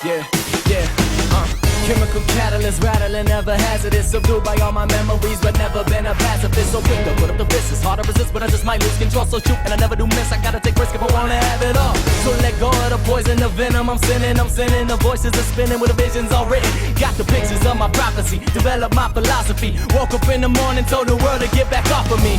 Yeah, yeah, chemical catalyst, rattling, never hazardous. Subdued by all my memories, but never been a pacifist. So quick to put up the fist, it's hard to resist, but I just might lose control. So shoot, and I never do miss, I gotta take risk if I wanna have it all. So let go of the poison, the venom, I'm sinning. The voices are spinning with the visions all written. Got the pictures of my prophecy, develop my philosophy. Woke up in the morning, told the world to get back off of me.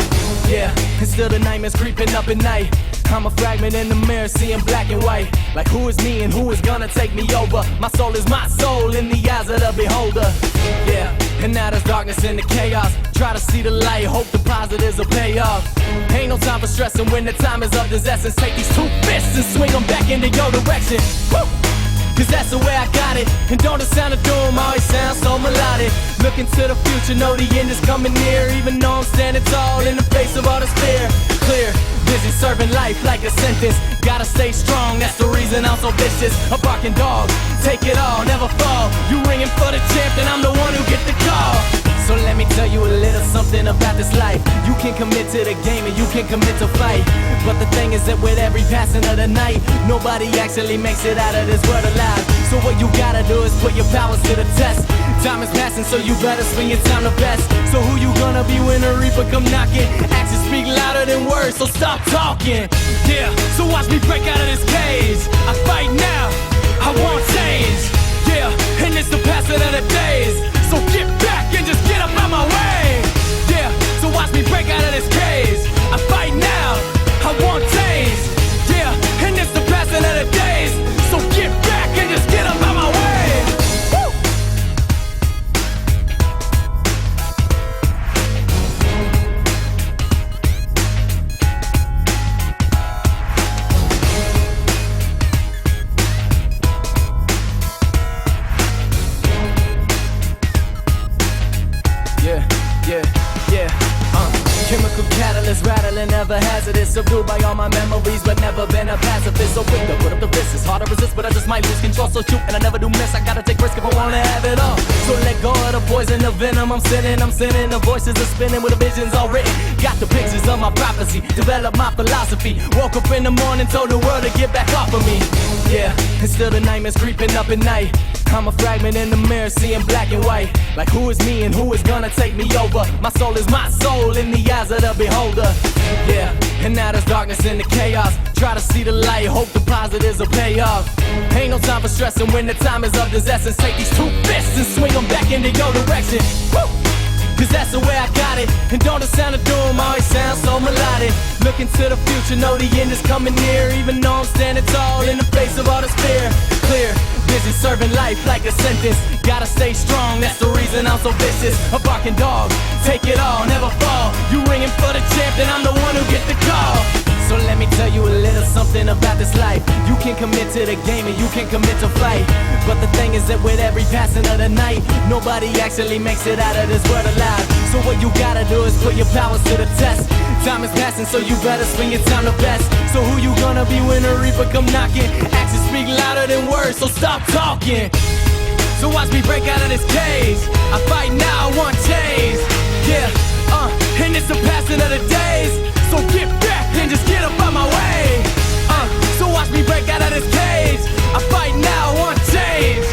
Yeah, and still the nightmares creeping up at night. I'm a fragment in the mirror, seeing black and white. Like who is me and who is gonna take me over? My soul is my soul in the eyes of the beholder. Yeah, and now there's darkness in the chaos. Try to see the light, hope the positives will pay off. Ain't no time for stressing when the time is of this essence. Take these two fists and swing them back into your direction. Woo! Cause that's the way I got it. And don't it sound of doom, always sound so melodic. Looking to the future, know the end is coming near. Even though I'm standing tall in the face of all this fear. Clear, busy serving life like a sentence. Gotta stay strong, that's the reason I'm so vicious. A barking dog, take it all, never fall. You ringing for the champ, then I'm the one who get the call. So let me tell you a little something about this life. You can commit to the game and you can commit to fight. But the thing is that with every passing of the night, nobody actually makes it out of this world alive. So what you gotta do is put your powers to the test. Time is passing, so you better spend your time the best. So who you gonna be when the reaper come knocking? Actions speak louder than words, so stop talking. Yeah, so watch me break out of this cage. I fight now, I won't change. Yeah, and it's the passing of the days. So get back and just get up out my way. Yeah, so watch me break out of this cage. I fight now, I won't change. Yeah, and it's the passing of the days. So get back and just get up out my way. Woo! Chemical catalyst, rattling, never hazardous. Subdued by all my memories, but never been a pacifist. So quick to put up the fist, it's hard to resist, but I just might lose control. So shoot, and I never do miss, I gotta take risk if I wanna have it all. So let go of the poison, the venom, I'm sinning. The voices are spinning with the visions all written. Got the pictures of my prophecy, develop my philosophy. Woke up in the morning, told the world to get back off of me. Yeah, and still the nightmares creeping up at night. I'm a fragment in the mirror, seeing black and white. Like who is me and who is gonna take me over? My soul is my soul in the eyes of the beholder. Yeah, and now there's darkness in the chaos. Try to see the light, hope the positives will pay off. Ain't no time for stressing when the time is of this essence. Take these two fists and swing them back into your direction. Woo! Cause that's the way I got it. And don't it sound of doom, always sound so melodic. Looking to the future, know the end is coming near. Even though I'm standing tall in the face of all this fear. Clear, busy serving life like a sentence. Gotta stay strong, that's the reason I'm so vicious. A barking dog, take it all, never fall. You ringing for the champ, then I'm the one who get the call. So let me tell you a little something about this life. You can commit to the game and you can commit to fight. But the thing is that with every passing of the night, nobody actually makes it out of this world alive. So what you gotta do is put your powers to the test. Time is passing, so you better spend your time the best. So who you gonna be when the reaper come knocking? Actions speak louder than words, so stop talking. So watch me break out of this cage. I fight now, I want change. Yeah, and it's the passing of the days. So get back and just get up out my way. So watch me break out of this cage. I fight now, I want change.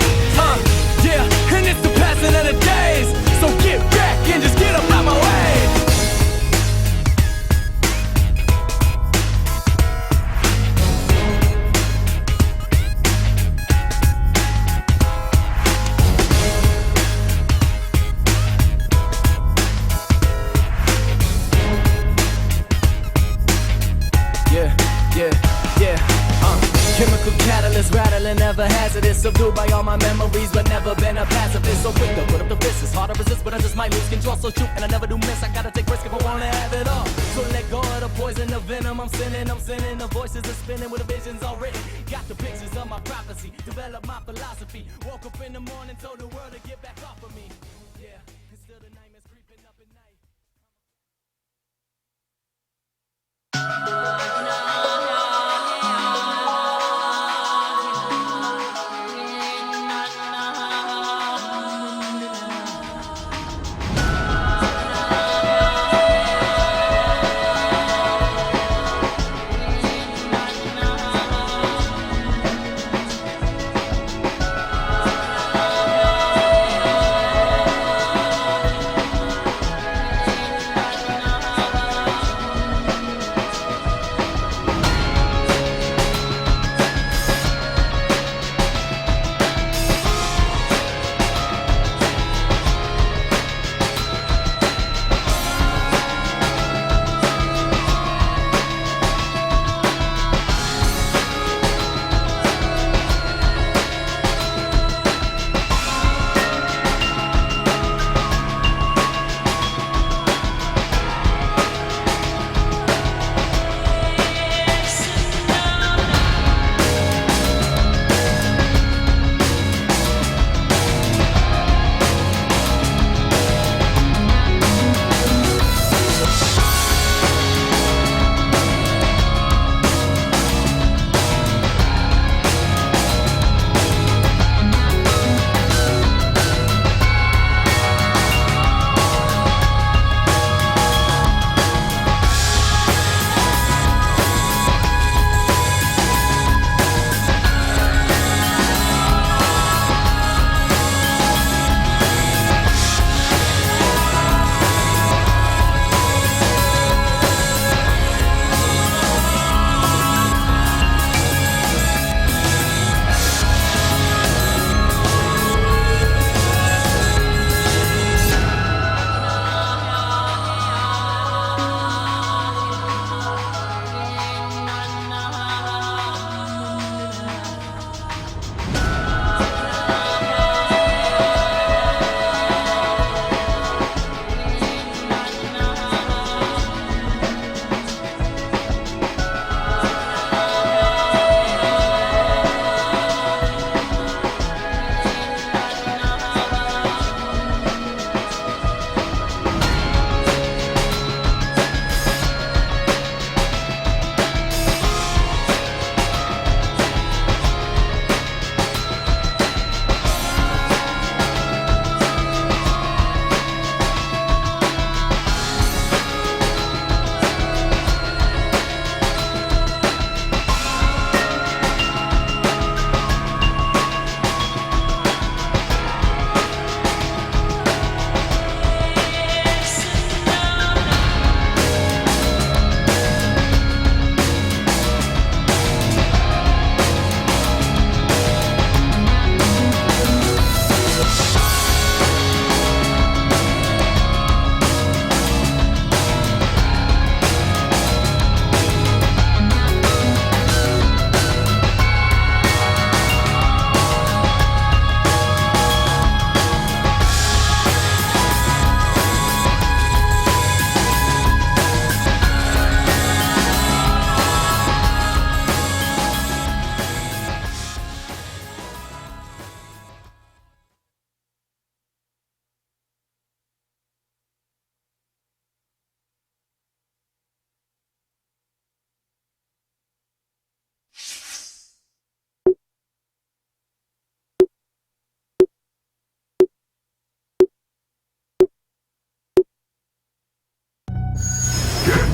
Yeah, and it's the passing of the days. So get back and just get up out my way. Chemical catalyst, rattling, never hazardous. Subdued by all my memories, but never been a pacifist. So quick to put up the fist, it's hard to resist, but I just might lose control. So shoot, and I never do miss, I gotta take risk if I wanna have it all. So let go of the poison, the venom, I'm sinning. The voices are spinning with the visions all written. Got the pictures of my prophecy, develop my philosophy. Woke up in the morning, told the world to get back off of me. Yeah, and still the nightmares creeping up at night.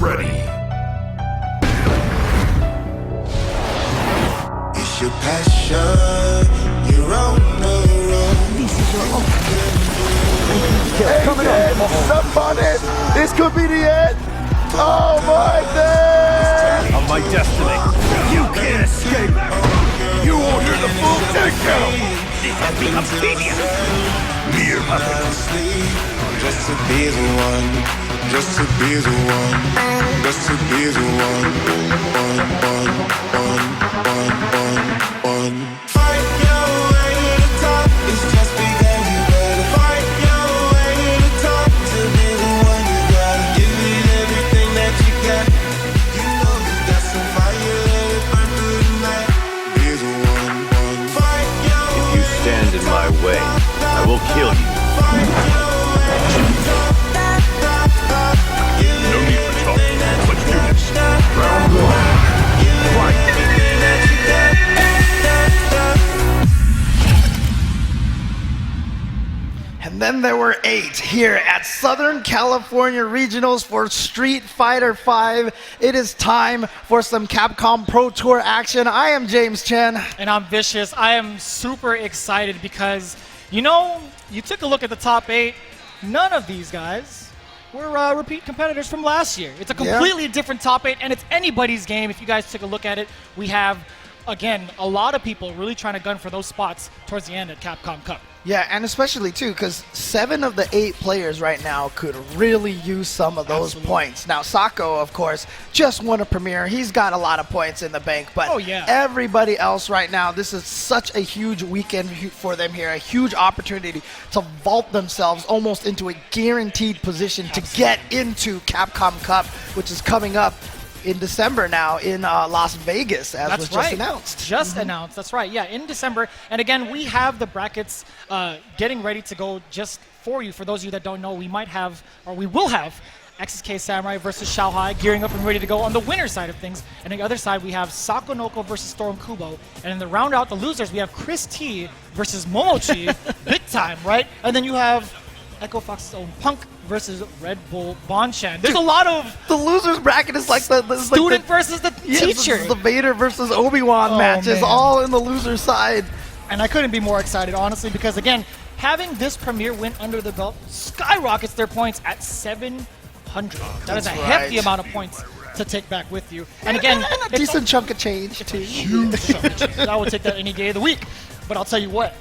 ready. It's your passion. You're on the road. This is your coming up. Somebody, this could be the end. Oh my God! Of my destiny. You can't escape. You won't hear the full takedown. This has become tedious. Mere puppets. Just to be the one. Just to be the one. Just to be the one. One. Fight your way to the top. It's just begun. You better fight your way to the top. To be the one you gotta give it everything that you got. You know you got some fire. Let it burn through the night. Be the one. Fight your way. If you stand in my way, I will kill you. No need for talk. Let's do this. Round one. Fight. And then there were 8 here at Southern California Regionals for Street Fighter V. It is time for some Capcom Pro Tour action. I am James Chen. And I'm Vicious. I am super excited because, you know, you took a look at the top 8. None of these guys were repeat competitors from last year. It's a completely different top 8, and it's anybody's game. If you guys took a look at it, we have, again, a lot of people really trying to gun for those spots towards the end at Capcom Cup. Yeah, and especially too, because 7 of the 8 players right now could really use some of those points. Now, Sako, of course, just won a premiere. He's got a lot of points in the bank, but everybody else right now, this is such a huge weekend for them here, a huge opportunity to vault themselves almost into a guaranteed position to get into Capcom Cup, which is coming up in December now in Las Vegas, as was just announced. Just announced, that's right. Yeah, in December. And again, we have the brackets getting ready to go just for you. For those of you that don't know, we might have, or we will have, XSK Samurai versus Xiaohai gearing up and ready to go on the winner side of things. And on the other side, we have Sakonoko versus Storm Kubo. And in the round out the losers, we have Chris T versus Momochi. Big time, right? And then you have Echo Fox's own Punk versus Red Bull Bonchan. There's a lot of... The losers bracket is like the student versus the teacher. This is the Vader versus Obi-Wan matches, all in the loser side. And I couldn't be more excited, honestly, because, again, having this premiere win under the belt skyrockets their points at 700. That is a hefty amount of points to take back with you. And again, a decent chunk of change, too. Huge chunk of change. I would take that any day of the week. But I'll tell you what.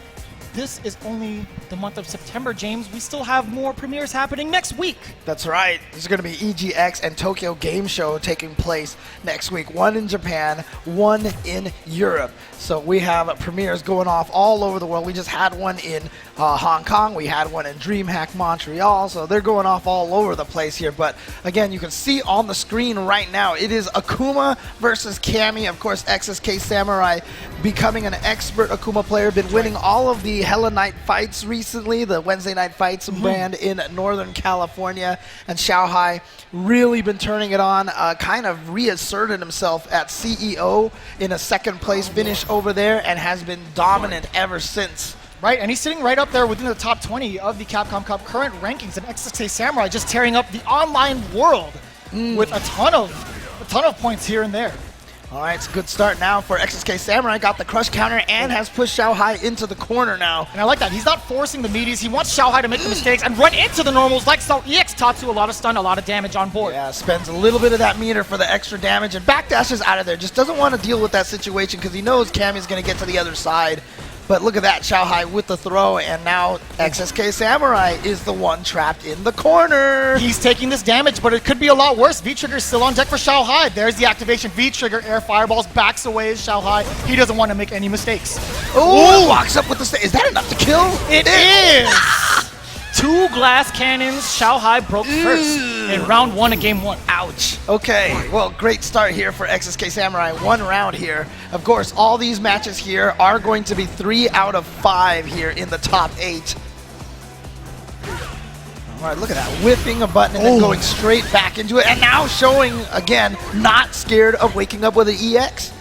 This is only the month of September, James. We still have more premieres happening next week. That's right. There's going to be EGX and Tokyo Game Show taking place next week. One in Japan, one in Europe. So we have premieres going off all over the world. We just had one in Hong Kong. We had one in DreamHack Montreal. So they're going off all over the place here. But again, you can see on the screen right now, it is Akuma versus Cammy. Of course, XSK Samurai becoming an expert Akuma player. Been winning all of the Hella Night Fights recently, the Wednesday Night Fights brand in Northern California. And Xiaohai really been turning it on, kind of reasserted himself at CEO in a second place finish over there and has been dominant ever since. Right, and he's sitting right up there within the top 20 of the Capcom Cup current rankings, and XSK Samurai just tearing up the online world with a ton of points here and there. All right, it's a good start now for XSK Samurai. Got the crush counter and has pushed Xiaohai into the corner now. And I like that. He's not forcing the meaties. He wants Xiaohai to make the mistakes and run into the normals like so EX Tatsu. A lot of stun, a lot of damage on board. Yeah, spends a little bit of that meter for the extra damage and backdashes out of there. Just doesn't want to deal with that situation because he knows Cammy's going to get to the other side. But look at that, Xiaohai with the throw, and now XSK Samurai is the one trapped in the corner. He's taking this damage, but it could be a lot worse. V-Trigger is still on deck for Xiaohai. There's the activation. V-Trigger, air fireballs, backs away as Xiaohai. He doesn't want to make any mistakes. Oh, walks up with the... Is that enough to kill? It is! 2 glass cannons. Xiaohai broke first in round 1 of game 1. Ouch. Okay, well, great start here for XSK Samurai. 1 round here. Of course, all these matches here are going to be 3 out of 5 here in the top 8. All right, look at that. Whipping a button and then going straight back into it. And now showing, again, not scared of waking up with an EX.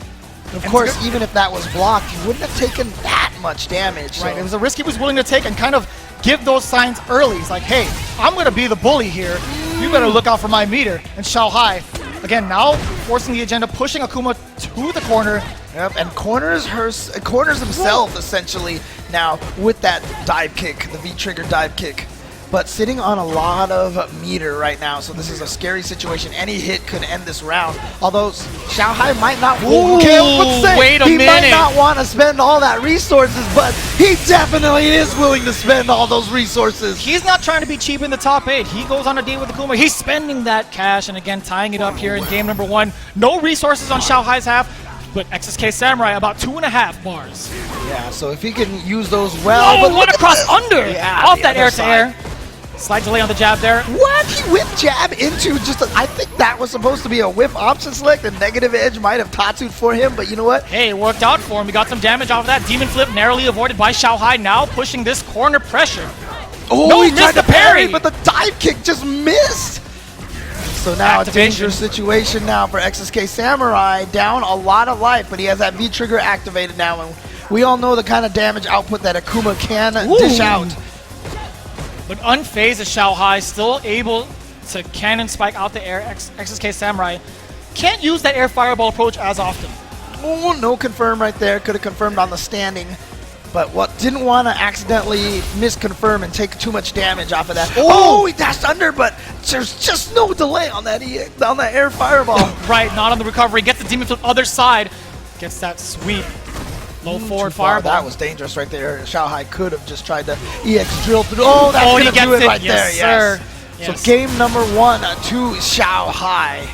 Of course, even if that was blocked, he wouldn't have taken that much damage. Right, it was a risk he was willing to take and kind of give those signs early. He's like, hey, I'm going to be the bully here. You better look out for my meter. And Xiao Hai, again, now forcing the agenda, pushing Akuma to the corner. Yep, and corners himself essentially now with that dive kick, the V-trigger dive kick. But sitting on a lot of meter right now, so this is a scary situation. Any hit could end this round. Although Xiao Hai might not. Wait a he minute. might not want to spend all that resources, but he definitely is willing to spend all those resources. He's not trying to be cheap in the top 8. He goes on a date with Akuma. He's spending that cash, and again, tying it up here in game number 1. No resources on Xiao Hai's half, but XSK Samurai about 2.5 bars. Yeah, so if he can use those well. Oh, but what a cross under! Yeah, Off the that other air side. to air. Slight delay on the jab there. What? He whipped jab into just I think that was supposed to be a whip option select. The negative edge might have Tatsu'd for him, but you know what? Hey, it worked out for him. He got some damage off of that. Demon flip narrowly avoided by Xiao Hai, now pushing this corner pressure. Oh, No, he he tried missed to the parry. but the dive kick just missed. So now Activation. a dangerous situation now for XSK Samurai. Down a lot of life, but he has that V-trigger activated now. And we all know the kind of damage output that Akuma can dish out. But unfazed as Xiao Hai, still able to cannon spike out the air. XSK Samurai can't use that air fireball approach as often. Oh, no confirm right there. Could have confirmed on the standing. But what didn't want to accidentally misconfirm and take too much damage off of that. Oh, he dashed under, but there's just no delay on that air fireball. Right, not on the recovery. Gets the demon flip other side. Gets that sweet low forward fireball. That was dangerous right there. Xiao Hai could have just tried to EX drill through. Oh, that's he going to gets do it it. right Yes, there. sir. Yes. Yes. So game number 1 to Xiao Hai.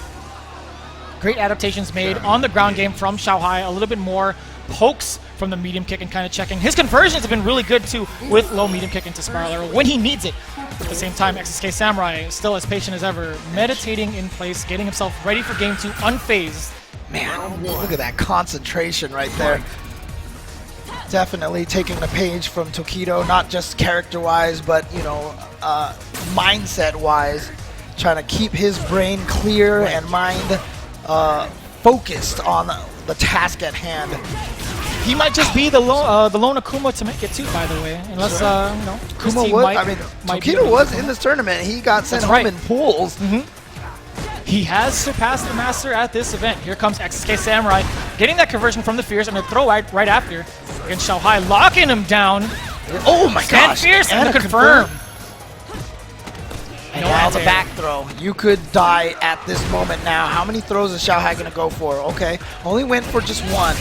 Great adaptations made on the ground game from Xiao Hai. A little bit more pokes from the medium kick and kind of checking. His conversions have been really good too with low medium kick into spiral arrow when he needs it. At the same time, XSK Samurai is still as patient as ever, meditating in place, getting himself ready for game 2, unfazed. Man, look at that concentration right there. Definitely taking the page from Tokido, not just character-wise, but, you know, mindset-wise. Trying to keep his brain clear and mind focused on the task at hand. He might just be the lone Akuma to make it too, by the way. Unless, you know, his Akuma team was, might I mean, be Tokido able was to- in this tournament. He got sent That's home right. in pools. He has surpassed the master at this event. Here comes XSK Samurai, getting that conversion from the Fierce and a throw right after. Against Xiao Hai, locking him down. Oh my Stand gosh. Fierce and a the confirm. And No now the anti-air. back throw. You could die at this moment now. How many throws is Xiao Hai going to go for? Okay, only went for just 1.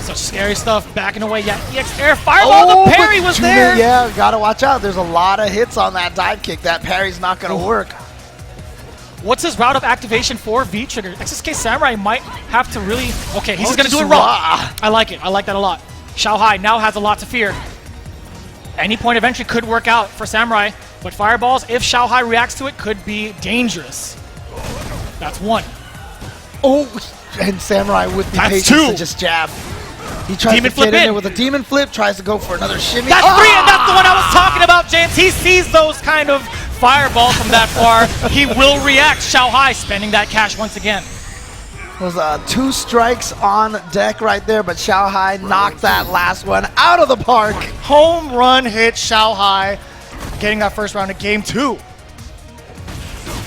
Such scary stuff. Backing away. Yeah, EX air fireball. The parry but was Juna, there. Yeah, got to watch out. There's a lot of hits on that dive kick. That parry's not going to work. What's his route of activation for V-Trigger? XSK Samurai might have to really... Okay, he's Oh, just going to do it just wrong. raw. I like it. I like that a lot. Xiao Hai now has a lot to fear. Any point of entry could work out for Samurai, but fireballs, if Xiao Hai reacts to it, could be dangerous. That's 1. Oh, and Samurai with the That's patience 2. to just jab. He tries Demon to flip get in in. there with a demon flip, tries to go for another shimmy. That's 3, and that's the one I was talking about, James. He sees those kind of fireballs from that far. He will react. Xiao Hai spending that cash once again. Was 2 strikes on deck right there, but Xiao Hai knocked that last one out of the park. Home run hit Xiao Hai, getting that first round of game 2.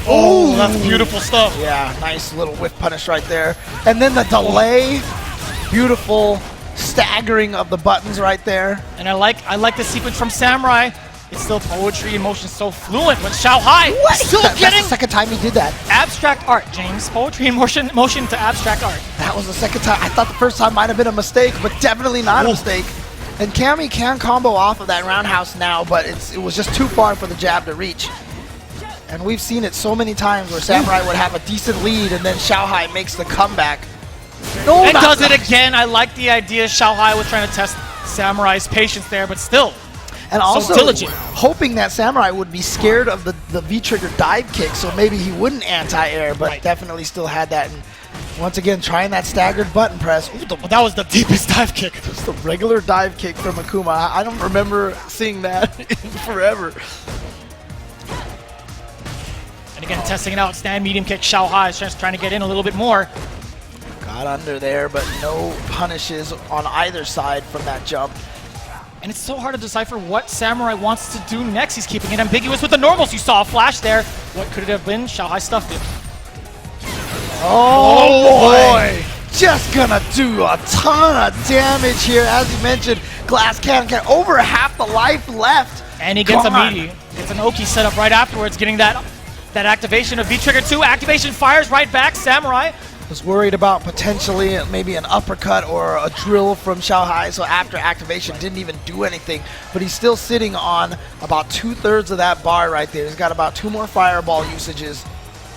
Oh, that's beautiful stuff. Yeah, nice little whip punish right there. And then the delay, beautiful staggering of the buttons right there. And I like the sequence from Samurai. It's still poetry in motion, so fluent, but Xiao Hai still That's getting the second time he did that. abstract art, James. Poetry in motion to abstract art. That was the second time. I thought the first time might have been a mistake, but definitely not a mistake. And Cammy can combo off of that roundhouse now, but it was just too far for the jab to reach. And we've seen it so many times where Samurai would have a decent lead and then Xiao Hai makes the comeback. No, And not does it that. again. I like the idea. Xiao Hai was trying to test Samurai's patience there, but still. And also diligent. hoping that Samurai would be scared of the V-trigger dive kick, so maybe he wouldn't anti-air, but Right. definitely still had that. And once again, trying that staggered button press. Ooh, Well, that was the deepest dive kick. just the regular dive kick from Akuma. I don't remember seeing that in forever. And again, testing it out. Stand medium kick. Xiao Hai is just trying to get in a little bit more. Got under there, but no punishes on either side from that jump. And it's so hard to decipher what Samurai wants to do next. He's keeping it ambiguous with the normals. You saw a flash there. What could it have been? Xiaohai stuffed it. Oh boy! Just gonna do a ton of damage here. As you mentioned, glass cannon, over half the life left. And he gets Gone. a meaty. Gets an Oki set up right afterwards, getting that activation of V-Trigger 2. Activation fires right back. Samurai. Was worried about potentially maybe an uppercut or a drill from Xiaohai, so after activation didn't even do anything. But he's still sitting on about 2/3 of that bar right there. He's got about 2 more fireball usages.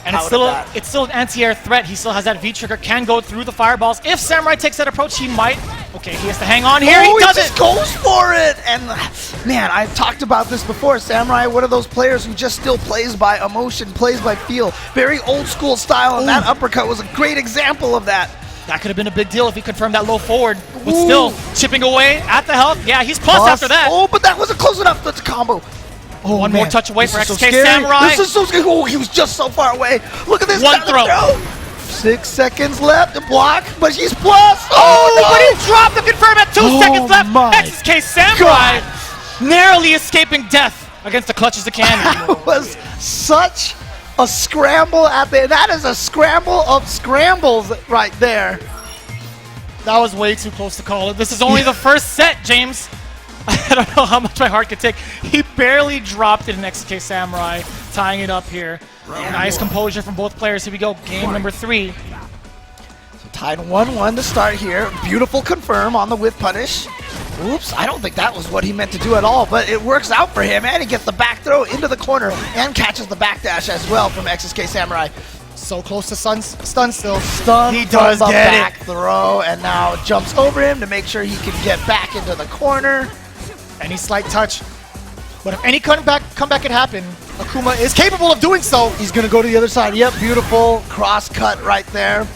And it's still an anti-air threat. He still has that V-Trigger, can go through the fireballs. If Samurai takes that approach, he might. Okay, he has to hang on here. He does just it! goes for it! And man, I've talked about this before. Samurai, one of those players who just still plays by emotion, plays by feel. Very old school style, and that uppercut was a great example of that. That could have been a big deal if he confirmed that low forward. But still, chipping away at the health. Yeah, he's plus after that. Oh, but that wasn't close enough. That's a combo. Oh, One man. more touch away This for is so XSK scary. Samurai. This is so scary. Oh, he was just so far away. Look at this. One down the throw. throat. 6 seconds left to block, but he's plus. Oh, no. But he dropped the confirm at 2 seconds left. my XSK Samurai narrowly escaping death against the clutches of cannon. That was such a scramble at the end. That is a scramble of scrambles right there. That was way too close to call it. This is only the first set, James. I don't know how much my heart could take. He barely dropped it in XSK Samurai, tying it up here. Nice composure from both players. Here we go, game number 3. So tied 1-1 to start here. Beautiful confirm on the whiff punish. Oops, I don't think that was what he meant to do at all, but it works out for him, and he gets the back throw into the corner and catches the backdash as well from XSK Samurai. So close to stun still. Stun He does from the get back throw, and now jumps over him to make sure he can get back into the corner. Any slight touch. But if any comeback can happen, Akuma is capable of doing so. He's gonna go to the other side. Yep, beautiful cross cut right there.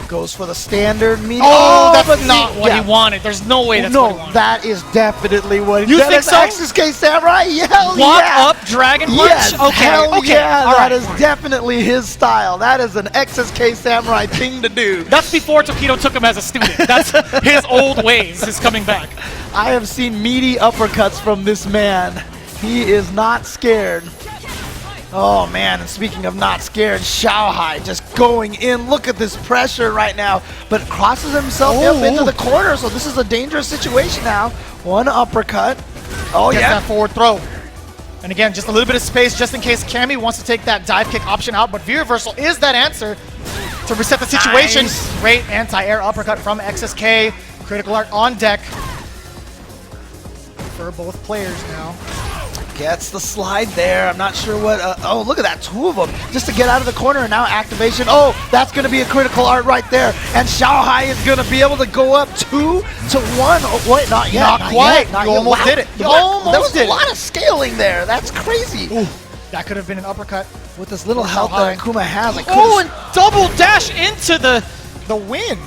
Goes for the standard meet. Oh, but that's not what he wanted. There's no way that's what he No, wanted. that is definitely what he You that think is so? XSK Samurai? Hell Walk yeah. up, dragon punch? Yes, Okay, hell okay. yeah, all that right. is definitely his style. That is an XSK Samurai thing to do. That's before Tokido took him as a student. That's his old ways is coming back. I have seen meaty uppercuts from this man. He is not scared. Oh man, and speaking of not scared, Xiaohai just going in. Look at this pressure right now, but crosses himself up into the corner, so this is a dangerous situation now. One uppercut. Oh Gets yeah. that forward throw. And again, just a little bit of space just in case Cammy wants to take that dive kick option out, but V-reversal is that answer to reset the situation. Nice. Great anti-air uppercut from XSK. Critical art on deck for both players now. Gets the slide there. I'm not sure what. Oh, look at that. 2 of them just to get out of the corner. And now activation. Oh, that's going to be a critical art right there. And Xiaohai is going to be able to go up 2-1. Oh, wait, not yet. Not quite. Not You yet. almost Wow. did it. You There almost was did a lot of scaling there. That's crazy. Ooh, that could have been an uppercut. With this little health that Akuma has. I Oh, and double dash into the win.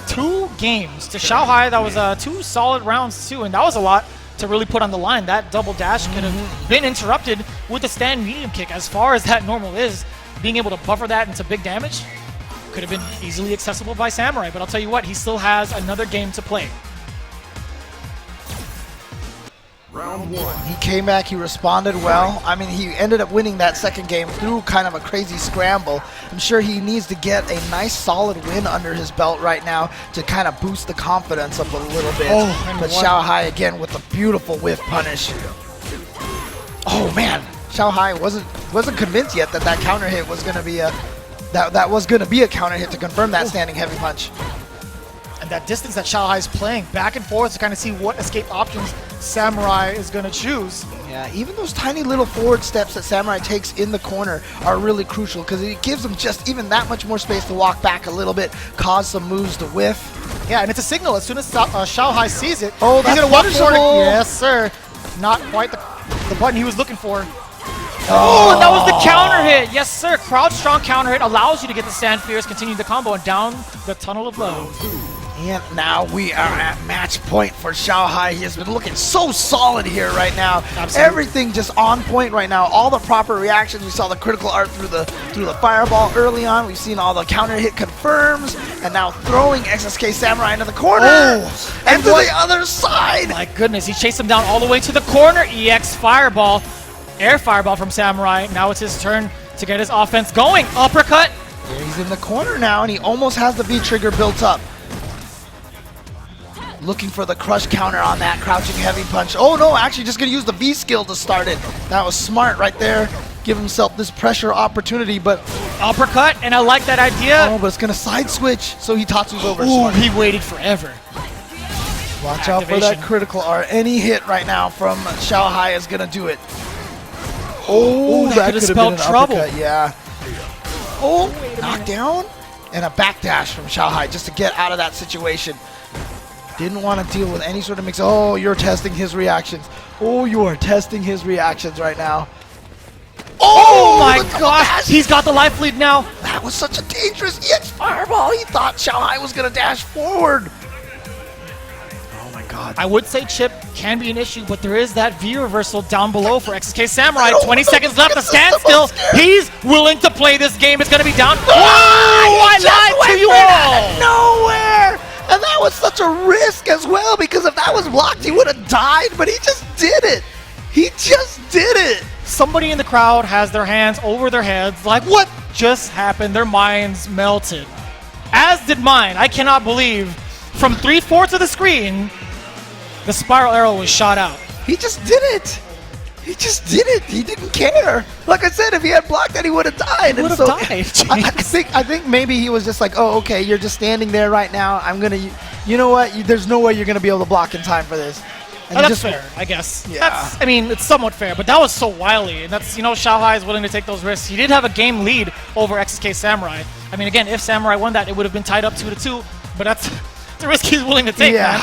2 games to Xiaohai. That was 2 solid rounds too, and that was a lot to really put on the line. That double dash could have been interrupted with a stand medium kick. As far as that normal is, being able to buffer that into big damage could have been easily accessible by Samurai. But I'll tell you what, he still has another game to play. Round 1. He came back, he responded well. I mean, he ended up winning that second game through kind of a crazy scramble. I'm sure he needs to get a nice solid win under his belt right now to kind of boost the confidence up a little bit. Oh, But Xiaohai again with a beautiful whiff punish. Oh man, Xiaohai wasn't convinced yet that that counter hit was going to be a that was going to be a counter hit to confirm that standing heavy punch. And that distance that Xiaohai is playing back and forth to kind of see what escape options Samurai is going to choose. Yeah, even those tiny little forward steps that Samurai takes in the corner are really crucial because it gives him just even that much more space to walk back a little bit, cause some moves to whiff. Yeah, and it's a signal. As soon as Xiaohai sees it, Oh, he's that's going to walk forward. punishable. Yes, sir. Not quite the button he was looking for. Oh, and that was the counter hit. Yes, sir. Crowd strong counter hit allows you to get the stand fierce, continue the combo, and down the tunnel of love. And now we are at match point for Xiaohai. He has been looking so solid here right now. Absolutely. Everything just on point right now. All the proper reactions. We saw the critical art through the fireball early on. We've seen all the counter hit confirms, and now throwing XSK Samurai into the corner and to the other side. My goodness, he chased him down all the way to the corner. EX fireball. Air fireball from Samurai. Now it's his turn to get his offense going. Uppercut. Yeah, he's in the corner now, and he almost has the V-trigger built up. Looking for the crush counter on that crouching heavy punch. Oh no, actually just gonna use the V skill to start it. That was smart right there. Give himself this pressure opportunity, but Uppercut, and I like that idea. oh, but it's gonna side switch, so he Tatsu's over. Ooh, Smart. he waited forever. Watch out for that critical R. Any hit right now from Xiao Hai is gonna do it. Oh, that could've could've spelled been an trouble. uppercut, yeah. Oh, knockdown and a backdash from Xiao Hai just to get out of that situation. Didn't want to deal with any sort of mix. Oh, you're testing his reactions. Oh, you are testing his reactions right now. Oh my the double gosh, dash. he's got the life lead now. That was such a dangerous EX fireball. He thought Xiao Hai was going to dash forward. Oh my god. I would say chip can be an issue, but there is that V reversal down below for XSK Samurai. don't 20 know. seconds left, the It's the standstill. most scary. He's willing to play this game. It's going to be down. He I just lied to went you for it all. out of nowhere. And that was such a risk as well, because if that was blocked, he would have died, but he just did it. He just did it. Somebody in the crowd has their hands over their heads like, what just happened? Their minds melted. As did mine. I cannot believe from 3/4 of the screen, the spiral arrow was shot out. He just did it. He just did it. He didn't care. Like I said, if he had blocked that, he would have died. He would have died. I think maybe he was just like, oh, okay, you're just standing there right now. I'm gonna, you know what? There's no way you're gonna be able to block in time for this. And Oh, he that's just fair, I guess. Yeah. I mean, it's somewhat fair, but that was so wily. And that's, Xiao Hai is willing to take those risks. He did have a game lead over XSK Samurai. I mean, again, if Samurai won that, it would have been tied up 2-2, but that's the risk he's willing to take, man.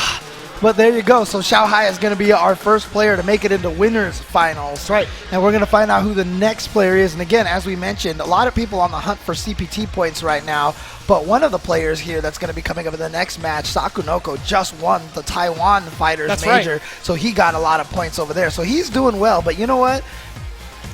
But there you go. So Xiao Hai is going to be our first player to make it into winners finals. That's right. And we're going to find out who the next player is. And again, as we mentioned, a lot of people on the hunt for CPT points right now. But one of the players here that's going to be coming up in the next match, Sakunoko, just won the Taiwan Fighters That's Major. right. So he got a lot of points over there. So he's doing well. But you know what?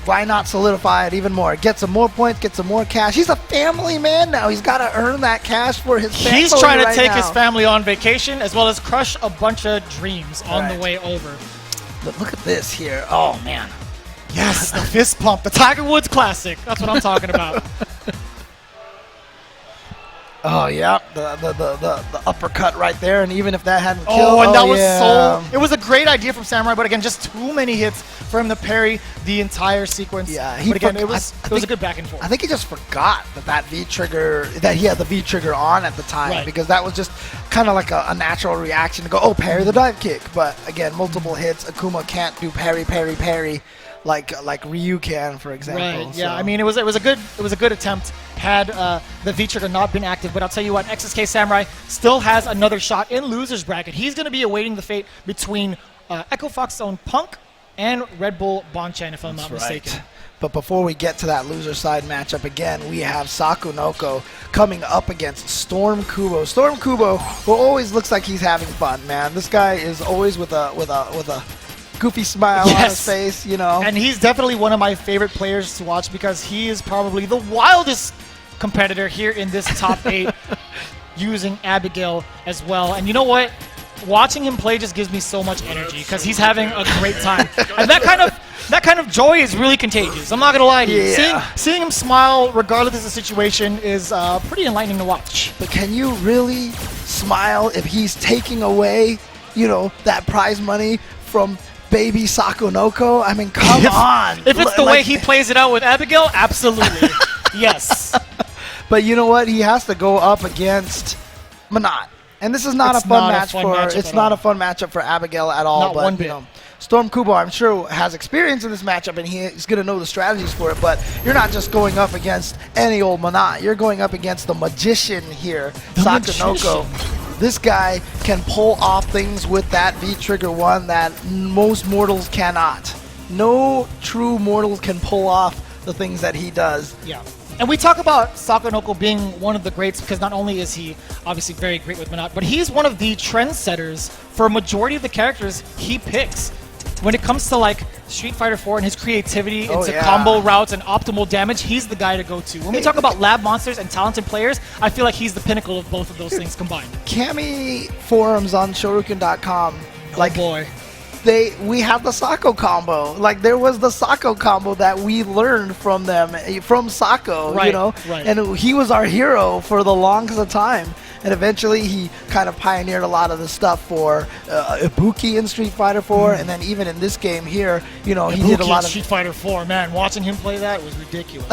Why not solidify it even more? Get some more points, get some more cash. He's a family man now. He's got to earn that cash for his family. He's trying to right take now. his family on vacation as well as crush a bunch of dreams on Right. the way over. Look at this here. Oh, man. Yes, the fist pump, the Tiger Woods classic. That's what I'm talking about. Oh, yeah. The uppercut right there. And even if that hadn't killed... Oh, and that was yeah. so... It was a great idea from Samurai, but again, just too many hits for him to parry the entire sequence. Yeah, but again, I it was a think- good back and forth. I think he just forgot that V-trigger, that he had the V-trigger on at the time, Right. because that was just kind of like a natural reaction to go, oh, parry the dive kick. But again, multiple hits. Akuma can't do parry like Ryu can, for example. Right. Yeah. So- I mean, it was a good attempt. Had the V trigger not been active, but I'll tell you what, XSK Samurai still has another shot in losers bracket. He's going to be awaiting the fate between Echo Fox's own Punk and Red Bull Bonchen, if I'm not mistaken. Right. But before we get to that loser side matchup again, we have Sakunoko coming up against Storm Kubo. Storm Kubo, who always looks like he's having fun, man. This guy is always with a goofy smile on his Yes. face, you know. And he's definitely one of my favorite players to watch because he is probably the wildest competitor here in this top 8 using Abigail as well. And you know what? Watching him play just gives me so much energy because he's having a great time. And that kind of joy is really contagious. I'm not going to lie to you. Yeah. Seeing him smile regardless of the situation is pretty enlightening to watch. But can you really smile if he's taking away, that prize money from baby Sakunoko? I mean, come on. If it's the way he plays it out with Abigail, absolutely. Yes. But you know what? He has to go up against Manat. And this is not It's a fun not a match fun for matchup it's at not all. a fun matchup for Abigail at all. Not But one bit. Storm Kubo, I'm sure, has experience in this matchup and he's gonna know the strategies for it, but you're not just going up against any old Manat. You're going up against the magician here, The Sakunoko. This guy can pull off things with that V-Trigger 1 that most mortals cannot. No true mortals can pull off the things that he does. Yeah. And we talk about Sakunoko being one of the greats because not only is he obviously very great with Manat, but he's one of the trendsetters for a majority of the characters he picks. When it comes to like Street Fighter 4 and his creativity into combo routes and optimal damage, he's the guy to go to. When we talk about lab monsters and talented players, I feel like he's the pinnacle of both of those things combined. Kami forums on Shoryuken.com, like Boy. we had the Sako combo. Like there was the Sako combo that we learned from them, from Sako, Right, you know, right. and he was our hero for the longest time. And eventually he kind of pioneered a lot of the stuff for Ibuki in Street Fighter 4, and then even in this game here, you know, he did a Ibuki lot in of. Street Fighter 4, man, watching him play that was ridiculous.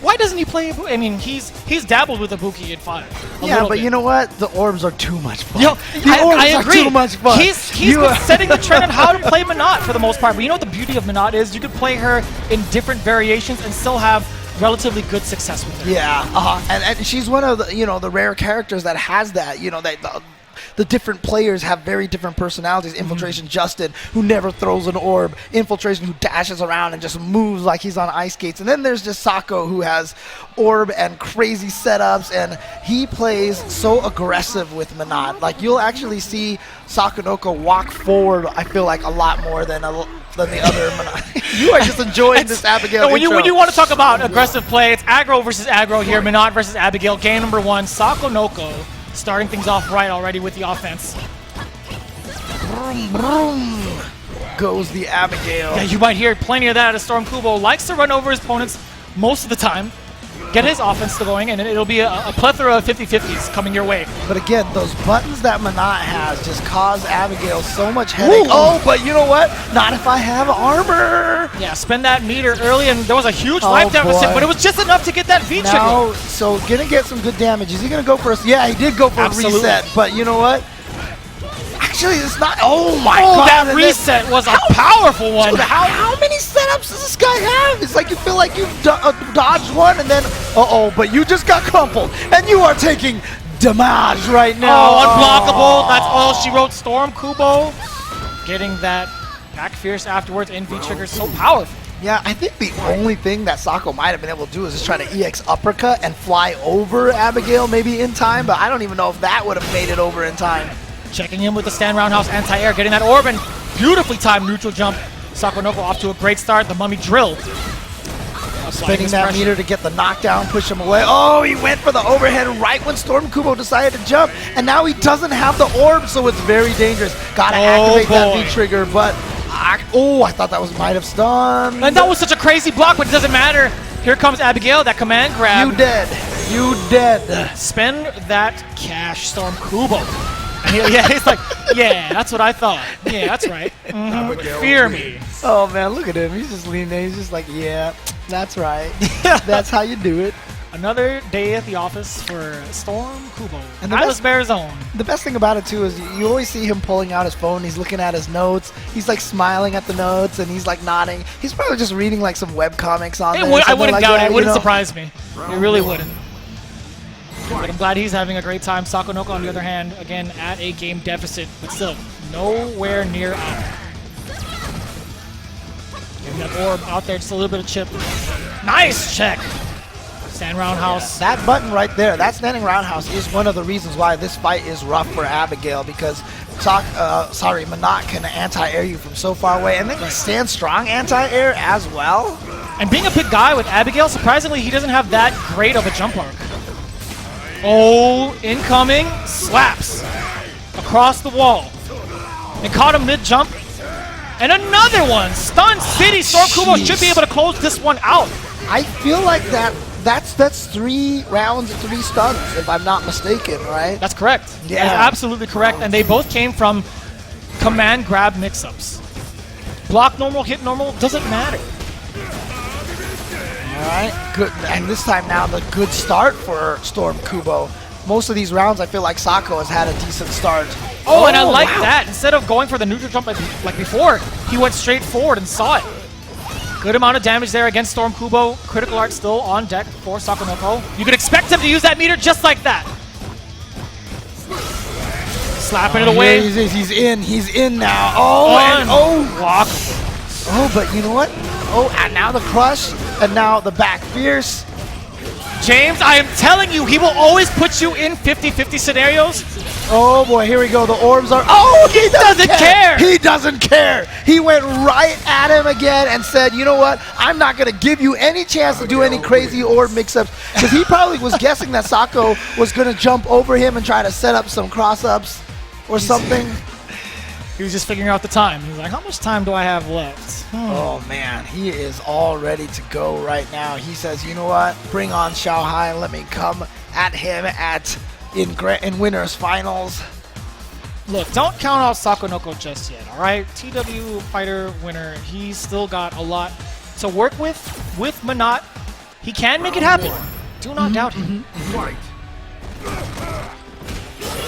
Why doesn't he play Ibuki? I mean, he's dabbled with Ibuki in 5. Yeah, but you know what? The orbs are too much fun. Yo, the orbs I agree. are too much fun. He's been setting the trend on how to play Minot for the most part. But you know what the beauty of Minot is? You can play her in different variations and still have relatively good success with her. Yeah, and she's one of the, you know, the rare characters that has that, you know, that the different players have very different personalities. Infiltration Justin, who never throws an orb. Infiltration, who dashes around and just moves like he's on ice skates. And then there's just Sako, who has orb and crazy setups, and he plays so aggressive with Minot. Like, you'll actually see Sakonoko walk forward, I feel like, a lot more than the other Minot. You are just enjoying this Abigail when intro. you want to talk about aggressive play, it's aggro versus aggro here. Minot versus Abigail. Game number 1, Sakonoko starting things off right already with the offense. Vroom, vroom, goes the Abigail. Yeah, you might hear plenty of that out of Storm Kubo. Likes to run over his opponents most of the time. Get his offense going, and it'll be a plethora of 50-50s coming your way. But again, those buttons that Minot has just cause Abigail so much headache. Oh, but you know what? Not if I have armor. Yeah, spend that meter early, and there was a huge life deficit, boy. but it was just enough to get that V trigger. Now, so gonna get some good damage. Is he gonna go for a? Yeah, he did go for Absolutely. a reset. But you know what? Actually, it's not. Oh my god! That and reset was a powerful one. Dude, how many setups does this guy have? It's like you feel like you've dodged one, and then but you just got crumpled, and you are taking damage right now. Oh, unblockable. That's all she wrote. Storm Kubo getting that back fierce afterwards. In V trigger so powerful. Yeah, I think the only thing that Sako might have been able to do is just try to EX uppercut and fly over Abigail maybe in time, but I don't even know if that would have made it over in time. Checking in with the stand roundhouse anti-air, getting that orb and beautifully timed neutral jump. Sakonoko off to a great start. The mummy drill. Spinning that meter to get the knockdown, push him away. Oh, he went for the overhead right when Storm Kubo decided to jump, and now he doesn't have the orb, so it's very dangerous. Gotta activate that V-trigger, but I thought that might have stunned. And that was such a crazy block, but it doesn't matter. Here comes Abigail, that command grab. You dead. You dead. Spend that cash, Storm Kubo. Yeah, he's like, yeah, that's what I thought. Yeah, that's right. Fear me. Oh, man, look at him. He's just leaning there. He's just like, yeah, that's right. That's how you do it. Another day at the office for Storm Kubo. And the Atlas Bear's own. The best thing about it, too, is you always see him pulling out his phone. He's looking at his notes. He's, like, smiling at the notes, and he's, like, nodding. He's probably just reading, like, some webcomics on there. I wouldn't like doubt that, it. It wouldn't you know? surprise me. It really wouldn't. But I'm glad he's having a great time. Sakonoko, on the other hand, again, at a game deficit, but still nowhere near out. Getting that orb out there, just a little bit of chip. Nice check! Stand roundhouse. That button right there, that standing roundhouse, is one of the reasons why this fight is rough for Abigail, because Minot can anti-air you from so far away, and then stand strong anti-air as well. And being a big guy with Abigail, surprisingly, he doesn't have that great of a jump arc. Oh, incoming, slaps across the wall. And caught him mid-jump. And another one, Stun City. Storm Kubo should be able to close this one out. I feel like that's 3 rounds, 3 stuns, if I'm not mistaken, right? That's correct. Yeah. That's absolutely correct. And they both came from command grab mix-ups. Block normal, hit normal, doesn't matter. All right, good. And this time now, the good start for Storm Kubo. Most of these rounds, I feel like Sako has had a decent start. Oh, and I like that. Instead of going for the neutral jump like before, he went straight forward and saw it. Good amount of damage there against Storm Kubo. Critical art still on deck for Sakonoko. You could expect him to use that meter just like that. Slapping it away. He's in now. Walk. Oh, but you know what? Oh, and now the crush, and now the back fierce. James, I am telling you, he will always put you in 50-50 scenarios. Oh boy, here we go. The orbs are. Oh, he doesn't care. He doesn't care. He went right at him again and said, you know what? I'm not going to give you any chance to do any crazy orb mix-ups, because he probably was guessing that Sako was going to jump over him and try to set up some cross-ups or something. He was just figuring out the time. He was like, how much time do I have left? Oh man, he is all ready to go right now. He says, you know what? Bring on Shanghai. Let me come at him in winners finals. Look, don't count out Sakonoko just yet, all right? TW fighter winner. He's still got a lot to work with Manat. He can make it happen. Do not doubt him.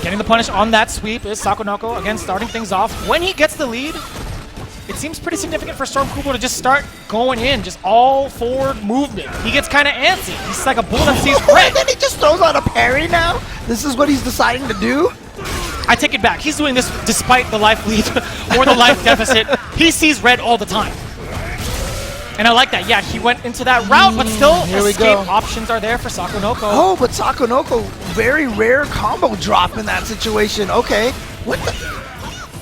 Getting the punish on that sweep is Sakonoko. Again, starting things off. When he gets the lead, it seems pretty significant for Storm Kubo to just start going in, just all forward movement. He gets kind of antsy. He's like a bull that sees red. And then he just throws out a parry now? This is what he's deciding to do? I take it back. He's doing this despite the life lead or the life deficit. He sees red all the time. And I like that. Yeah, he went into that route, but still escape options are there for Sakonoko. Oh, but Sakonoko, very rare combo drop in that situation. Okay, what the?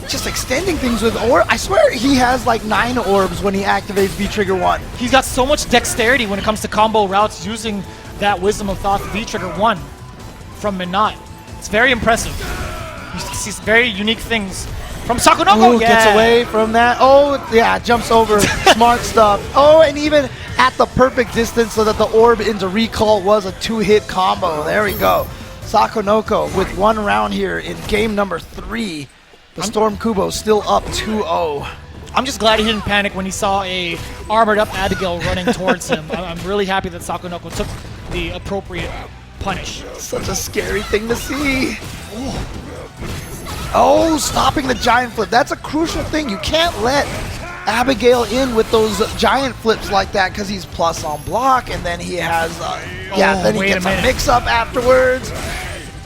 Just extending things with orb. I swear he has like 9 orbs when he activates V-Trigger 1. He's got so much dexterity when it comes to combo routes using that Wisdom of Thoth V-Trigger 1 from Minot. It's very impressive. You see very unique things from Sakonoko. Ooh, gets away from that. Oh, yeah, jumps over. Smart stuff. Oh, and even at the perfect distance so that the orb into recall was a 2-hit combo. There we go. Sakonoko with 1 round here in game number 3. The Storm Kubo still up 2-0. I'm just glad he didn't panic when he saw a armored up Abigail running towards him. I'm really happy that Sakonoko took the appropriate punish. Such a scary thing to see. Oh, stopping the giant flip. That's a crucial thing. You can't let Abigail in with those giant flips like that because he's plus on block, and then he has, then he gets a mix-up afterwards.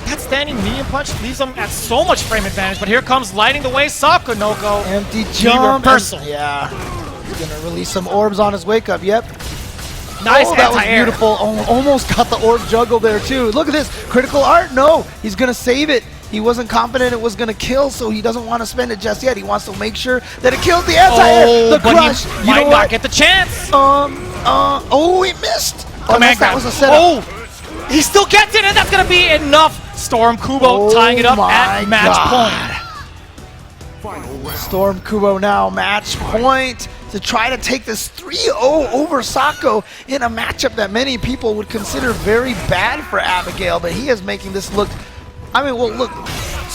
That standing medium punch leaves him at so much frame advantage, but here comes lighting the way Sakonoko. Empty jump. Reversal. Yeah. He's going to release some orbs on his wake-up. Yep. Nice that was anti-air. beautiful. Almost got the orb juggle there, too. Look at this. Critical art. No. He's going to save it. He wasn't confident it was going to kill, so he doesn't want to spend it just yet. He wants to make sure that it kills the anti-air. The crush. He might not get the chance. Oh, he missed. Command that grab. was a setup. Oh, he still gets it, and that's going to be enough. Storm Kubo tying it up at match point. Storm Kubo now match point to try to take this 3-0 over Sako in a matchup that many people would consider very bad for Abigail, but he is making this look. I mean, well, look,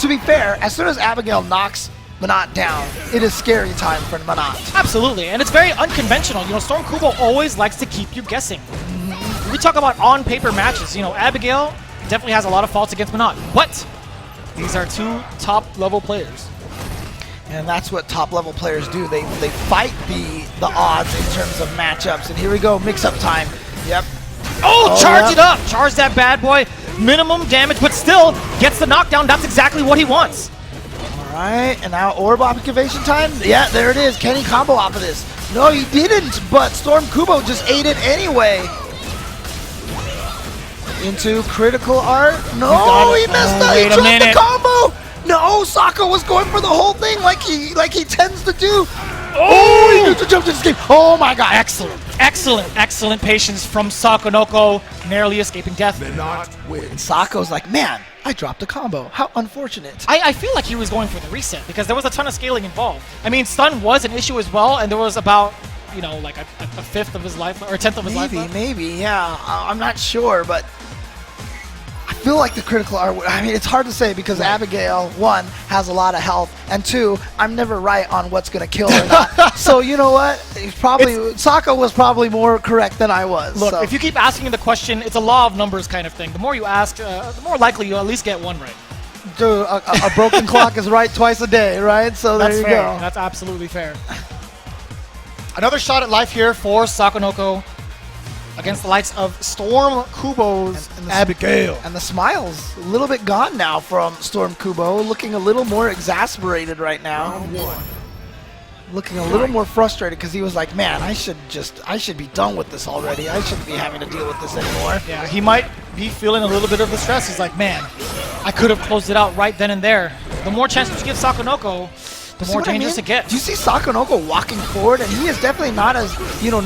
to be fair, as soon as Abigail knocks Manat down, it is scary time for Manat. Absolutely, and it's very unconventional. You know, Storm Kubo always likes to keep you guessing. We talk about on-paper matches. You know, Abigail definitely has a lot of faults against Manat, but these are 2 top-level players. And that's what top-level players do. They fight the odds in terms of matchups. And here we go, mix-up time. Yep. Oh, charge it up! Charge that bad boy. Minimum damage, but still gets the knockdown. That's exactly what he wants. All right, and now orb activation time. Yeah, there it is. Can he combo off of this? No, he didn't, but Storm Kubo just ate it anyway. Into critical art. No, he missed that. He dropped the combo. No, Sako was going for the whole thing like he tends to do. Oh, he used to jump to escape. Oh my god. Excellent patience from Sakonoko, narrowly escaping death. And Sako's like, man, I dropped a combo. How unfortunate. I feel like he was going for the reset because there was a ton of scaling involved. I mean, stun was an issue as well, and there was about, you know, like a fifth of his life, or a tenth of his life left. Maybe, yeah. I'm not sure, but I feel like the critical art, I mean, it's hard to say because Abigail, 1, has a lot of health, and 2, I'm never right on what's going to kill or not. So, you know what? Sako was probably more correct than I was. Look, if you keep asking the question, it's a law of numbers kind of thing. The more you ask, the more likely you'll at least get 1 right. Dude, a broken clock is right twice a day, right? So there you go. That's absolutely fair. Another shot at life here for Sakonoko against the likes of Storm Kubo's and Abigail. And the smile's a little bit gone now from Storm Kubo, looking a little more exasperated right now. Looking a little more frustrated because he was like, man, I should be done with this already. I shouldn't be having to deal with this anymore. Yeah, he might be feeling a little bit of the stress. He's like, man, I could have closed it out right then and there. The more chances you give Sakonoko, the more dangerous it gets. Do you see Sakonoko walking forward? And he is definitely not as,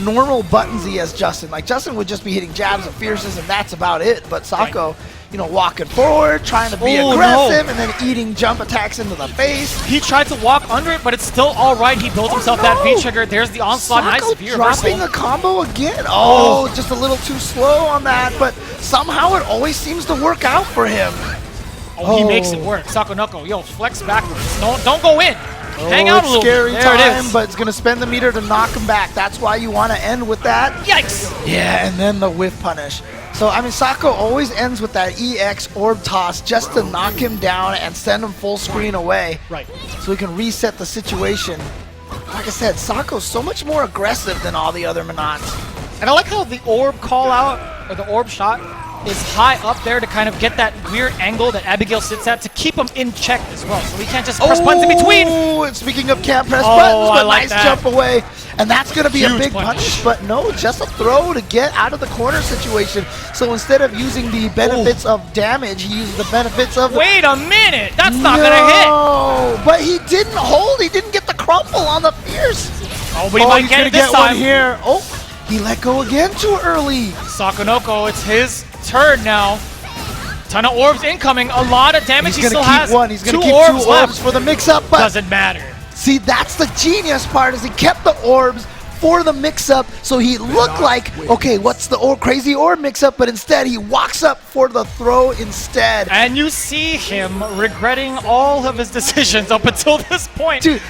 normal buttonsy as Justin. Like, Justin would just be hitting jabs and fierces, and that's about it. But Sako, walking forward, trying to be Oh, aggressive, and then eating jump attacks into the face. He tried to walk under it, but it's still all right. He built himself that V-trigger. There's the onslaught. Nice Sako V dropping reversal. a combo again. Oh, just a little too slow on that, but somehow it always seems to work out for him. Oh, he makes it work. Sakonoko, yo, flex backwards. Don't go in. Hang out a It's little scary bit. There time, it is. but it's going to spend the meter to knock him back. That's why you want to end with that. Yikes. Yeah, and then the whiff punish. So, I mean, Sako always ends with that EX orb toss just to knock him down and send him full screen away. Right. So we can reset the situation. Like I said, Sako's so much more aggressive than all the other Menats. And I like how the orb call out, or the orb shot, is high up there to kind of get that weird angle that Abigail sits at to keep him in check as well. So he can't just press buttons in between. Oh, and speaking of can't press buttons, I but like nice that. jump away. And that's going to be a Huge big punish, but no, just a throw to get out of the corner situation. So instead of using the benefits of damage, he uses the benefits of... Wait a minute. That's not going to hit. No, but he didn't hold. He didn't get the crumple on the fierce. Oh, but he might he's get gonna it this get one time. here. Oh, he let go again too early. Sakonoko, it's his turn now. Ton of orbs incoming. A lot of damage. He's He going still to keep has one. He's going to two keep orbs two left. orbs for the mix-up, but... Doesn't matter. See, that's the genius part, is he kept the orbs for the mix-up, so he looked like, okay, what's the crazy orb mix-up, but instead he walks up for the throw instead. And you see him regretting all of his decisions up until this point. Dude,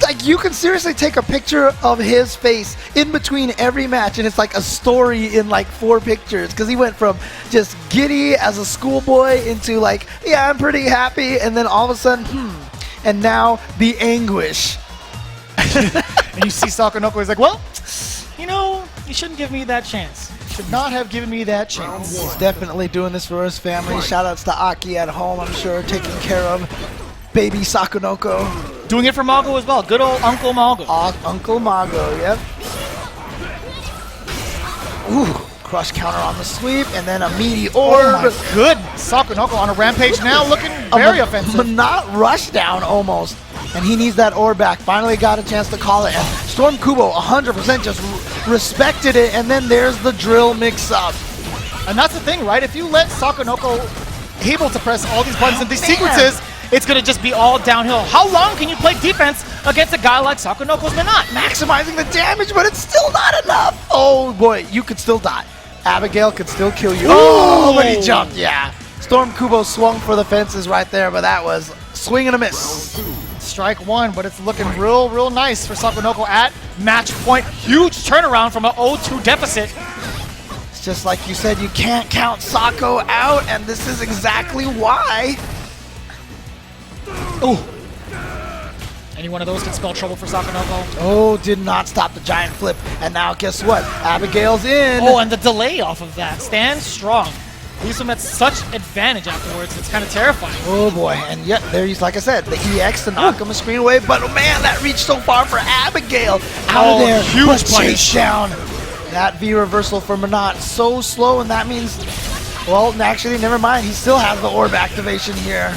like you can seriously take a picture of his face in between every match, and it's like a story in like 4 pictures, because he went from just giddy as a schoolboy into like, yeah, I'm pretty happy, and then all of a sudden, and now the anguish. And you see Sakonoko, he's like, well, you shouldn't give me that chance. Should not have given me that chance. He's definitely doing this for his family. Shout outs to Aki at home, I'm sure, taking care of baby Sakonoko. Doing it for Mago as well. Good old Uncle Mago. Uncle Mago, yep. Ooh, crush counter on the sweep, and then a meaty orb. Oh my goodness. Sakonoko on a rampage now, looking very offensive. Not rush down almost. And he needs that orb back. Finally got a chance to call it. And Storm Kubo 100% just respected it. And then there's the drill mix-up. And that's the thing, right? If you let Sakonoko able to press all these buttons in these sequences, it's going to just be all downhill. How long can you play defense against a guy like Sakonoko's Menat? Maximizing the damage, but it's still not enough. Oh boy, you could still die. Abigail could still kill you. Oh, but he jumped, yeah. Storm Kubo swung for the fences right there, but that was swing and a miss. Strike one, but it's looking real nice for Sakonoko at match point. Huge turnaround from an 0-2 deficit. It's just like you said, you can't count Sako out, and this is exactly why. Ooh. Any one of those can spell trouble for Sakonoko. Oh, did not stop the giant flip. And now guess what? Abigail's in. Oh, and the delay off of that. Stands strong. Leaves him at such advantage afterwards. It's kind of terrifying. Oh boy, and yet there he's, like I said, the EX to knock him a screen away, but oh man, that reached so far for Abigail. Out of there, huge but punish. chase down. That V reversal for Menat, so slow, and that means, well, actually, never mind, he still has the orb activation here.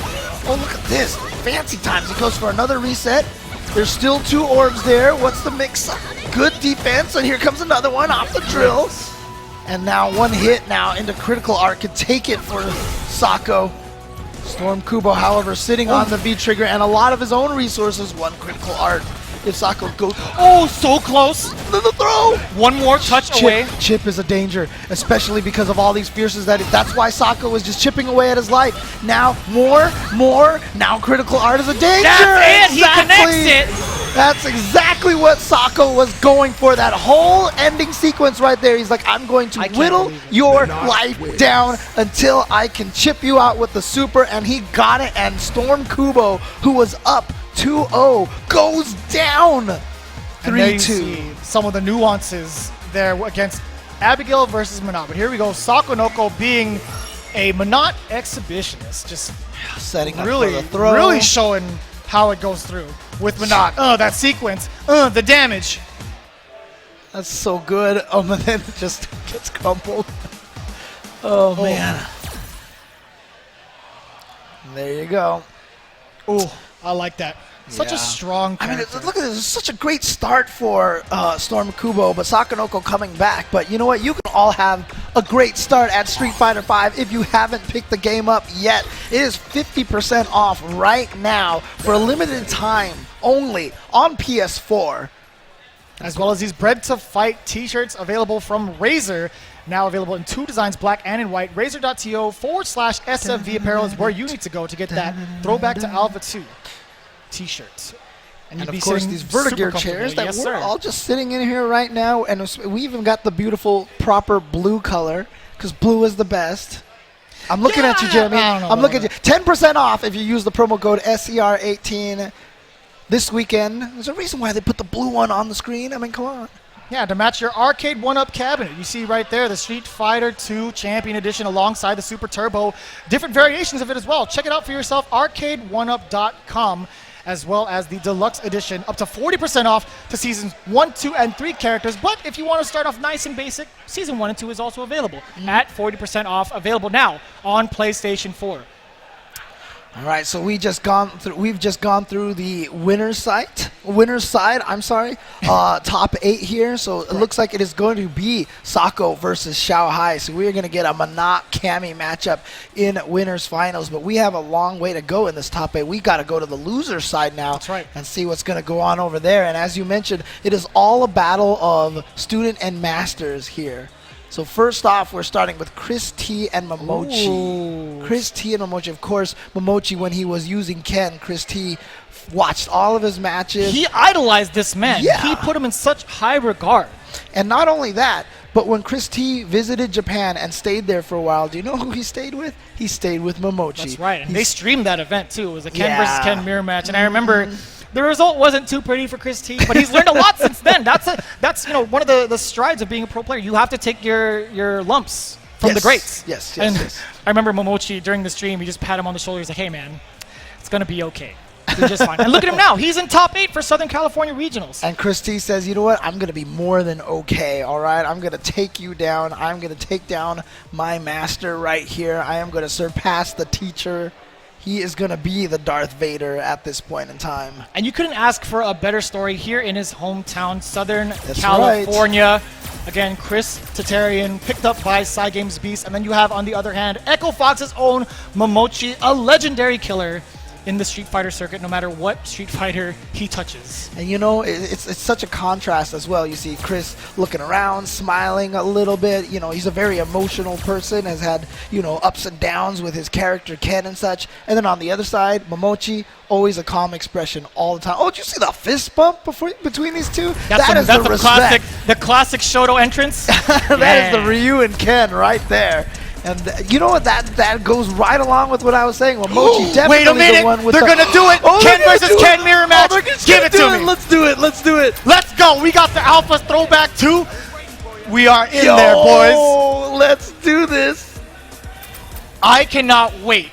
Oh, look at this, fancy times. He goes for another reset. There's still 2 orbs there. What's the mix? Good defense, and here comes another one off the drill. And now 1 hit now into critical art could take it for Sako. Storm Kubo, however, sitting on the V trigger and a lot of his own resources. 1 critical art. If Sako goes, Oh, so close. the throw. One more touch away. Chip is a danger, especially because of all these fierces. That's why Sako was just chipping away at his life. Now more. Now critical art is a danger. That's it. He connects it. That's exactly what Sako was going for. That whole ending sequence right there. He's like, I'm going to whittle your life down until I can chip you out with the super, and he got it. And Storm Kubo, who was up 2-0, goes down 3-2. Some of the nuances there against Abigail versus Menat. But here we go. Sakonoko being a Menat exhibitionist. Just Setting up really, for the throw. really showing how it goes through with Menat. That sequence. The damage. That's so good. And then it just gets crumpled. Oh, man. There you go. Oh, I like that. Such a strong I mean, character. look at this. It's such a great start for Storm Kubo, but Sakanoko coming back. But you know what? You can all have a great start at Street Fighter V if you haven't picked the game up yet. It is 50% off right now for a limited time only on PS4. As well as these Bred to Fight t-shirts available from Razer. Now available in 2 designs, black and in white. Razer.to/SFV apparel is where you need to go to get that Throwback to Alpha 2 t-shirt. And you'd of be course, sitting these super Vertigear comfortably. chairs that Yes, we're sir. all just sitting in here right now. And we even got the beautiful, proper blue color, because blue is the best. I'm looking at you, Jeremy. I don't know I'm looking at about you. 10% off if you use the promo code SCR18 this weekend. There's a reason why they put the blue one on the screen. I mean, come on. Yeah, to match your arcade one-up cabinet. You see right there the Street Fighter 2 Champion Edition alongside the Super Turbo. Different variations of it as well. Check it out for yourself, arcade1up.com, as well as the Deluxe Edition, up to 40% off to Seasons 1, 2, and 3 characters. But if you want to start off nice and basic, Season 1 and 2 is also available at 40% off, available now on PlayStation 4. All right, so we've just gone through the winner's side. Top 8 here. So it looks like it is going to be Sako versus Shanghai. So we are going to get a Manat Kami matchup in winners finals. But we have a long way to go in this top 8. We got to go to the loser side now. That's right. And see what's going to go on over there. And as you mentioned, it is all a battle of student and masters here. So first off, we're starting with Chris T and Momochi. Ooh. Chris T and Momochi. Of course, Momochi, when he was using Ken, Chris T watched all of his matches. He idolized this man. Yeah. He put him in such high regard. And not only that, but when Chris T visited Japan and stayed there for a while, do you know who he stayed with? He stayed with Momochi. That's right. And they streamed that event, too. It was a Ken Yeah. versus Ken mirror match. And I remember the result wasn't too pretty for Chris T, but he's learned a lot since then. That's one of the strides of being a pro player. You have to take your lumps from the greats. Yes. And I remember Momochi during the stream, he just pat him on the shoulder. He's like, hey, man, it's going to be okay. You're just fine. And look at him now. He's in top 8 for Southern California Regionals. And Chris T says, you know what? I'm going to be more than okay, all right? I'm going to take you down. I'm going to take down my master right here. I am going to surpass the teacher. He is going to be the Darth Vader at this point in time. And you couldn't ask for a better story here in his hometown, Southern That's California. Again, Chris Tatarian, picked up by Cygames Beast. And then you have, on the other hand, Echo Fox's own Momochi, a legendary killer in the Street Fighter circuit, no matter what Street Fighter he touches. And you know, it's such a contrast as well. You see Chris looking around, smiling a little bit. You know, he's a very emotional person, has had, you know, ups and downs with his character Ken and such. And then on the other side, Momochi, always a calm expression all the time. Oh, did you see the fist bump between these two? That's the classic Shoto entrance. That is the Ryu and Ken right there. And you know what? That goes right along with what I was saying. Momochi definitely Wait a minute! the one with They're gonna do it! Oh, Ken versus Ken mirror match! Oh, they're just Give gonna it to do me! Let's do it! Let's do it! Let's go! We got the Alpha throwback too. We are in there, boys. Let's do this! I cannot wait.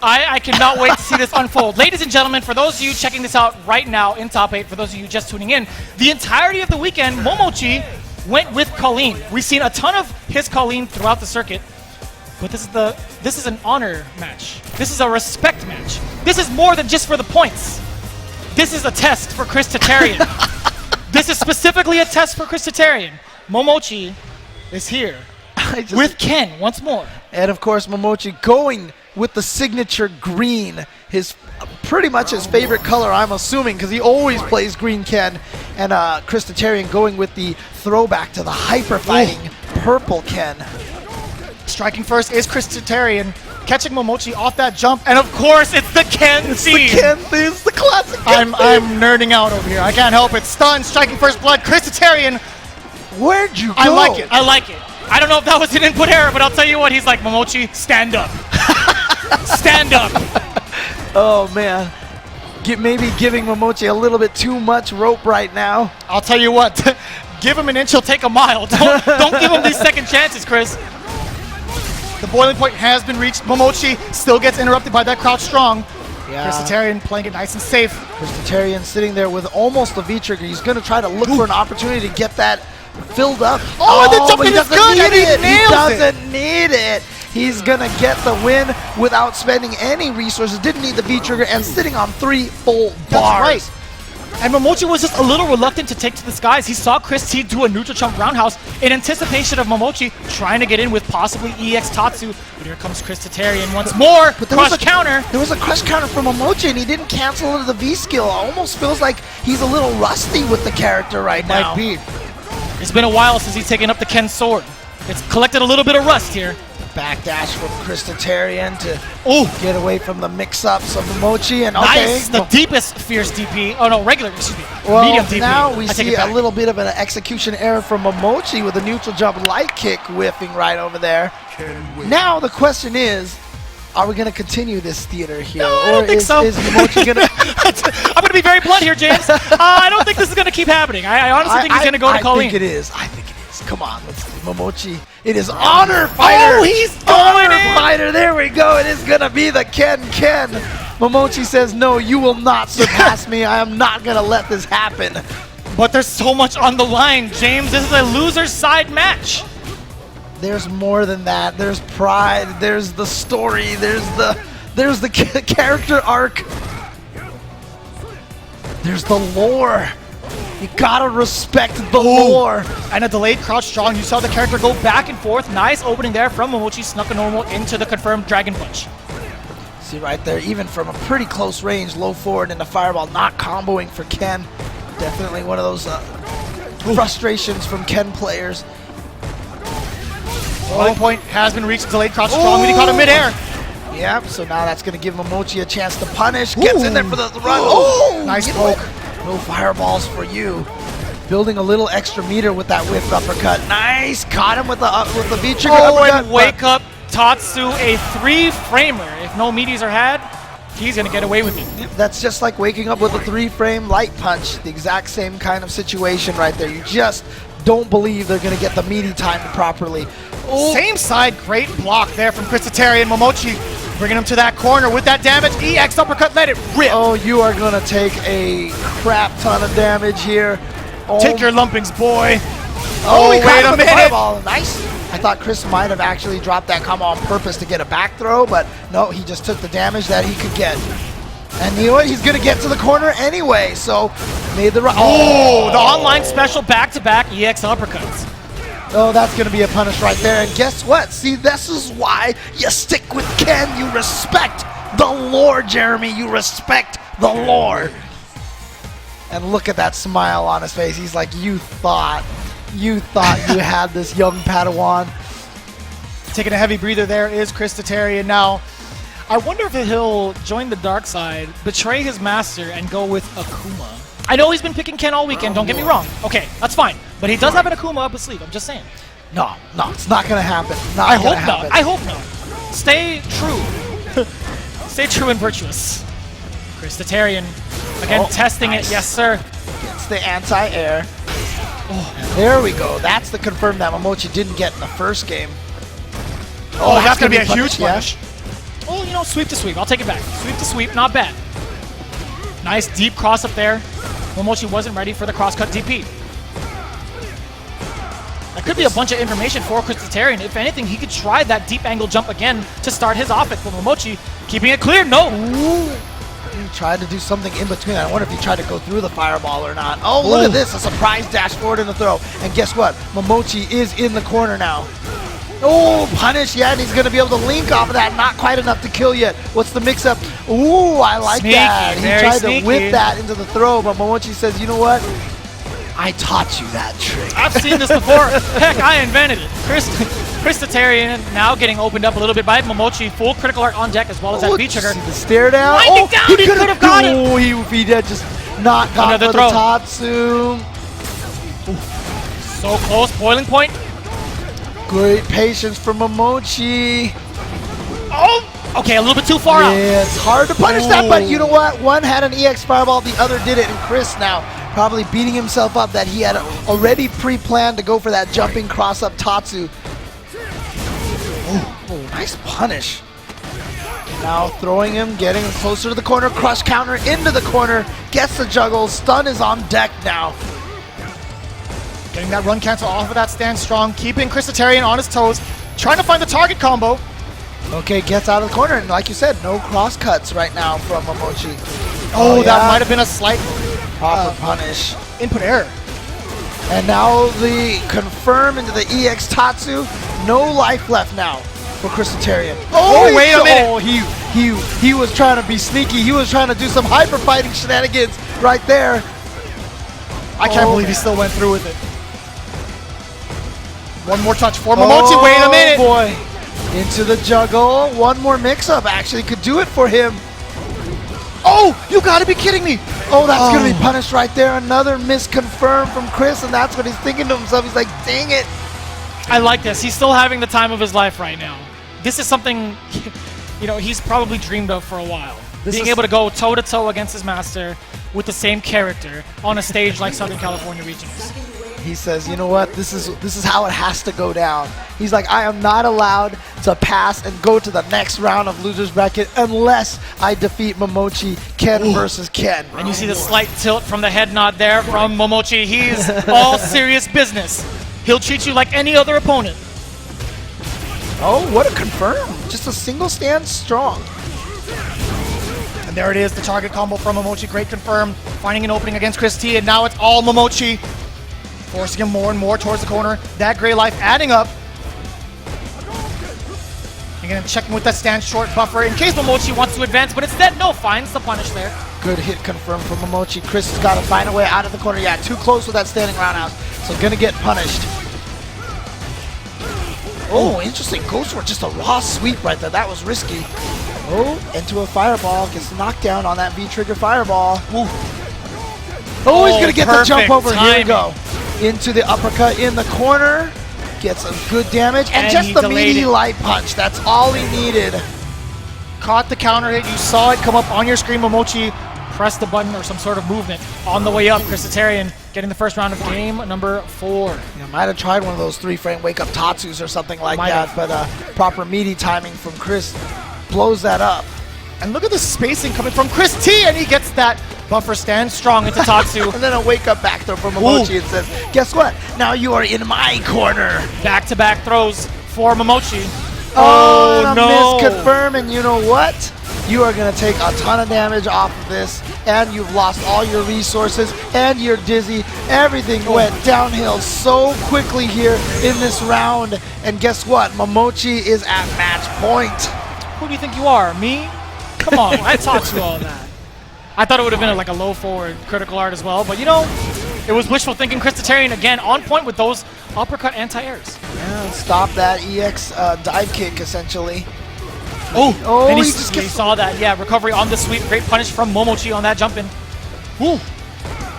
I cannot wait to see this unfold. Ladies and gentlemen, for those of you checking this out right now in Top 8, for those of you just tuning in, the entirety of the weekend, Momochi went with Colleen. We've seen a ton of his Colleen throughout the circuit. But this is an honor match. This is a respect match. This is more than just for the points. This is a test for Chris Tatarian. This is specifically a test for Chris Tatarian. Momochi is here with Ken once more. And of course, Momochi going with the signature green, his pretty much his favorite color, I'm assuming, because he always plays green Ken. And Chris Tatarian going with the throwback to the hyper fighting purple Ken. Striking first is Chris Tatarian, catching Momochi off that jump, and of course it's the Ken scene. The Ken theme, it's the classic Ken theme. I'm nerding out over here. I can't help it. Stun, striking first blood. Chris Tatarian. Where'd you go? I like it. I like it. I don't know if that was an input error, but I'll tell you what. He's like, Momochi, stand up. Stand up. Oh man, maybe giving Momochi a little bit too much rope right now. I'll tell you what. Give him an inch, he'll take a mile. Don't give him these second chances, Chris. The boiling point has been reached. Momochi still gets interrupted by that crouch strong. Yeah. Chris Tatarian playing it nice and safe. Chris Tatarian sitting there with almost a V-trigger. He's going to try to look for an opportunity to get that filled up. Oh, the jumping he is doesn't good, need and he it. nails He doesn't need it. He's gonna get the win without spending any resources. Didn't need the V trigger and sitting on 3 full bars. That's right. And Momochi was just a little reluctant to take to the skies. He saw Chris T do a neutral jump roundhouse in anticipation of Momochi trying to get in with possibly EX Tatsu. But here comes Chris Tatarian once more. But there was Crush a counter. There was a crush counter from Momochi, and he didn't cancel into the V skill. Almost feels like he's a little rusty with the character right now. Might be. It's been a while since he's taken up the Ken sword. It's collected a little bit of rust here. Backdash from Chris Tatarian to Oh, get away from the mix-ups of Momochi. And okay, nice. The deepest fierce DP. Oh, no, regular, excuse me. well, Medium DP. now we I take see it a back. little bit of an execution error from Momochi with a neutral jump light kick whiffing right over there. Now the question is, are we going to continue this theater here? No, I don't think so. Is Momochi going to... I'm going to be very blunt here, James. I don't think this is going to keep happening. I honestly think he's going to go to Colleen. I think it is. I think it is. Come on, let's see. Momochi. It is Honor Fighter. Oh, he's going Honor in. Fighter. There we go. It is going to be the Ken. Momochi says, no, you will not surpass me. I am not going to let this happen. But there's so much on the line, James. This is a loser's side match. There's more than that. There's pride. There's the story. There's the character arc. There's the lore. You gotta respect the lore. And a delayed crouch strong. You saw the character go back and forth. Nice opening there from Momochi. Snuck a normal into the confirmed Dragon Punch. See right there, even from a pretty close range, low forward into fireball, not comboing for Ken. Definitely one of those frustrations from Ken players. Low point has been reached. Delayed crouch strong. When he caught him midair. Yep, so now that's going to give Momochi a chance to punish. Gets in there for the run. Oh, Nice get poke. away. No fireballs for you. Building a little extra meter with that whip uppercut. Nice, caught him with the V trigger Oh, uppercut. and wake up Tatsu, a 3-framer. If no meaties are had, he's going to get away with it. That's just like waking up with a 3-frame light punch. The exact same kind of situation right there. You just don't believe they're going to get the meaty timed properly. Oh, Same side, great block there from Chris Tatarian. Momochi bringing him to that corner with that damage. EX uppercut, let it rip. oh, you are going to take a crap ton of damage here. Oh, Take your lumpings, boy. Oh, he wait caught him a with the minute. fireball. Nice. I thought Chris might have actually dropped that combo on purpose to get a back throw, but no, he just took the damage that he could get. And you know what? He's going to get to the corner anyway, so made the right. Oh, the online special back-to-back EX uppercuts. Oh, that's going to be a punish right there. And guess what? See, this is why you stick with Ken. You respect the lore, Jeremy. You respect the lore. And look at that smile on his face. He's like, you thought you had this young Padawan. Taking a heavy breather there is Chris Tatarian. Now, I wonder if he'll join the dark side, betray his master, and go with Akuma. I know he's been picking Ken all weekend, don't get me wrong. Okay, that's fine. But he does have an Akuma up his sleeve, I'm just saying. No, it's not going to happen. I hope not. I hope not. Stay true. Stay true and virtuous. Chris Tatarian, again, testing nice. it. Yes, sir. Gets the anti-air. Oh, there we go. That's the confirm that Momochi didn't get in the first game. Oh, that's going to be a huge yeah. punish. Oh, you know, sweep to sweep. I'll take it back. Sweep to sweep, not bad. Nice deep cross up there. Momochi wasn't ready for the cross-cut DP. That could be a bunch of information for Chris Tatarian. If anything, he could try that deep angle jump again to start his offense. But Momochi keeping it clear. No. Ooh. He tried to do something in between. I wonder if he tried to go through the fireball or not. Oh, look at this. A surprise dash forward in the throw. And guess what? Momochi is in the corner now. Oh, punish. Yeah, and he's going to be able to link off of that. Not quite enough to kill yet. What's the mix-up? Ooh, I like Sneaky, that. He very tried sneaky. to whip that into the throw, but Momochi says, you know what? I taught you that trick. I've seen this before. Heck, I invented it. Chris Tatarian now getting opened up a little bit by Momochi. Full critical art on deck as well as that V trigger. See the stare down. Winding down, he could have got it. Oh, if he had just not gone Another for throw. the Tatsu. So close, boiling point. Great patience from Momochi. Oh, okay, a little bit too far out. Yeah, it's hard to punish that, but you know what? One had an EX fireball, the other did it, and Chris now probably beating himself up that he had already pre-planned to go for that jumping cross-up Tatsu. Oh, nice punish. Now throwing him, getting him closer to the corner, crush counter into the corner, gets the juggle, stun is on deck now. Getting that run cancel off of that stand strong, keeping Chris Tatarian on his toes, trying to find the target combo. Okay, gets out of the corner, and like you said, no cross cuts right now from Momochi. Oh, that yeah. might have been a slight Proper punish. input error. And now the confirm into the EX Tatsu. No life left now for Crystalitarian. Oh, wait a minute. Oh, he was trying to be sneaky. He was trying to do some hyper fighting shenanigans right there. I can't believe he still went through with it. One more touch for Momochi. Wait a minute. Oh boy. Into the juggle. One more mix-up actually could do it for him. Oh, you gotta be kidding me. Oh, that's going to be punished right there. Another miss confirmed from Chris, and that's what he's thinking to himself. He's like, dang it. I like this. He's still having the time of his life right now. This is something, he's probably dreamed of for a while. Being able to go toe-to-toe against his master with the same character on a stage like Southern California Regionals. He says, you know what, this is how it has to go down. He's like, I am not allowed to pass and go to the next round of Losers Bracket unless I defeat Momochi, Ken versus Ken. And you see the slight tilt from the head nod there from Momochi. He's all serious business. He'll treat you like any other opponent. Oh, what a confirm. Just a single stand strong. And there it is, the target combo from Momochi. Great confirm, finding an opening against Chris T, and now it's all Momochi. Forcing him more and more towards the corner. That gray life adding up. Again, checking with that stand short buffer in case Momochi wants to advance, but instead, no, finds the punish there. Good hit confirmed from Momochi. Chris has got to find a way out of the corner. Yeah, too close with that standing roundhouse, so gonna get punished. Oh, interesting. Goes for just a raw sweep right there. That was risky. Oh, into a fireball. Gets knocked down on that V-trigger fireball. Ooh. Oh, he's gonna get the jump over. Timing. Here we go. Into the uppercut in the corner. Gets some good damage. And just he the delayed meaty it. light punch. That's all he needed. Caught the counter hit. You saw it come up on your screen. Momochi pressed the button or some sort of movement on the way up. Crystalitarian getting the first round of game number 4. Yeah, might have tried one of those 3-frame wake-up Tatsus or something like Might that, have. but proper meaty timing from Chris blows that up. And look at the spacing coming from Chris T, and he gets that buffer stand strong into Tatsu. And then a wake-up back throw from Momochi and says, guess what? Now you are in my corner. Back-to-back throws for Momochi. Oh, and a no. miss confirm, and you know what? You are going to take a ton of damage off of this, and you've lost all your resources, and you're dizzy. Everything went downhill so quickly here in this round. And guess what? Momochi is at match point. Who do you think you are? Me? Come on, I taught you all that. I thought it would have been like a low forward critical art as well, but it was wishful thinking. Crystalitarian again on point with those uppercut anti-airs. Yeah, stop that EX dive kick essentially. Oh, and he he just you gets saw that. Yeah, recovery on the sweep. Great punish from Momochi on that jump in. Ooh.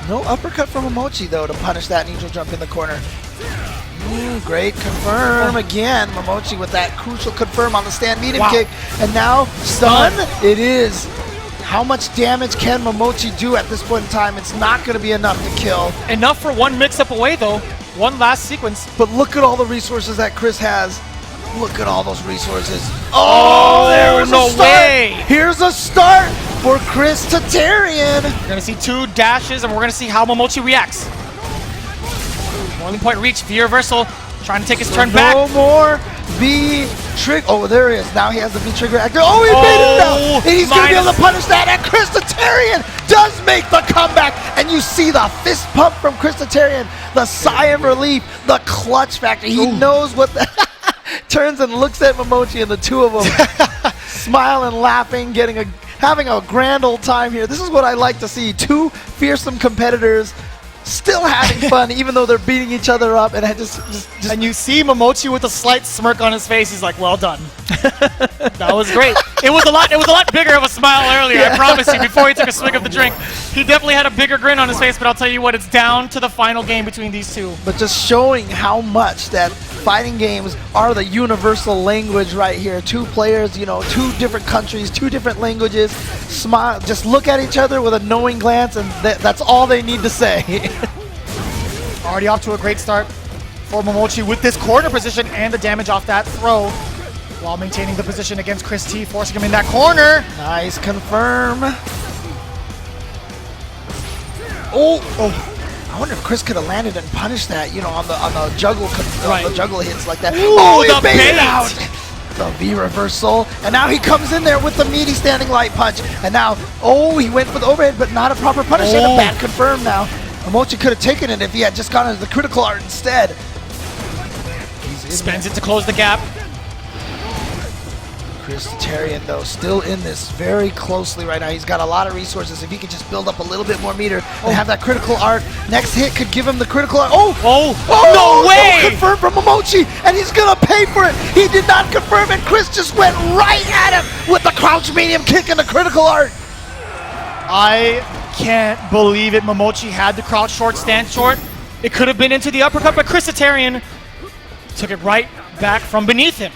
no uppercut from Momochi though to punish that neutral jump in the corner. Great confirm again. Momochi with that crucial confirm on the stand medium kick, and now stun. It is. How much damage can Momochi do at this point in time? It's not going to be enough to kill. Enough for one mix-up away though. One last sequence. But look at all the resources that Chris has. Look at all those resources. Oh, there was no a start. way. Here's a start for Crystalitarian. We're gonna see 2 dashes, and we're gonna see how Momochi reacts. Boiling point reach, V reversal, trying to take his turn back. No more V trigger. Oh, there he is. Now he has the V trigger active. Oh, he made it now. And he's going to be able to punish that. And Crystalitarian does make the comeback. And you see the fist pump from Crystalitarian, the sigh of relief, the clutch factor. He knows what the turns and looks at Momochi, and the two of them smiling, laughing, having a grand old time here. This is what I like to see. 2 fearsome competitors still having fun, even though they're beating each other up, and I just And you see Momochi with a slight smirk on his face. He's like, "Well done." That was great. It was a lot bigger of a smile earlier. I promise you. Before he took a swig of the drink, he definitely had a bigger grin on his face. But I'll tell you what, it's down to the final game between these two. but just showing how much that fighting games are the universal language right here. 2 players, 2 different countries, 2 different languages, smile, just look at each other with a knowing glance, and that's all they need to say. Already off to a great start for Momochi with this corner position and the damage off that throw, while maintaining the position against Chris T, forcing him in that corner. Nice confirm. I wonder if Chris could have landed and punished that, on the juggle, on the juggle hits like that. Ooh, He the baited bait. out. The V reversal, and now he comes in there with the meaty standing light punch, and now, oh, he went for the overhead, but not a proper punish, and a bad confirm now. Momochi could have taken it if he had just gone into the critical art instead. Spends it to close the gap. Christitarian, though, still in this very closely right now. He's got a lot of resources. If he could just build up a little bit more meter and have that critical art, next hit could give him the critical art. No way! No, confirm from Momochi, and he's gonna pay for it. He did not confirm, and Chris just went right at him with the crouch medium kick and the critical art. I can't believe it. Momochi had the crouch short, stand short. It could have been into the uppercut, but Christitarian took it right back from beneath him.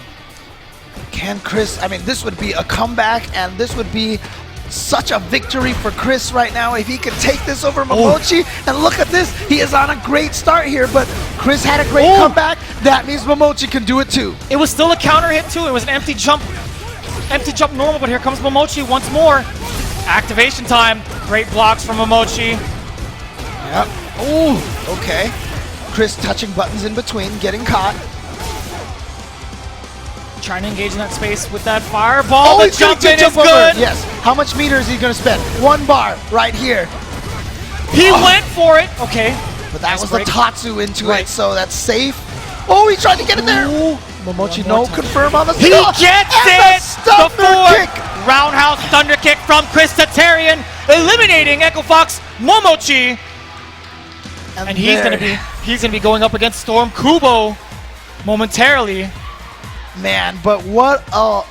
Can Chris, I mean, this would be a comeback, and this would be such a victory for Chris right now if he could take this over Momochi. And look at this, he is on a great start here, but Chris had a great comeback. That means Momochi can do it too. It was still a counter hit too. It was an empty jump normal, but here comes Momochi once more. Activation time. Great blocks from Momochi. Yep. Ooh, okay. Chris touching buttons in between, getting caught. Trying to engage in that space with that fireball. The he's jump gonna in is over. good. Yes. How much meter is he going to spend? 1 bar right here. He went for it. Okay. But that Nice was break. the Tatsu into Right. it, so that's safe. Oh, he tried to get it there. Ooh. Momochi, One more no time. confirm on the He stop. gets And it! The stumper forward kick. roundhouse thunder kick from Christitarian, eliminating Echo Fox Momochi. And he's gonna be going up against Storm Kubo momentarily. Man, but what a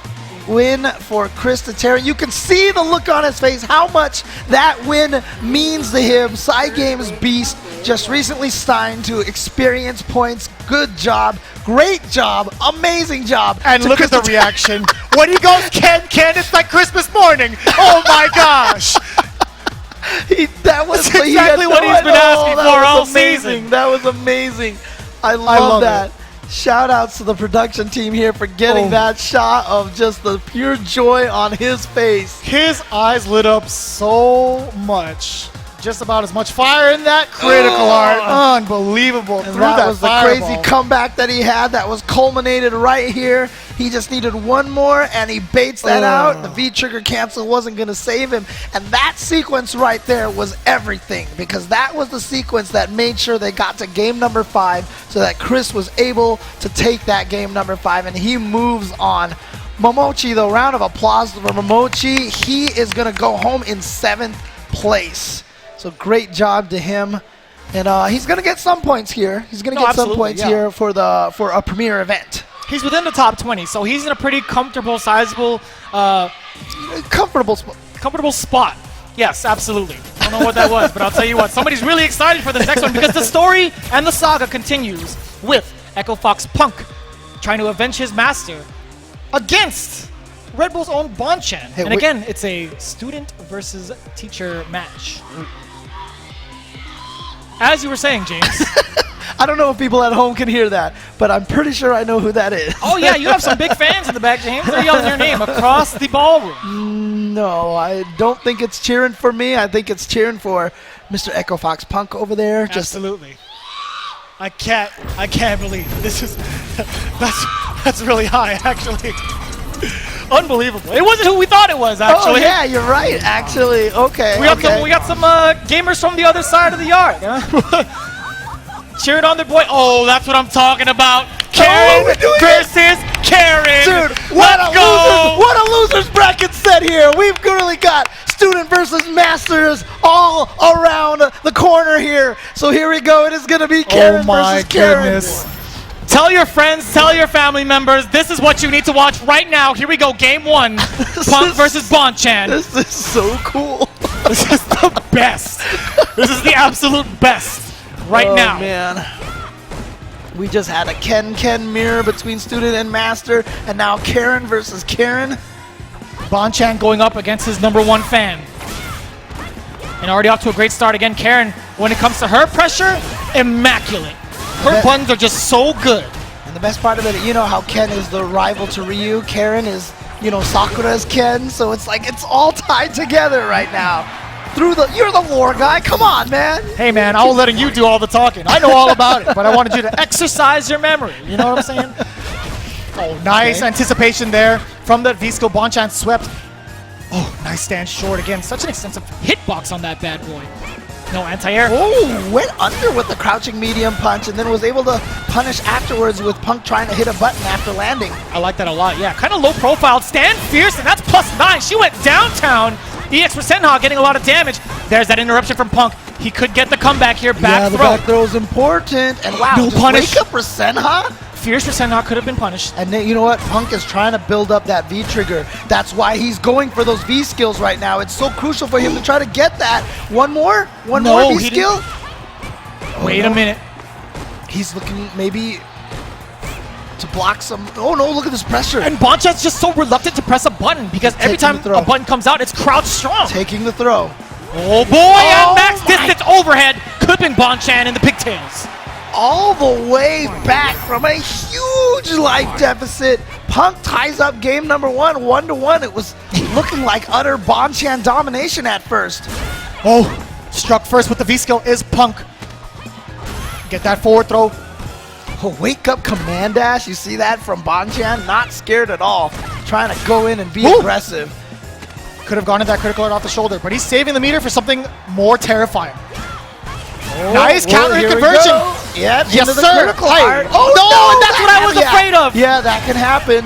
win for Christitarian. You can see the look on his face, how much that win means to him. Side Games Beast just recently signed to experience points. Good job, great job, amazing job. And to look at the reaction. When he goes, Ken, it's like Christmas morning. Oh my gosh. That was That's exactly what he's been asking that for was all amazing. season. That was amazing. I love that. Shout outs to the production team here for getting that shot of just the pure joy on his face. His eyes lit up so much. Just about as much fire in that critical art. Unbelievable. And Through that was the fireball. crazy comeback that he had that was culminated right here. He just needed one more, and he baits that out. The V-trigger cancel wasn't going to save him. And that sequence right there was everything, because that was the sequence that made sure they got to game number 5 so that Chris was able to take that game number 5, and he moves on. Momochi, though, round of applause for Momochi. He is going to go home in 7th place. So great job to him. And he's going to get some points here. He's going to get some points here for a premier event. He's within the top 20, so he's in a pretty comfortable, sizable, Comfortable spot. comfortable spot. Yes, absolutely. I don't know what that was, but I'll tell you what. Somebody's really excited for this next one because the story and the saga continues with Echo Fox Punk trying to avenge his master against Red Bull's own Bonchan. Hey, and again, it's a student versus teacher match. As you were saying, James. I don't know if people at home can hear that, but I'm pretty sure I know who that is. Oh, yeah, you have some big fans in the back, James. They're yelling your name across the ballroom. No, I don't think it's cheering for me. I think it's cheering for Mr. Echo Fox Punk over there. Absolutely. I can't believe this is that's really high, actually. Unbelievable. It wasn't who we thought it was, actually. Oh, yeah, you're right, actually. Okay. We got some gamers from the other side of the yard. Huh? Cheering on their boy. Oh, that's what I'm talking about. Karen versus Karen. Dude, Let's go. What a losers bracket set here. We've really got student versus masters all around the corner here. So here we go. It is going to be Karen versus Karen. Goodness. Tell your friends, tell your family members, this is what you need to watch right now. Here we go, game 1. Punk versus Bonchan. This is so cool. This is the best. This is the absolute best right now. Oh, man. We just had a Ken mirror between student and master, and now Karen versus Karen. Bonchan going up against his #1 fan. And already off to a great start again. Karen, when it comes to her pressure, immaculate. Her buttons are just so good. And the best part of it, you know how Ken is the rival to Ryu. Karen is, Sakura's Ken. So it's like it's all tied together right now. You're the lore guy. Come on, man. Hey, man, I was letting you do all the talking. I know all about it, but I wanted you to exercise your memory. You know what I'm saying? Oh, nice Okay. anticipation there from the V-skill. Bonchan swept. Oh, nice stand short again. Such an extensive hitbox on that bad boy. No anti-air. Oh, went under with the crouching medium punch and then was able to punish afterwards with Punk trying to hit a button after landing. I like that a lot. Yeah, kind of low profile. Stand fierce, and that's +9. She went downtown. EX for Senha getting a lot of damage. There's that interruption from Punk. He could get the comeback here. Back the throw. back throw is important. And wow, No just punish. wake up for Senha. Fierce for Senha could have been punished. And then, you know what? Punk is trying to build up that V trigger. That's why he's going for those V skills right now. It's so crucial for him to try to get that. One more No, V he skill. Wait a minute. He's looking maybe to block some. Oh no, look at this pressure. And Bonchan's just so reluctant to press a button because every Taking time the throw. a button comes out, it's crouch strong. Taking the throw. Oh boy, Oh and max my- distance overhead, clipping Bonchan in the pigtails. All the way back from a huge life deficit. Punk ties up game number 1, 1-1. It was looking like utter Bonchan domination at first. Oh, struck first with the V-skill is Punk. Get that forward throw. Oh, wake up command dash. You see that from Bonchan? Not scared at all. Trying to go in and be Ooh. aggressive. Could have gone to that critical hit off the shoulder, but he's saving the meter for something more terrifying. Nice counter here we conversion. go. Yep, Yes, into the sir. critical Hey. art. Oh, no, and that's that what I was can- afraid of. Yeah, that can happen.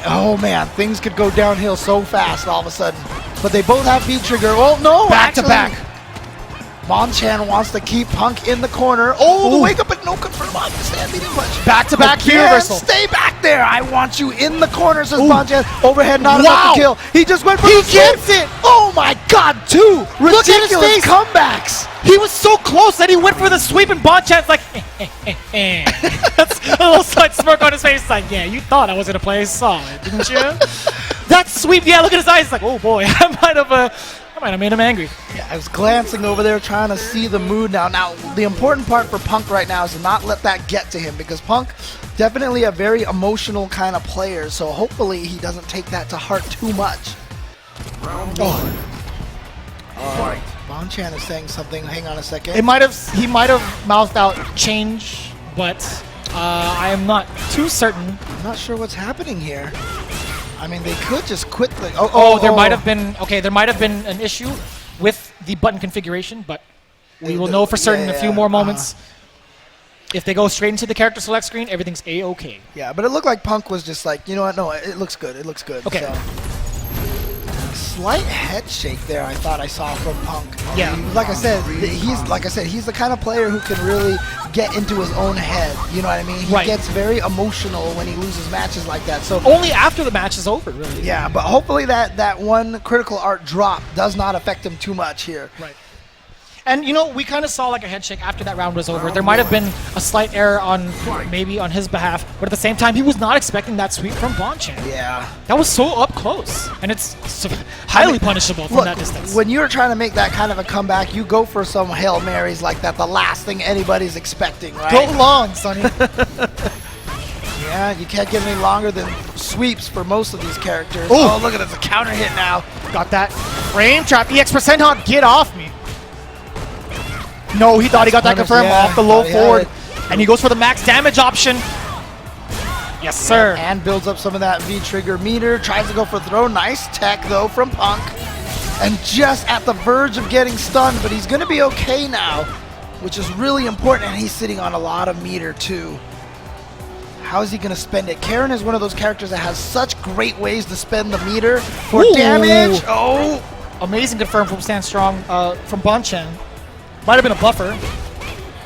Oh man, things could go downhill so fast all of a sudden. But they both have V-trigger. Oh no, Back to actually, back. Bonchan wants to keep Punk in the corner. Oh, the Ooh. wake up, but no confirm on the stand medium punch. Back to back Again, universal. Stay back there. I want you in the corner, says Ooh. Bonchan. Overhead, not Wow. enough to kill. He just went for He the sweep. gets it. Oh my God, 2 Look at his ridiculous face. comebacks. He was so close that he went for the sweep, and Bonchan's like, That's a little slight smirk on his face. Like, yeah, you thought I was gonna play solid, didn't you? That sweep, yeah. Look at his eyes. Like, oh boy, I might have made him angry. Yeah, I was glancing over there trying to see the mood now. Now, the important part for Punk right now is to not let that get to him because Punk definitely a very emotional kind of player, so hopefully he doesn't take that to heart too much. Bonchan is saying something. Hang on a second. He might have mouthed out change, but I am not too certain. I'm not sure what's happening here. I mean, they could just quit the... There might have been there might have been an issue with the button configuration, but we will know for certain in a few more moments. If they go straight into the character select screen, everything's A-okay. Yeah, but it looked like Punk was just like, you know what? No, it looks good. It looks good. Okay. So. Slight head shake there. I thought I saw from Punk. Yeah. Like I said, he's the kind of player who can really get into his own head. You know what I mean? He Right. gets very emotional when he loses matches like that. So Only after the match is over, really. yeah, but hopefully that one critical art drop does not affect him too much here. Right. And you know, we kind of saw like a head shake after that round was over. There might have been a slight error on maybe on his behalf, but at the same time, he was not expecting that sweep from Bonchan. Yeah. That was so up close, and it's highly punishable from Look, that distance. when you're trying to make that kind of a comeback, you go for some Hail Marys like that. The last thing anybody's expecting, right? Go long, Sonny. Yeah, you can't get any longer than sweeps for most of these characters. Ooh. Oh, look at this, a counter hit now. Got that frame trap. EX percent hog, get off me. No, he thought he got that Punish, confirmed yeah, off the low thought he had forward, it. and he goes for the max damage option. Yes, sir. And builds up some of that V-trigger meter. Tries to go for throw. Nice tech, though, from Punk. And just at the verge of getting stunned, but he's going to be okay now, which is really important, and he's sitting on a lot of meter, too. How is he going to spend it? Karen is one of those characters that has such great ways to spend the meter for Ooh. damage. Oh! Amazing confirm from Stand Strong from Bonchan. Might have been a buffer.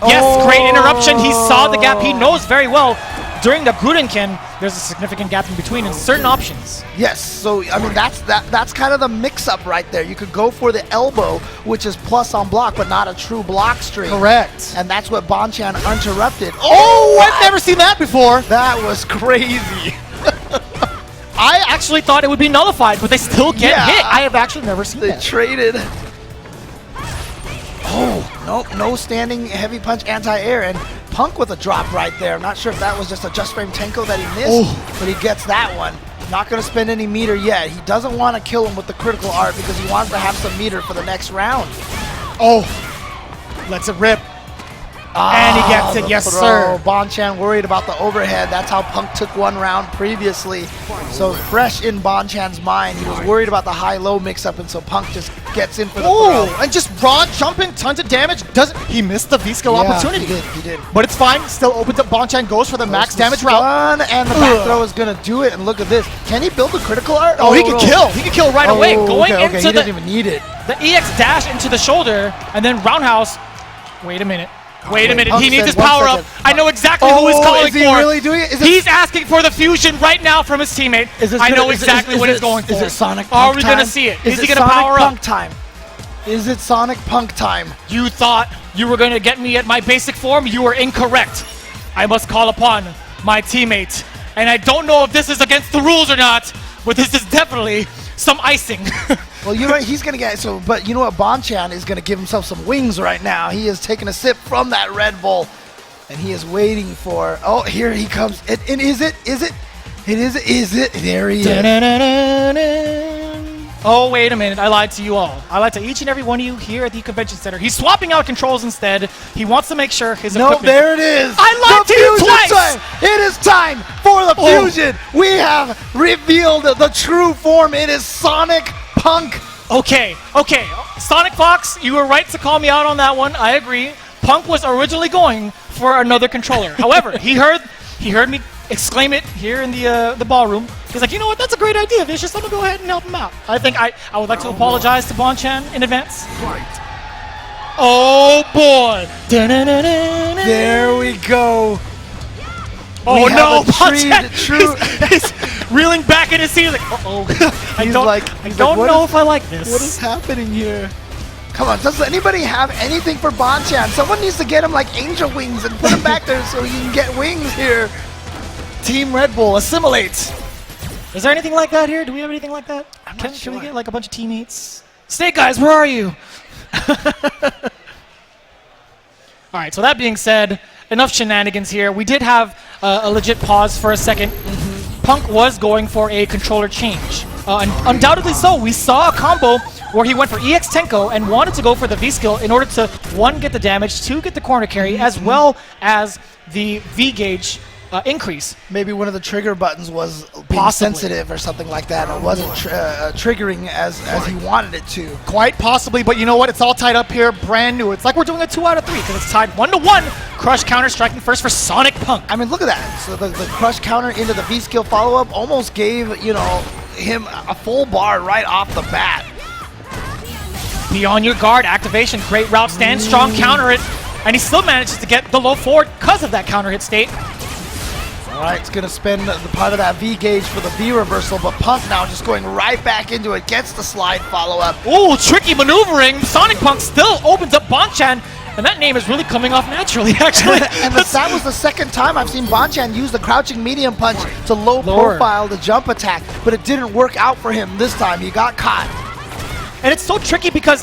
Yes, Oh. great interruption. He saw the gap. He knows very well during the Gudenken, there's a significant gap in between in certain options. Yes, so I mean that's kind of the mix-up right there. You could go for the elbow, which is plus on block, but not a true block string. Correct. And that's what Bonchan interrupted. Oh, I've never seen that before. That was crazy. I actually thought it would be nullified, but they still get Yeah. hit. I have actually never seen They that. traded. Oh, nope, no standing heavy punch anti-air, and Punk with a drop right there. I'm not sure if that was just a just frame Tenko that he missed, but he gets that one. Not going to spend any meter yet. He doesn't want to kill him with the critical art because he wants to have some meter for the next round. Oh, lets it rip. And he gets it, the yes, throw. sir. Bonchan worried about the overhead. That's how Punk took one round previously. So fresh in Bonchan's mind, he was worried about the high-low mix-up, and so Punk just gets in for the Oh, throw. and just raw jumping, tons of damage. He missed the V-skill opportunity. He did. But it's fine. Still opens up. Bonchan goes for the max damage route. Stun, and the back throw is going to do it. And look at this. Can he build the critical art? Oh, he can kill. He can kill right away. Going okay, into he doesn't even need it. the EX dash into the shoulder, and then roundhouse. Wait a minute. Wait a minute. Punk He needs said his 1 power up. second. I know exactly who he's calling is he for. really doing it? Is it- He's asking for the fusion right now from his teammate. Is this I gonna- know is it- exactly is what it- he's going for. Is it Sonic Are Punk we time? going to see it? Is he it going to Sonic power Punk up? time? Is it Sonic Punk time? You thought you were going to get me at my basic form? You were incorrect. I must call upon my teammate. And I don't know if this is against the rules or not, but this is definitely some icing. Well, you're right. He's gonna get so, but you know what? Bonchan is gonna give himself some wings right now. He is taking a sip from that Red Bull, and he is waiting for. Oh, here he comes. And is it? Is it? It is. Is it? There he is. Oh, wait a minute. I lied to you all. I lied to each and every one of you here at the convention center. He's swapping out controls instead. He wants to make sure his No, equipment... there it is. I lied The to you fusion twice! time. It is time for the Oh. fusion. We have revealed the true form. It is Sonic Punk. Okay. Sonic Fox, you were right to call me out on that one. I agree. Punk was originally going for another controller. However, he heard me exclaim it here in the ballroom. He's like, you know what? That's a great idea, Vicious. I'm gonna go ahead and help him out. I think I would like to apologize to Bonchan in advance. Oh boy! There we go. Oh We no! have a true. He's reeling back in his seat. He's like, uh-oh. I He's don't like, what know is- if I like this. What is happening here? Come on, does anybody have anything for Bonchan? Someone needs to get him like angel wings and put him back there so he can get wings here. Team Red Bull, assimilate. Is there anything like that here? Do we have anything like that? Can we sure. get like a bunch of teammates? Snake guys, where are you? All right, so that being said, enough shenanigans here. We did have a legit pause for a second. Punk was going for a controller change. And undoubtedly so. We saw a combo where he went for EX Tenko and wanted to go for the V-skill in order to, 1, get the damage, 2, get the corner carry, as well as the V-gauge increase. Maybe one of the trigger buttons was being Possibly. sensitive or something like that. It wasn't triggering as he wanted it to. Quite possibly, but you know what? It's all tied up here, brand new. It's like we're doing a 2 out of 3 because it's tied 1-1. Crush counter striking first for Sonic Punk. I mean, look at that. So the crush counter into the V-skill follow-up almost gave, him a full bar right off the bat. Be on your guard, activation, great route, stand strong, counter it, and he still manages to get the low forward because of that counter hit state. All right, it's going to spend the part of that V-gauge for the V-reversal, but Punk now just going right back into it, gets the slide follow-up. Ooh, tricky maneuvering. Sonic Punk still opens up Bonchan, and that name is really coming off naturally, actually. And that was the second time I've seen Bonchan use the crouching medium punch to low Lower. profile the jump attack, but it didn't work out for him this time. He got caught. And it's so tricky because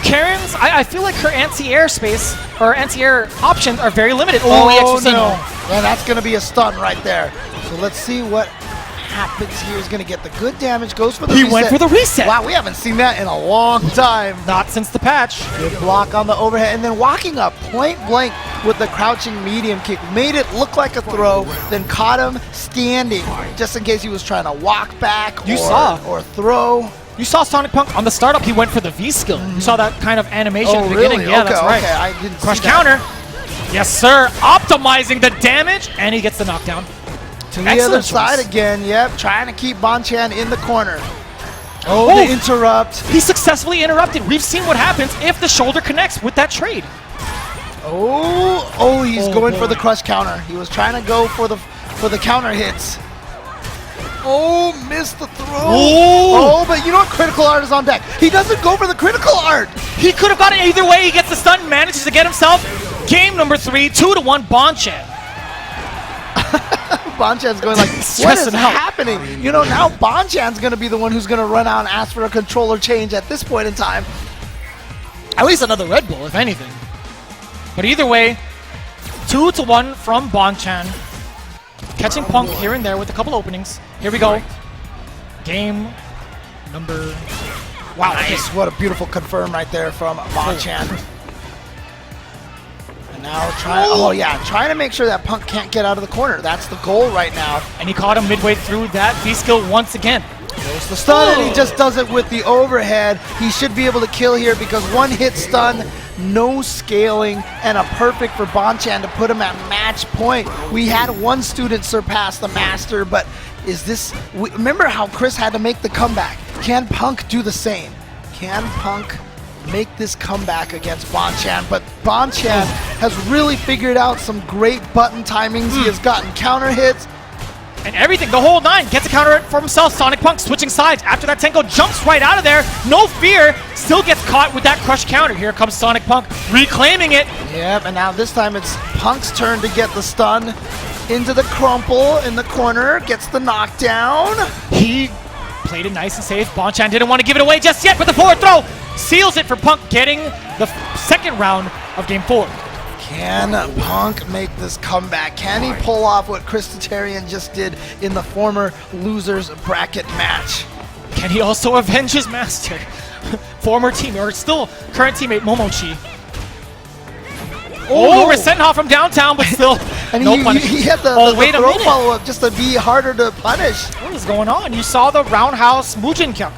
Karen's, I feel like her anti-air space, or anti-air options are very limited. Oh, EX no. no. Yeah, that's going to be a stun right there. So let's see what happens here. He's going to get the good damage, goes for the He reset. went for the reset. Wow, we haven't seen that in a long time. Not since the patch. Good block on the overhead, and then walking up point blank with the crouching medium kick. Made it look like a throw, then caught him standing, just in case he was trying to walk back You saw. or throw. You saw Sonic Punk on the startup, he went for the V-skill. You saw that kind of animation at the really? beginning. Yeah, Okay, that's right. okay, I didn't Crush see that. counter. Yes, sir. Optimizing the damage, and he gets the knockdown. To the Excellent other side choice. again, yep, trying to keep Bonchan in the corner. Oh, the interrupt. He successfully interrupted. We've seen what happens if the shoulder connects with that trade. Oh, he's Oh, going for boy. the crush counter. He was trying to go for the counter hits. Oh, missed the throw. Oh, but you know what? Critical art is on deck. He doesn't go for the critical art. He could have got it either way. He gets the stun, manages to get himself. Game number 3, 2-1 Bonchan. Bonchan's going like, what is Stressing out. happening? You know, now Bonchan's going to be the one who's going to run out and ask for a controller change at this point in time. At least another Red Bull, if anything. But either way, 2-1 from Bonchan. Catching Punk here and there with a couple openings. Here we go. Game number... Wow, okay. Nice. What a beautiful confirm right there from Bonchan. Now trying to make sure that Punk can't get out of the corner. That's the goal right now. And he caught him midway through that V-skill once again. There's the stun, and he just does it with the overhead. He should be able to kill here because one hit stun, no scaling, and a perfect for Bonchan to put him at match point. We had one student surpass the master, but remember how Chris had to make the comeback? Can Punk do the same? Can Punk make this comeback against Bonchan? But Bonchan has really figured out some great button timings. He has gotten counter hits. And everything, the whole nine, gets a counter for himself. Sonic Punk switching sides. After that, Tenko jumps right out of there. No fear. Still gets caught with that crush counter. Here comes Sonic Punk reclaiming it. Yep, and now this time it's Punk's turn to get the stun into the crumple in the corner. Gets the knockdown. He played it nice and safe. Bonchan didn't want to give it away just yet, but the forward throw seals it for Punk, getting the second round of Game 4. Can Punk make this comeback? Can he pull off what Chris Tatarian just did in the former losers bracket match? Can he also avenge his master? Former teammate, or still current teammate, Momochi. Oh, Resenha from downtown, but still and no punish. He had the throw follow-up just to be harder to punish. What is going on? You saw the roundhouse Mujin kick.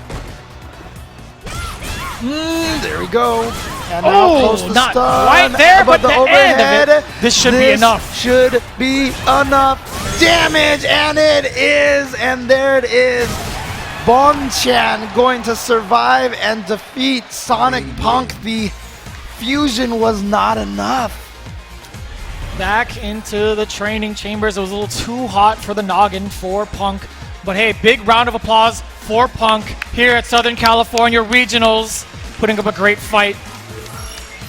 There we go. And now close the not stun, quite there, but the the overhead. end of it. This should be enough. Should be enough damage, and it is. And there it is. Bonchan going to survive and defeat Sonic Punk. The fusion was not enough. Back into the training chambers. It was a little too hot for the noggin for Punk. But hey, big round of applause for Punk here at Southern California Regionals, putting up a great fight.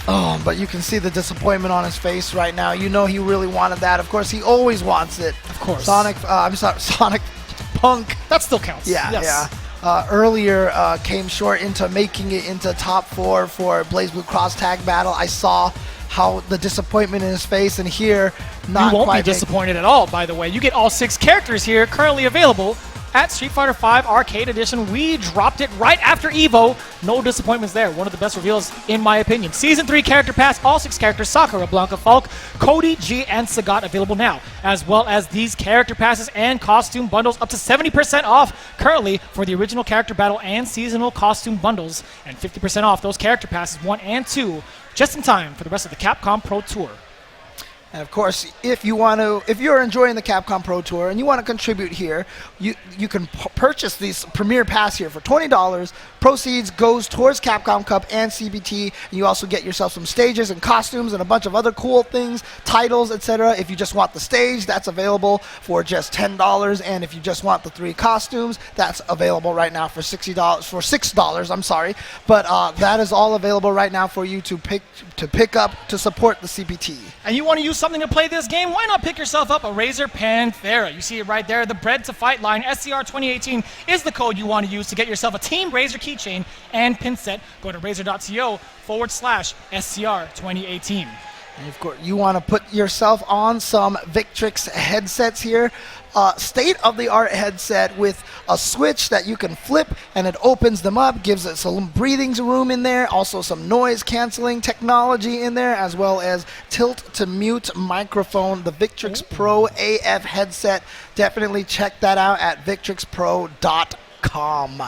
Oh, but you can see the disappointment on his face right now. You know he really wanted that. Of course, he always wants it. Of course. Sonic Punk. That still counts. Yeah. Earlier came short into making it into top 4 for Blaze Blue Cross Tag Battle. I saw how the disappointment in his face, and here, not You won't quite be disappointed at all, by the way. You get all 6 characters here, currently available at Street Fighter V Arcade Edition. We dropped it right after EVO. No disappointments there. One of the best reveals, in my opinion. Season 3 Character Pass, all 6 characters, Sakura, Blanca, Falk, Cody, G, and Sagat available now, as well as these character passes and costume bundles up to 70% off currently for the original character battle and seasonal costume bundles, and 50% off those character passes 1 and 2, just in time for the rest of the Capcom Pro Tour. And of course, if you're enjoying the Capcom Pro Tour and you want to contribute here, you can purchase this Premier Pass here for $20. Proceeds goes towards Capcom Cup and CPT. And you also get yourself some stages and costumes and a bunch of other cool things, titles, etc. If you just want the stage, that's available for just $10. And if you just want the 3 costumes, that's available right now for $6. I'm sorry, but that is all available right now for you to pick up to support the CPT. And you want to use something to play this game? Why not pick yourself up a Razer Panthera? You see it right there. The Bred to Fight line, SCR 2018, is the code you want to use to get yourself a Team Razer keychain and pin set. Go to razer.co/SCR 2018. And of course, you want to put yourself on some Victrix headsets here. State-of-the-art headset with a switch that you can flip and it opens them up, gives it some breathing room in there, also some noise canceling technology in there, as well as tilt to mute microphone. The Victrix Pro AF headset, definitely check that out at victrixpro.com.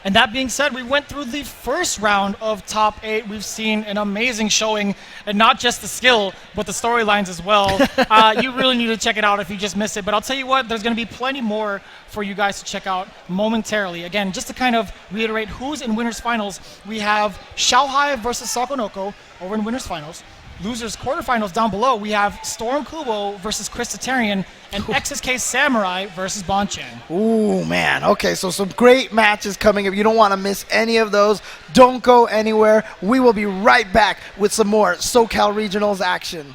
And that being said, we went through the first round of top 8. We've seen an amazing showing, and not just the skill, but the storylines as well. You really need to check it out if you just missed it. But I'll tell you what, there's going to be plenty more for you guys to check out momentarily. Again, just to kind of reiterate who's in winners finals, we have Xiaohai versus Sakonoko over in winners finals. Losers quarterfinals down below, we have Storm Kubo versus Chris Tatarian and XSK Samurai versus Bonchan. Ooh, man. Okay, so some great matches coming up. You don't want to miss any of those. Don't go anywhere. We will be right back with some more Socal Regionals action.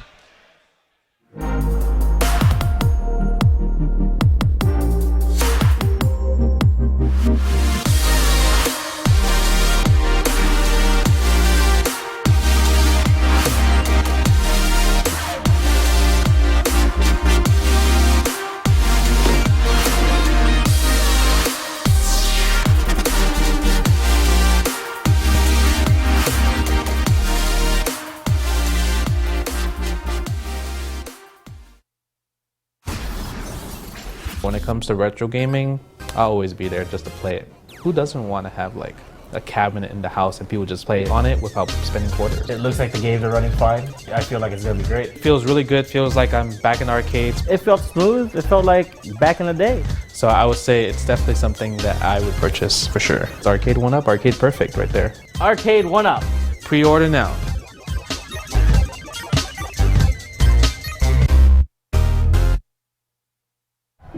when it comes to retro gaming, I'll always be there just to play it. Who doesn't want to have like a cabinet in the house and people just play on it without spending quarters? It looks like the games are running fine. I feel like it's gonna be great. It feels really good, feels like I'm back in arcades. It felt smooth. It felt like back in the day. So I would say it's definitely something that I would purchase for sure. It's Arcade 1-Up, Arcade Perfect right there. Arcade 1-Up. Pre-order now.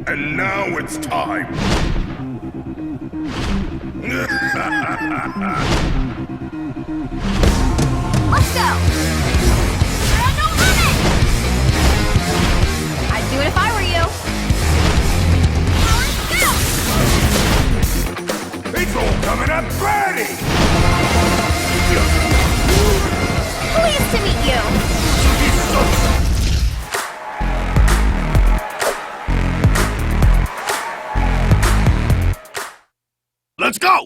And now it's time. Let's go! There are no limits! I'd do it if I were you. Now let's go! It's all coming up ready. Pleased to meet you. Let's go!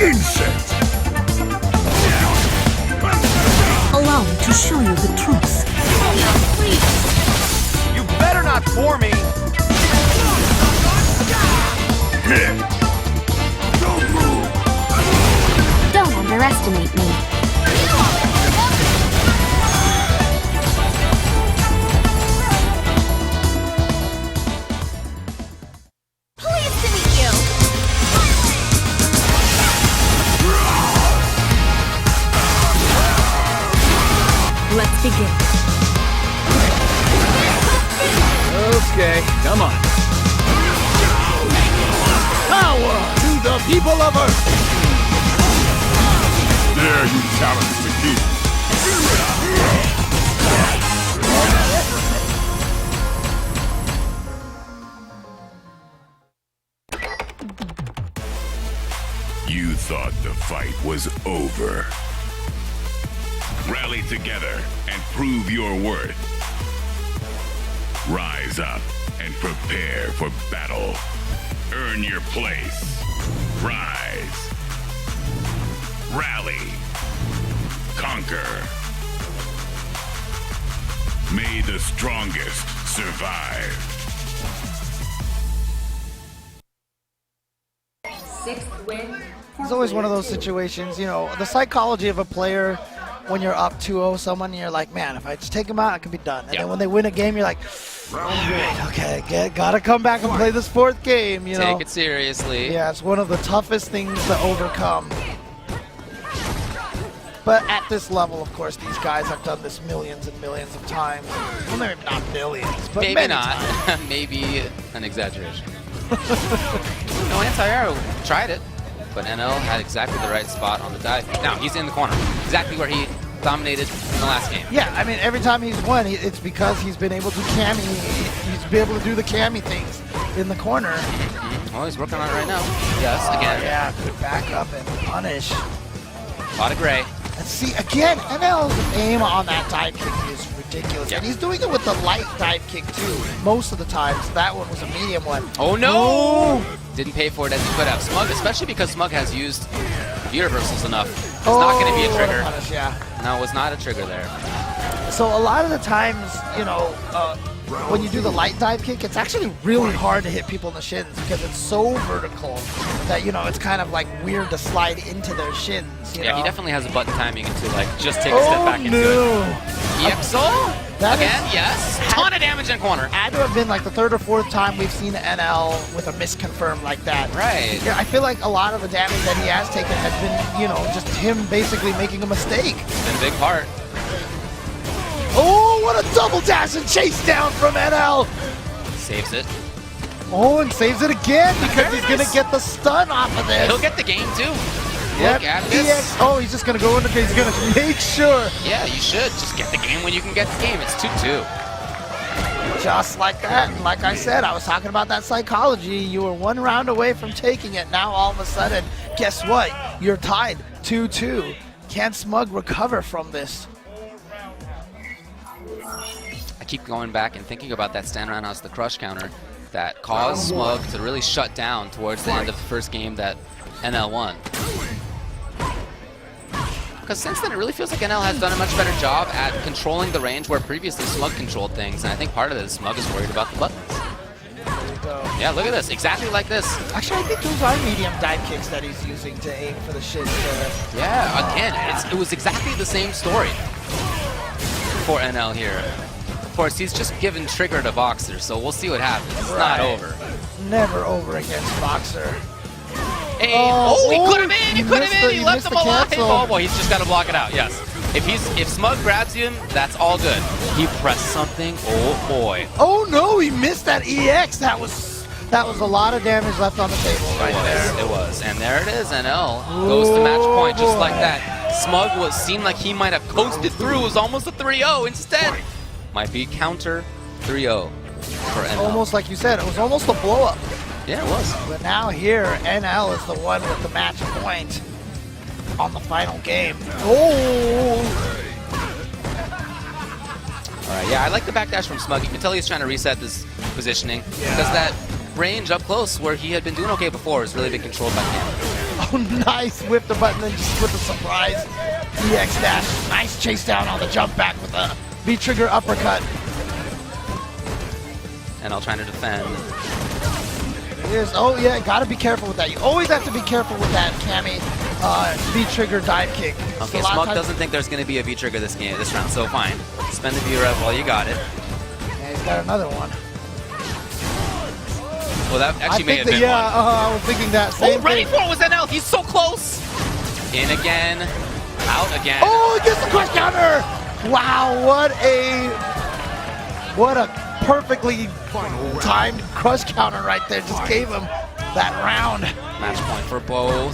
Insect! Allow me to show you the truth. You better not bore me! Don't move! Don't underestimate me. Pleased to meet you. Let's begin. Okay, come on. Power to the people of Earth! There you challenge the king. You thought the fight was over. Rally together and prove your worth. Rise up and prepare for battle. Earn your place. Rise. Rally. Conquer. May the strongest survive. It's always one of those situations, you know, the psychology of a player when you're up 2-0 someone, you're like, man, if I just take them out, it can be done. And then when they win a game, you're like, all right, okay, gotta come back and play this fourth game, you know. Take it seriously. Yeah, it's one of the toughest things to overcome. But at this level, of course, these guys have done this millions and millions of times. Well, maybe not millions, but Maybe many not. times. Maybe an exaggeration. No, Anti-Arrow tried it, but NL had exactly the right spot on the dive. Now, he's in the corner. Exactly where he dominated in the last game. Yeah, I mean, every time he's won, it's because he's been able to cammy. He's been able to do the cammy things in the corner. Well, he's working on it right now. Yes, again. Yeah, good back up and punish. A lot of gray. And see, again, NL's aim on that dive kick is ridiculous. Yeah. And he's doing it with the light dive kick, too, most of the times. That one was a medium one. Oh, no! Didn't pay for it as he could have. Smug, especially because Smug has used V-reversals enough. It's not going to be a what trigger. punish, yeah. No, it was not a trigger there. So a lot of the times, you know, when you do the light dive kick, it's actually really hard to hit people in the shins because it's so vertical that, you know, it's kind of like weird to slide into their shins. You Yeah, know? he definitely has a button timing to like just take a step back into it. EXO? That Again, is- yes. Ton of damage in corner. Had to have been like the third or fourth time we've seen NL with a misconfirm like that. Right. Yeah, I feel like a lot of the damage that he has taken has been, you know, just him basically making a mistake. It's been a big part. Oh, what a double dash and chase down from NL. Saves it. Oh, and saves it again because Very he's going nice. to get the stun off of this. He'll get the game too. Yep. Look at this. EX. Oh, he's just going to go into He's going to make sure. Yeah, you should. Just get the game when you can get the game. It's 2-2. Just like that. And like I said, I was talking about that psychology. You were one round away from taking it. Now all of a sudden, guess what? You're tied 2-2. Can Smug recover from this? I keep going back and thinking about that stand around house, the crush counter that caused Smug to really shut down towards the end of the first game that NL won. Because since then, it really feels like NL has done a much better job at controlling the range where previously Smug controlled things. And I think part of this, Smug is worried about the buttons. Yeah, look at this. Exactly like this. Actually, I think those are medium dive kicks that he's using to aim for the shit. Yeah, again, it was exactly the same story for NL here. Of course, he's just given trigger to Boxer, so we'll see what happens. It's not over. Never over against Boxer. Hey, he could have been! He could have been! He left him alive! Oh, well, he's just got to block it out, yes. If Smug grabs him, that's all good. He pressed something, oh boy. Oh no, he missed that EX! That was a lot of damage left on the table right there. It was. And there it is, NL goes to match point just like that. Smug seemed like he might have coasted through. It was almost a 3-0 instead. Might be counter 3-0 for NL. Almost like you said, it was almost a blow-up. Yeah, it was. But now here, NL is the one with the match point on the final game. Oh! Alright, yeah, I like the backdash from Smug. You can tell he's trying to reset this positioning. Because that range up close where he had been doing okay before has really been controlled by him. Oh, nice. Whipped the button and just with a surprise EX dash. Nice chase down on the jump back with a V-trigger uppercut. NL trying to defend. Oh yeah, gotta be careful with that. You always have to be careful with that Cammy V-trigger dive kick. Okay, Smug doesn't think there's going to be a V-trigger this round, so fine. Spend the V-rev while you got it. Yeah, he's got another one. Well, that actually may have been one. Yeah, I was thinking that same ready thing. for it was NL. He's so close. In again. Out again. Oh, he gets the crush counter. Wow, what a perfectly timed crush counter right there. Just gave him that round. Match point for both.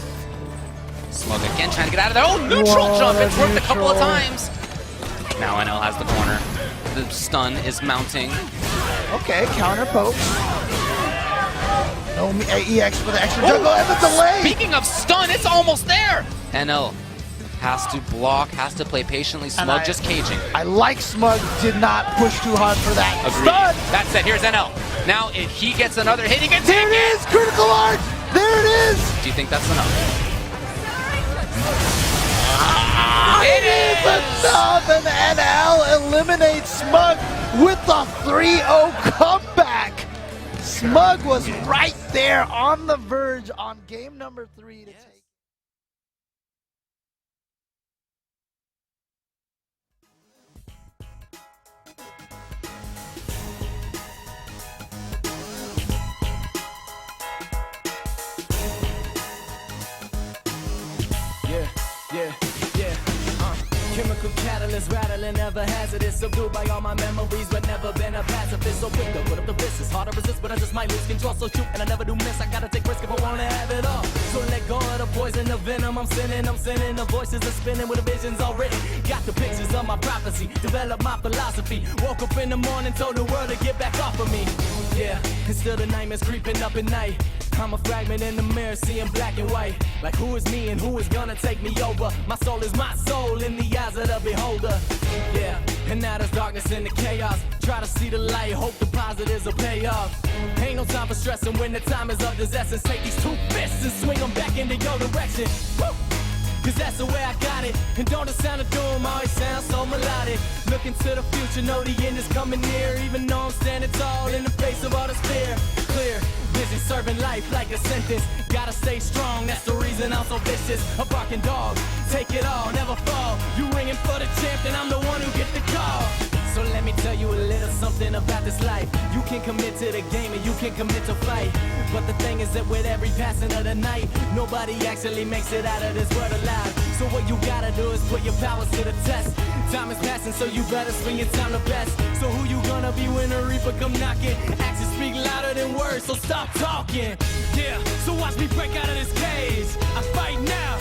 Smug again trying to get out of there. Oh, neutral jump. It's worked a couple of times. Now NL has the corner. The stun is mounting. Okay, counter poke. No EX for the extra juggle and the delay. Speaking of stun, it's almost there. NL has to block, has to play patiently. Smug just caging. I like Smug did not push too hard for that. Agreed. Stun. That's it. Here's NL. Now, if he gets another hit, he gets There it is. Critical art. There it is. Do you think that's enough? It is enough, and NL eliminates Smug with the 3-0 comeback. Smug was right there on the verge on game number 3 to take. Chemical catalyst rattling, ever hazardous. Subdued by all my memories, but never been a pacifist. So quick to put up the fist. It's hard to resist, but I just might lose control. So shoot, and I never do miss. I gotta take risk if I wanna have it all. So let go of the poison, the venom. I'm sending. The voices are spinning with the visions already. Got the pictures of my prophecy. Develop my philosophy. Woke up in the morning, told the world to get back off of me. Yeah, and still the nightmares creeping up at night. I'm a fragment in the mirror, seeing black and white. Like who is me and who is gonna take me over? My soul is my soul in the eyes of the beholder. Yeah, and now there's darkness in the chaos. Try to see the light, hope the positives will pay off. Ain't no time for stressing when the time is of this essence. Take these two fists and swing them back into your direction. Woo! Cause that's the way I got it. And don't the sound of doom always sound so melodic. Looking to the future, know the end is coming near. Even though I'm standing tall in the face of all this fear. Clear vision, serving life like a sentence. Gotta stay strong, that's the reason I'm so vicious. A barking dog, take it all, never fall. You ringing for the champ, then I'm the one who get the call. So let me tell you a little something about this life. You can commit to the game and you can commit to fight. But the thing is that with every passing of the night, nobody actually makes it out of this world alive. So what you gotta do is put your powers to the test. Time is passing, so you better swing your time the best. So who you gonna be when the reaper come knocking? Actions speak louder than words, so stop talking. Yeah, so watch me break out of this cage. I fight now,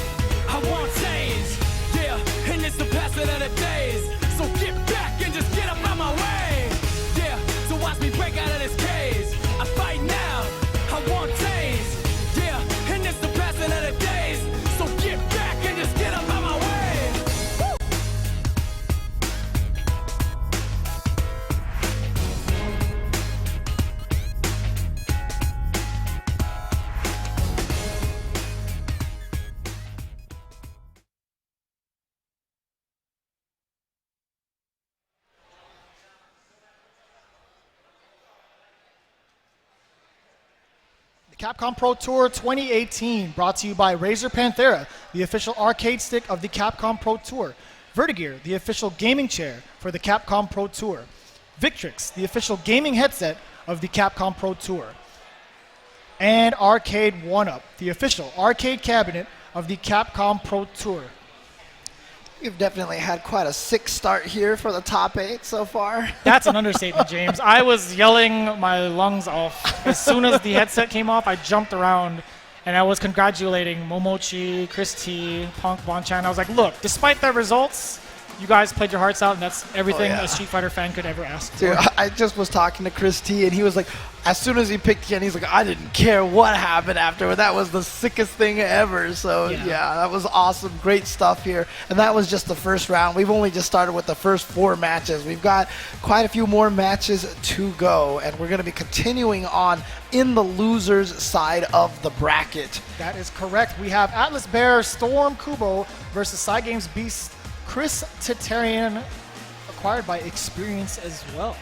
I won't change. Yeah, and it's the passing of the days. So get back and just get up out my way. Yeah, so watch me break out of this cage. I fight now, I won't change. Yeah, and it's the passing of the days. So get back and just get up out my way. Woo! Capcom Pro Tour 2018, brought to you by Razer Panthera, the official arcade stick of the Capcom Pro Tour. Vertigear, the official gaming chair for the Capcom Pro Tour. Victrix, the official gaming headset of the Capcom Pro Tour. And Arcade 1-Up, the official arcade cabinet of the Capcom Pro Tour. You've definitely had quite a sick start here for the top 8 so far. That's an understatement, James. I was yelling my lungs off. As soon as the headset came off, I jumped around and I was congratulating Momochi, Chris T, Punk, Bonchan. I was like, look, despite the results, you guys played your hearts out, and that's everything a Street Fighter fan could ever ask for. Dude, I just was talking to Chris T, and he was like, as soon as he picked Ken, he's like, I didn't care what happened afterward. That was the sickest thing ever. So, yeah, that was awesome. Great stuff here. And that was just the first round. We've only just started with the first 4 matches. We've got quite a few more matches to go, and we're going to be continuing on in the losers side of the bracket. That is correct. We have Atlas Bear, Storm Kubo versus Cygames Beast, Chris Tatarian, acquired by Experience as well.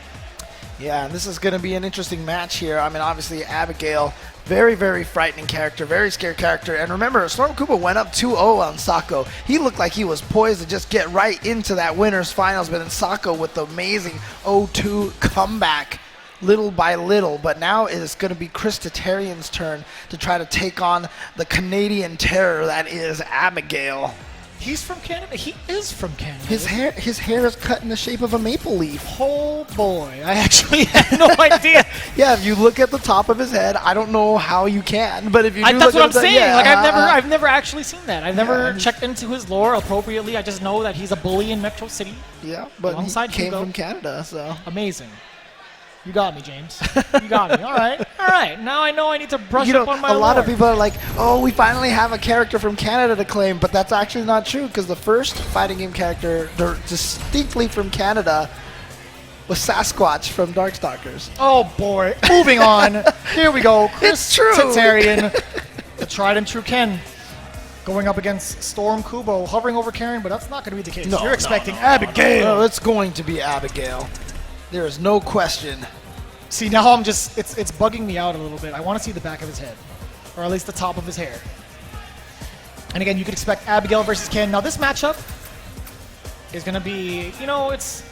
Yeah, and this is going to be an interesting match here. I mean, obviously, Abigail, very, very frightening character, very scared character. And remember, Storm Kubo went up 2-0 on Sako. He looked like he was poised to just get right into that winner's finals, but then Sako with the amazing 0-2 comeback, little by little. But now it is going to be Chris Tatarian's turn to try to take on the Canadian terror that is Abigail. He's from Canada. He is from Canada. His hair is cut in the shape of a maple leaf. Oh boy, I actually had no idea. Yeah, if you look at the top of his head, I don't know how you can, but if you do that's look what at I'm saying. yeah, like I've never actually seen that. I've never checked into his lore appropriately. I just know that he's a bully in Metro City. Yeah, but alongside he came Hugo. from Canada, so Amazing. You got me, James. You got me. All right. Now I know I need to brush up on my a lot of lore. people are like, oh, we finally have a character from Canada to claim, but that's actually not true because the first fighting game character distinctly from Canada was Sasquatch from Darkstalkers. Oh boy. Moving on. Here we go. Chris It's true. Tatarian, the tried and true Ken, going up against Storm Kubo, hovering over Karen, but that's not going to be the case. You're expecting Abigail. No, it's going to be Abigail. There is no question. See, now I'm just, it's bugging me out a little bit. I want to see the back of his head, or at least the top of his hair. And again, you could expect Abigail versus Ken. Now this matchup is going to be, it's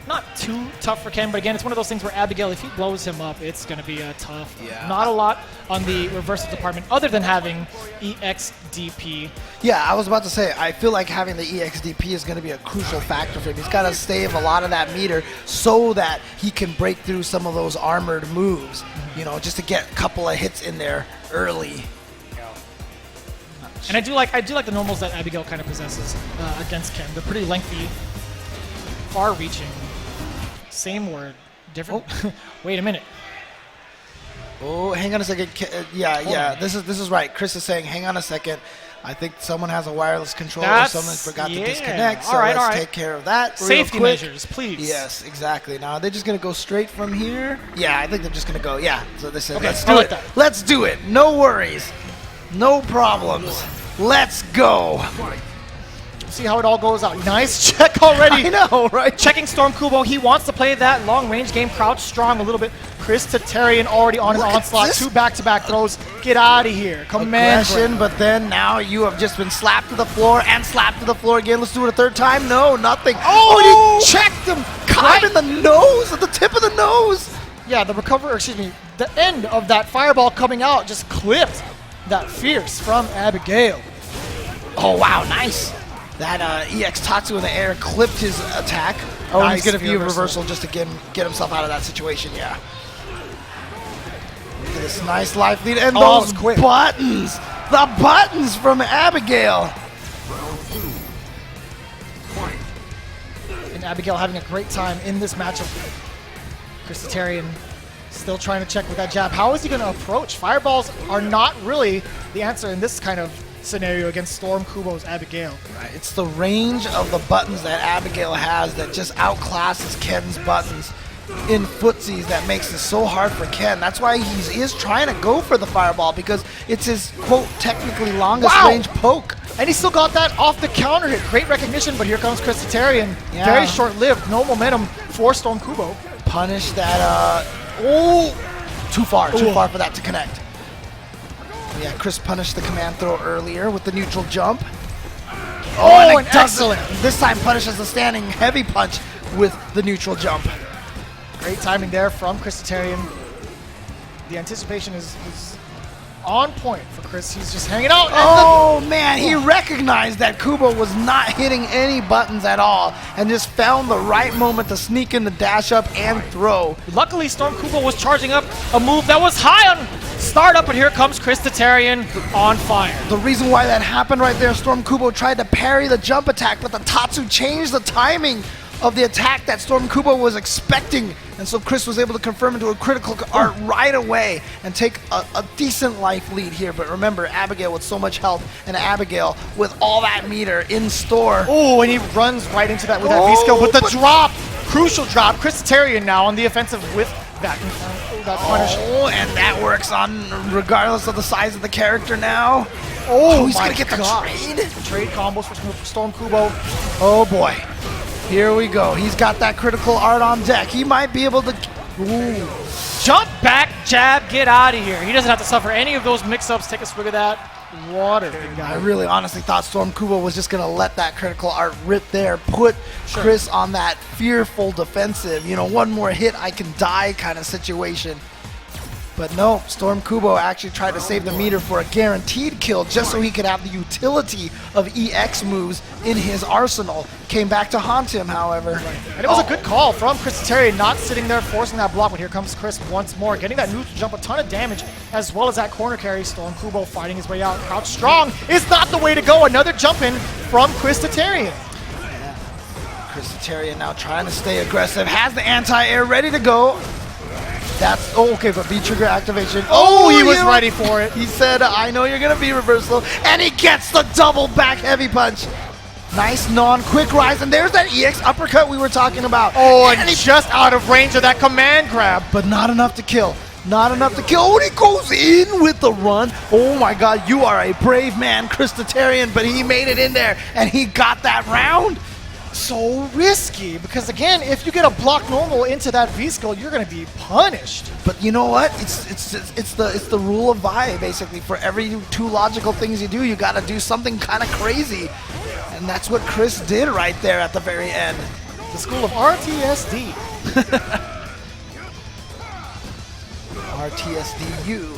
not too tough for Ken, but again, it's one of those things where Abigail, if he blows him up, it's going to be a tough. Yeah. Not a lot on the reversal department other than having EXDP. Yeah, I was about to say, I feel like having the EXDP is going to be a crucial factor for him. He's got to save a lot of that meter so that he can break through some of those armored moves, just to get a couple of hits in there early. And I do like the normals that Abigail kind of possesses against Ken. They're pretty lengthy, far-reaching. Same word, different. Oh. Wait a minute. Oh, hang on a second. Yeah. This is right. Chris is saying, hang on a second. I think someone has a wireless controller or someone forgot to disconnect. So let's take care of that real Safety quick. measures, please. Yes, exactly. Now, are they just going to go straight from here? Yeah, I think they're just going to go. Yeah. So they said, Okay, let's do it. that. Let's do it. No worries. No problems. Let's go. See how it all goes out. Nice check already. I know, right? Checking Storm Kubo. He wants to play that long-range game, crouch strong a little bit. Chris Tatarian already on his onslaught. 2 back-to-back throws. Get out of here. Aggression, but then now you have just been slapped to the floor and slapped to the floor again. Let's do it a third time. No, nothing. Oh, he checked him. Caught him in the nose, at the tip of the nose. Yeah, the end of that fireball coming out just clipped that fierce from Abigail. Oh, wow, nice. That EX Tatsu in the air clipped his attack. Oh, nice. He's going to view reversal just to get himself out of that situation, yeah. Look at this nice life lead. And those buttons. The buttons from Abigail. And Abigail having a great time in this matchup. Chris Tatarian still trying to check with that jab. How is he going to approach? Fireballs are not really the answer in this kind of scenario against Storm Kubo's Abigail. Right, it's the range of the buttons that Abigail has that just outclasses Ken's buttons in footsies that makes it so hard for Ken. That's why he is trying to go for the fireball, because it's his, quote, technically longest range poke. And he still got that off the counter hit. Great recognition, but here comes Chris Tatarian. Yeah. Very short-lived, no momentum for Storm Kubo. Punish that, too far for that to connect. Yeah, Chris punished the command throw earlier with the neutral jump. Oh, and and excellent. This time punishes the standing heavy punch with the neutral jump. Great timing there from Christitarian. The anticipation is on point for Chris. He's just hanging out. Oh man, he recognized that Kubo was not hitting any buttons at all and just found the right moment to sneak in the dash up and throw. Luckily, Storm Kubo was charging up a move that was high on startup, but here comes Christitarian on fire. The reason why that happened right there, Storm Kubo tried to parry the jump attack, but the Tatsu changed the timing of the attack that Storm Kubo was expecting, and so Chris was able to confirm into a critical art right away and take a decent life lead here. But remember, Abigail with so much health, and Abigail with all that meter in store. Oh, and he runs right into that with that V-skill, but the drop, crucial drop. Christitarian now on the offensive with that punish. Oh, and that works on regardless of the size of the character now. Oh, he's gonna get the trade. Trade combos for Storm Kubo. Oh boy. Here we go. He's got that critical art on deck. He might be able to... Ooh. Jump back, jab, get out of here. He doesn't have to suffer any of those mix-ups. Take a swig of that water, big guy. I really honestly thought Storm Kubo was just going to let that critical art rip there, put Chris on that fearful defensive, you know, one more hit, I can die kind of situation. But no, Storm Kubo actually tried to save the meter for a guaranteed kill just so he could have the utility of EX moves in his arsenal. Came back to haunt him, however. And it was a good call from Christitarian, not sitting there forcing that block, but here comes Chris once more, getting that neutral jump, a ton of damage, as well as that corner carry. Storm Kubo fighting his way out. Crouch strong is not the way to go. Another jump in from Christitarian. Christitarian now trying to stay aggressive, has the anti-air ready to go. That's okay, but V-trigger activation. Oh, he was ready for it. He said, I know you're going to be reversal, and he gets the double back heavy punch. Nice non-quick rise, and there's that EX uppercut we were talking about. Oh, and he's just out of range of that command grab. But not enough to kill. Not enough to kill. Oh, and he goes in with the run. Oh my god, you are a brave man, Christitarian, but he made it in there, and he got that round. So risky, because again, if you get a block normal into that V-skill, you're going to be punished. But you know what? It's the rule of Vi, basically. For every two logical things you do, you got to do something kind of crazy. And that's what Chris did right there at the very end. The school of RTSD. RTSDU.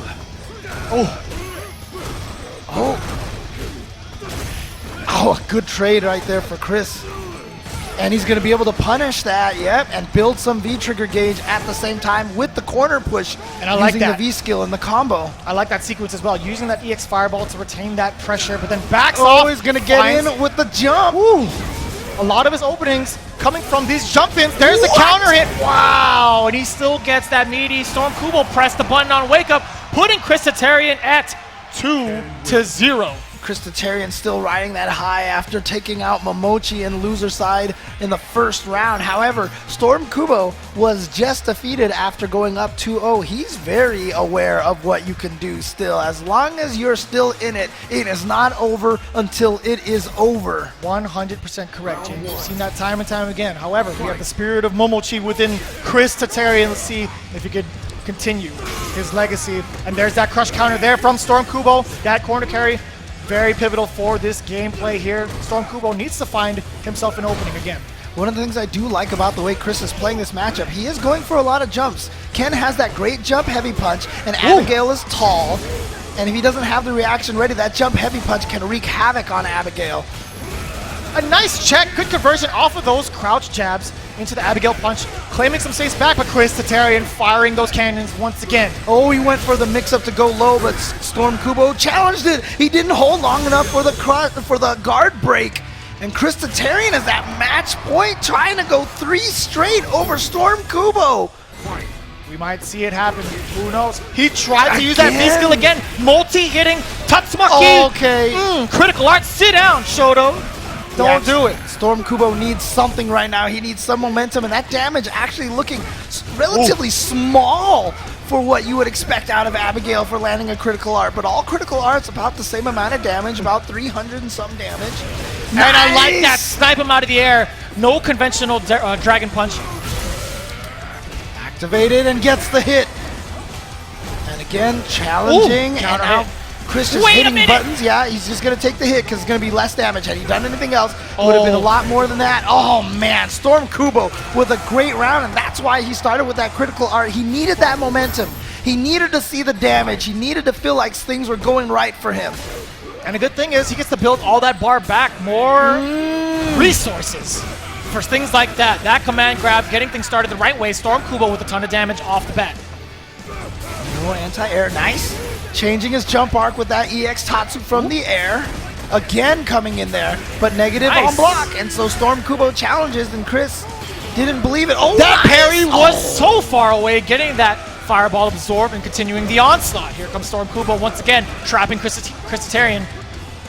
Oh, a good trade right there for Chris. And he's going to be able to punish that, yep, and build some V-trigger gauge at the same time with the corner push. And I like using that. the V-skill in the combo. I like that sequence as well, using that EX Fireball to retain that pressure, but then backs off. Oh, he's going to get in with the jump. Ooh. A lot of his openings coming from these jump-ins. There's the counter hit. Wow, and he still gets that meaty Storm Kubo press the button on Wake Up, putting Christitarian at 2-0. Christitarian still riding that high after taking out Momochi and loser side in the first round. However, Storm Kubo was just defeated after going up 2-0. He's very aware of what you can do still. As long as you're still in it, it is not over until it is over. 100% correct, James. We've seen that time and time again. However, we have the spirit of Momochi within Christitarian. Let's see if he could continue his legacy. And there's that crush counter there from Storm Kubo. That corner carry, very pivotal for this gameplay here. Storm Kubo needs to find himself an opening again. One of the things I do like about the way Chris is playing this matchup, he is going for a lot of jumps. Ken has that great jump heavy punch, and Abigail is tall. And if he doesn't have the reaction ready, that jump heavy punch can wreak havoc on Abigail. A nice check, good conversion off of those crouch jabs into the Abigail punch, claiming some space back, but Christitarian firing those cannons once again. Oh, he went for the mix-up to go low, but Storm Kubo challenged it. He didn't hold long enough for the guard break. And Christitarian is at match point, trying to go 3 straight over Storm Kubo. We might see it happen. Who knows? He tried to use that V-skill again. Multi-hitting Tatsumaki. Okay. Critical art. Sit down, Shoto. Don't do it. Storm Kubo needs something right now. He needs some momentum, and that damage actually looking relatively small for what you would expect out of Abigail for landing a critical art. But all critical arts about the same amount of damage, about 300 and some damage. And I like that. Snipe him out of the air. No conventional dragon punch. Activated and gets the hit. And again, challenging. And now Chris just Wait a hitting minute. buttons. Yeah, he's just going to take the hit because it's going to be less damage. Had he done anything else, it would have been a lot more than that. Oh, man. Storm Kubo with a great round, and that's why he started with that critical art. He needed that momentum. He needed to see the damage. He needed to feel like things were going right for him. And the good thing is he gets to build all that bar back, more resources for things like that. That command grab, getting things started the right way. Storm Kubo with a ton of damage off the bat. Oh, anti-air, nice. Changing his jump arc with that EX Tatsu from the air. Again coming in there, but negative on block. And so Storm Kubo challenges, and Chris didn't believe it. Oh, that nice. parry was so far away, getting that fireball absorbed and continuing the onslaught. Here comes Storm Kubo once again, trapping Christitarian.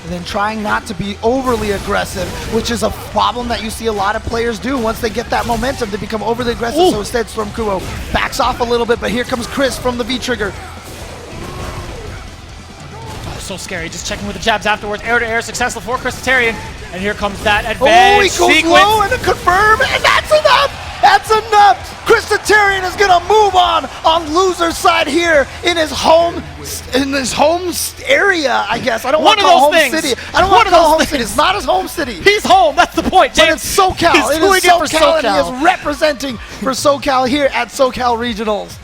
And then trying not to be overly aggressive, which is a problem that you see a lot of players do once they get that momentum to become overly aggressive. Ooh. So instead, Storm Kubo backs off a little bit, but here comes Chris from the V-trigger. Oh, so scary. Just checking with the jabs afterwards. Air to air, successful for Christitarian. And here comes that advantage Oh, he goes low and a confirm, and that's enough! That's enough! Christitarian is gonna move on loser's side here in his home area, I guess. I don't want to call home city. I don't want to call home city. It's not his home city. He's home. That's the point, James. But it's SoCal. He's It doing is it for SoCal, and he SoCal. is representing for SoCal here at Socal Regionals.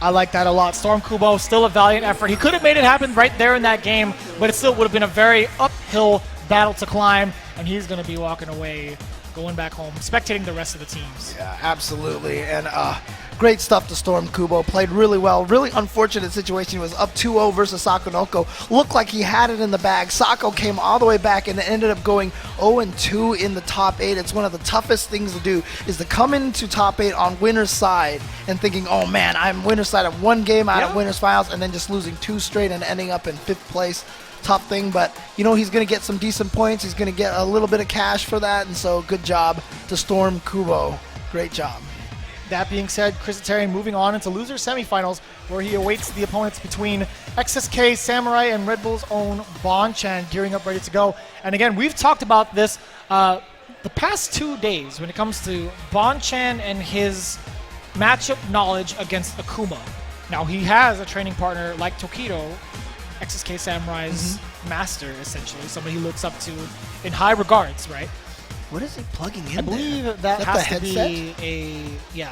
I like that a lot. Storm Kubo, still a valiant effort. He could have made it happen right there in that game, but it still would have been a very uphill battle to climb, and he's going to be walking away, going back home, spectating the rest of the teams. Yeah, absolutely. And great stuff to Storm Kubo. Played really well. Really unfortunate situation. He was up 2-0 versus Sakonoko. Looked like he had it in the bag. Sako came all the way back and ended up going 0-2 in the top 8. It's one of the toughest things to do, is to come into top 8 on winner's side and thinking, oh man, I'm winner's side of one game out of winner's finals, and then just losing 2 straight and ending up in 5th place. Tough thing, but you know he's going to get some decent points. He's going to get a little bit of cash for that, and so good job to Storm Kubo. Great job. That being said, Christitarian moving on into loser semifinals, where he awaits the opponents between XSK, Samurai, and Red Bull's own Bonchan, gearing up ready to go. And again, we've talked about this the past 2 days when it comes to Bonchan and his matchup knowledge against Akuma. Now, he has a training partner like Tokido, XSK Samurai's master, essentially, somebody he looks up to in high regards, right? What is he plugging in I believe there? that Is has the to headset? be an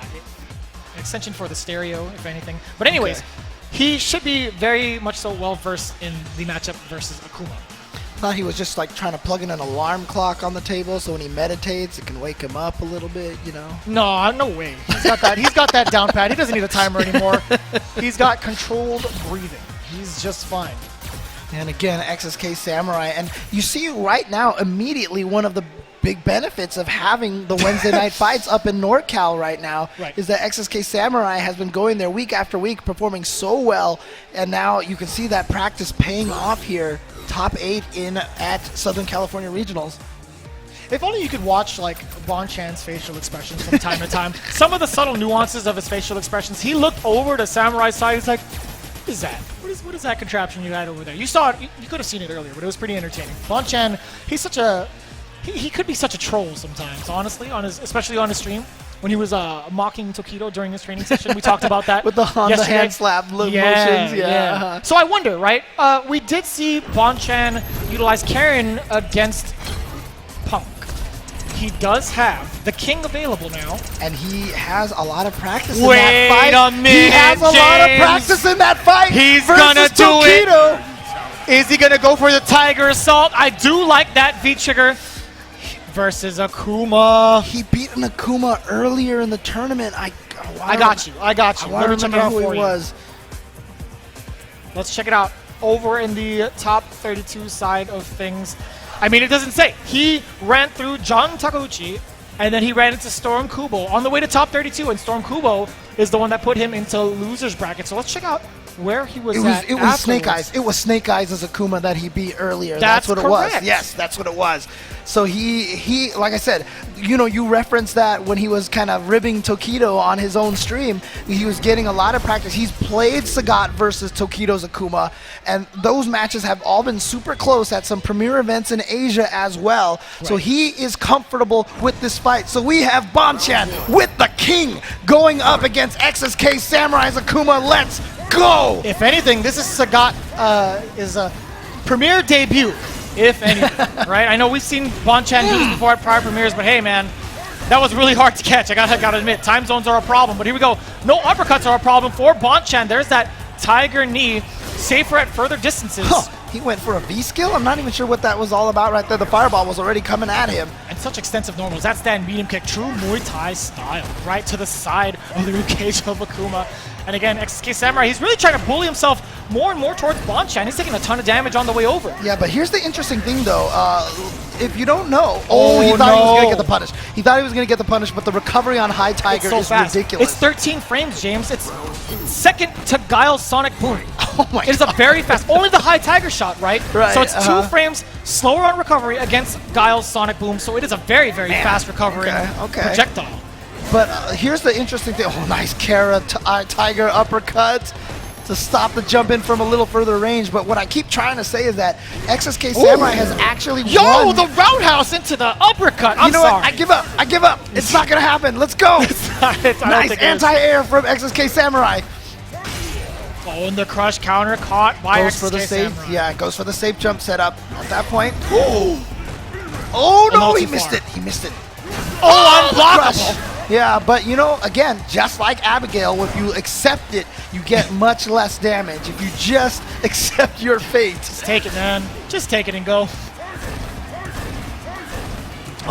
extension for the stereo, if anything. But anyways, he should be very much so well-versed in the matchup versus Akuma. Thought he was just like trying to plug in an alarm clock on the table so when he meditates, it can wake him up a little bit, you know? No way. He's got that down pat. He doesn't need a timer anymore. He's got controlled breathing. He's just fine. And again, XSK Samurai. And you see right now, immediately, one of the big benefits of having the Wednesday night fights up in NorCal right now is that XSK Samurai has been going there week after week, performing so well. And now you can see that practice paying off here. Top 8 at Southern California Regionals. If only you could watch like Bonchan's facial expressions from time to time. Some of the subtle nuances of his facial expressions. He looked over to Samurai's side. He's like, "What is that? What is that contraption you had over there?" You saw it. You could have seen it earlier, but it was pretty entertaining. Bonchan, he's such a he could be such a troll sometimes. Honestly, especially on his stream. When he was mocking Tokido during his training session, we talked about that. With the hand slap motions, yeah. So I wonder, right? We did see Bonchan utilize Karen against Punk. He does have the King available now. And he has a lot of practice in that fight. Wait a minute, He has a lot of practice in that fight. He's versus gonna do Tokido. it. Is he gonna go for the Tiger Assault? I do like that V-trigger. Versus Akuma. He beat an Akuma earlier in the tournament. I got you. I want to remember who he was. Let's check it out. Over in the top 32 side of things. I mean, it doesn't say. He ran through John Takeuchi, and then he ran into Storm Kubo on the way to top 32, and Storm Kubo is the one that put him into loser's bracket. So let's check out where he was at. It was Snake Eyes. It was Snake Eyes as Akuma that he beat earlier. That's what it was. Yes, that's what it was. So he like I said, you know, you referenced that when he was kind of ribbing Tokido on his own stream. He was getting a lot of practice. He's played Sagat versus Tokido's Akuma, and those matches have all been super close at some premier events in Asia as well. Right. So he is comfortable with this fight. So we have Bonchan with the King going up against XSK Samurai's Akuma. Let's go! If anything, this is Sagat is a premiere debut, if anything, right? I know we've seen Bonchan do this before at prior premieres, but hey, man, that was really hard to catch. I gotta admit, time zones are a problem, but here we go. No uppercuts are a problem for Bonchan. There's that tiger knee, safer at further distances. Huh. He went for a V skill? I'm not even sure what that was all about right there. The fireball was already coming at him. And such extensive normals. That's that medium kick, true Muay Thai style, right to the side of the ribcage of Akuma. And again, XSK Samurai, he's really trying to bully himself more and more towards Bonchan. He's taking a ton of damage on the way over. Yeah, but here's the interesting thing, though. If you don't know, he thought he was going to get the punish. He thought he was going to get the punish, but the recovery on High Tiger is ridiculous. It's 13 frames, James. It's second to Guile's Sonic Boom. Oh my It is a very fast, only the High Tiger shot, right? Right. So it's 2 frames slower on recovery against Guile's Sonic Boom. So it is a very, very fast recovering projectile. But here's the interesting thing. Oh, nice Kara Tiger uppercut to stop the jump in from a little further range. But what I keep trying to say is that XSK Samurai has actually won. The roundhouse into the uppercut. You know what? I give up. I give up. It's not going to happen. Let's go. Nice anti-air from XSK Samurai. Oh, and the crush counter caught by Goes for the XSK safe. Samurai. Yeah, goes for the safe jump setup at that point. Oh, no, he missed it. He missed it. Oh, Crush. unblockable. Yeah, but you know, again, just like Abigail, if you accept it, you get much less damage. If you just accept your fate. Just take it, man. Just take it and go.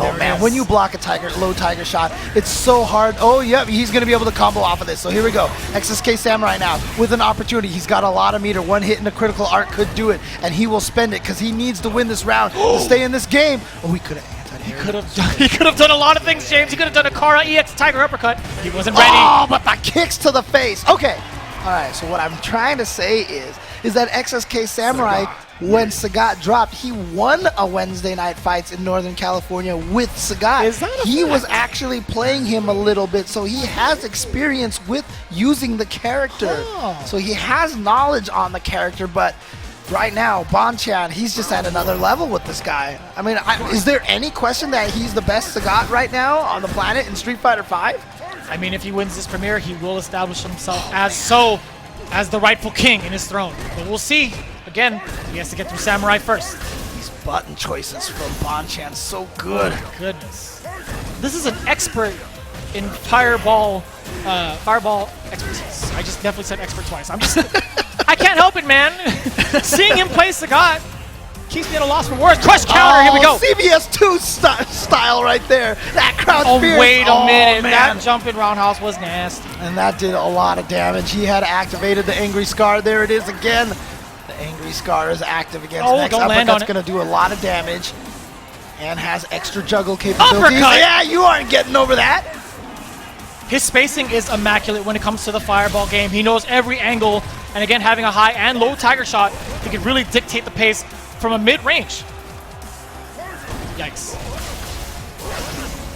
Oh man, when you block a low tiger shot, it's so hard. Oh yep, he's gonna be able to combo off of this. So here we go. XSK Samurai now with an opportunity. He's got a lot of meter. One hit in a critical arc could do it, and he will spend it because he needs to win this round to stay in this game. Oh, he could have He could have done a lot of things, James. He could have done a Kara EX Tiger uppercut. He wasn't ready. Oh, but the kicks to the face. Okay. All right, so what I'm trying to say is that XSK Samurai, when Sagat dropped, he won a Wednesday Night Fights in Northern California with Sagat. Is that a He fact? was actually playing him a little bit, so he has experience with using the character. So he has knowledge on the character, but right now, Bonchan, he's just at another level with this guy. I mean, is there any question that he's the best Sagat right now on the planet in Street Fighter V? I mean, if he wins this premiere, he will establish himself as the rightful king in his throne. But we'll see. Again, he has to get through Samurai first. These button choices from Bonchan, so good. Oh, goodness. This is an expert in fireball expertise. I just definitely said expert twice. I can't help it, man. Seeing him play Sagat keeps me at a loss for words. Crush counter, here we go. CBS 2 style right there. That crowd fierce. Wait a minute. Man. That jumping roundhouse was nasty. And that did a lot of damage. He had activated the Angry Scar. There it is again. The Angry Scar is active against next don't land on uppercut's it. going to do a lot of damage. And has extra juggle capabilities. Uppercut. Yeah, you aren't getting over that. His spacing is immaculate when it comes to the fireball game. He knows every angle. And again, having a high and low tiger shot, he can really dictate the pace from a mid-range. Yikes.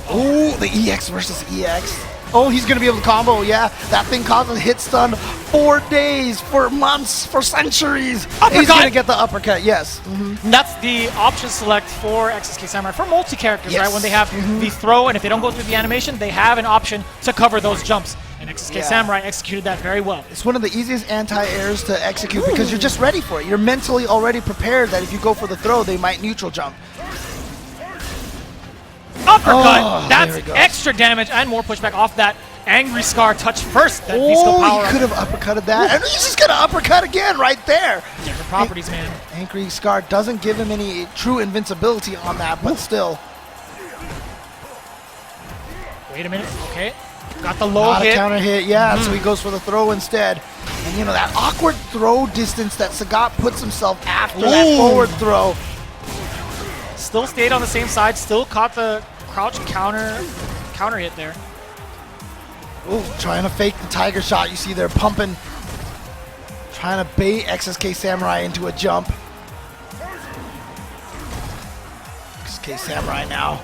Oh, the EX versus EX. Oh, he's going to be able to combo. Yeah, that thing causes hit stun 4 days, for months, for centuries. Uppercut. He's going to get the uppercut, yes. And that's the option select for XSK Samurai, for multi-characters, Yes. right? When they have the throw, and if they don't go through the animation, they have an option to cover those jumps. And XSK Samurai executed that very well. It's one of the easiest anti-airs to execute because you're just ready for it. You're mentally already prepared that if you go for the throw, they might neutral jump. Uppercut! Oh, That's there he goes. extra damage and more pushback off that Angry Scar touch first. That Oh, power he could have uppercutted that. And he's just going to uppercut again right there. different properties, man. Angry Scar doesn't give him any true invincibility on that, but still. Wait a minute. Okay. Got the low Not hit. a counter hit, yeah, so he goes for the throw instead. And you know, that awkward throw distance that Sagat puts himself after that forward throw. Still stayed on the same side. Still caught the crouch counter hit there. Ooh, trying to fake the tiger shot. You see they're pumping. Trying to bait XSK Samurai into a jump. XSK Samurai now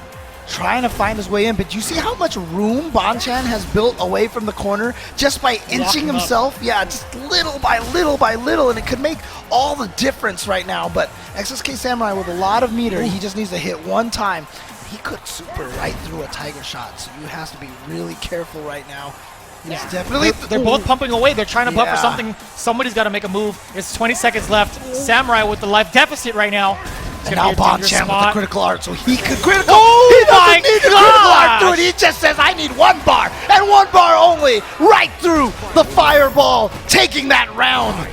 trying to find his way in, but you see how much room Bonchan has built away from the corner just by inching him up. himself? Yeah, just little by little by little, and it could make all the difference right now. But XSK Samurai with a lot of meter, he just needs to hit one time. He could super right through a tiger shot, so you have to be really careful right now. It's definitely. They're both pumping away. They're trying to buffer Yeah. something. Somebody's got to make a move. It's 20 seconds left. Samurai with the life deficit right now. It's And gonna now be a dangerous Bonchan with the spot. critical art, so he could critical. Oh he doesn't my need the critical art through it. gosh! He just says, I need 1 bar, and 1 bar only, right through the fireball, taking that round.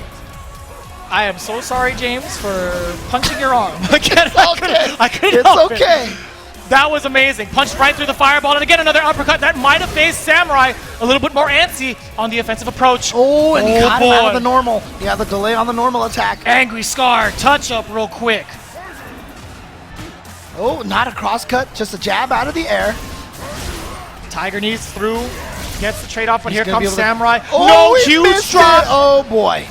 I am so sorry, James, for punching your arm. Again, Okay. I couldn't It's help it. okay. That was amazing. Punched right through the fireball, and again another uppercut. That might have faced Samurai a little bit more antsy on the offensive approach. Oh, and he got him out of boy. the normal. Yeah, the delay on the normal attack. Angry Scar, touch up real quick. Oh, not a cross cut, just a jab out of the air. Tiger knees through, gets the trade off, but He's here gonna be comes able to- Samurai. Oh, No, he huge missed drop. it. Oh boy.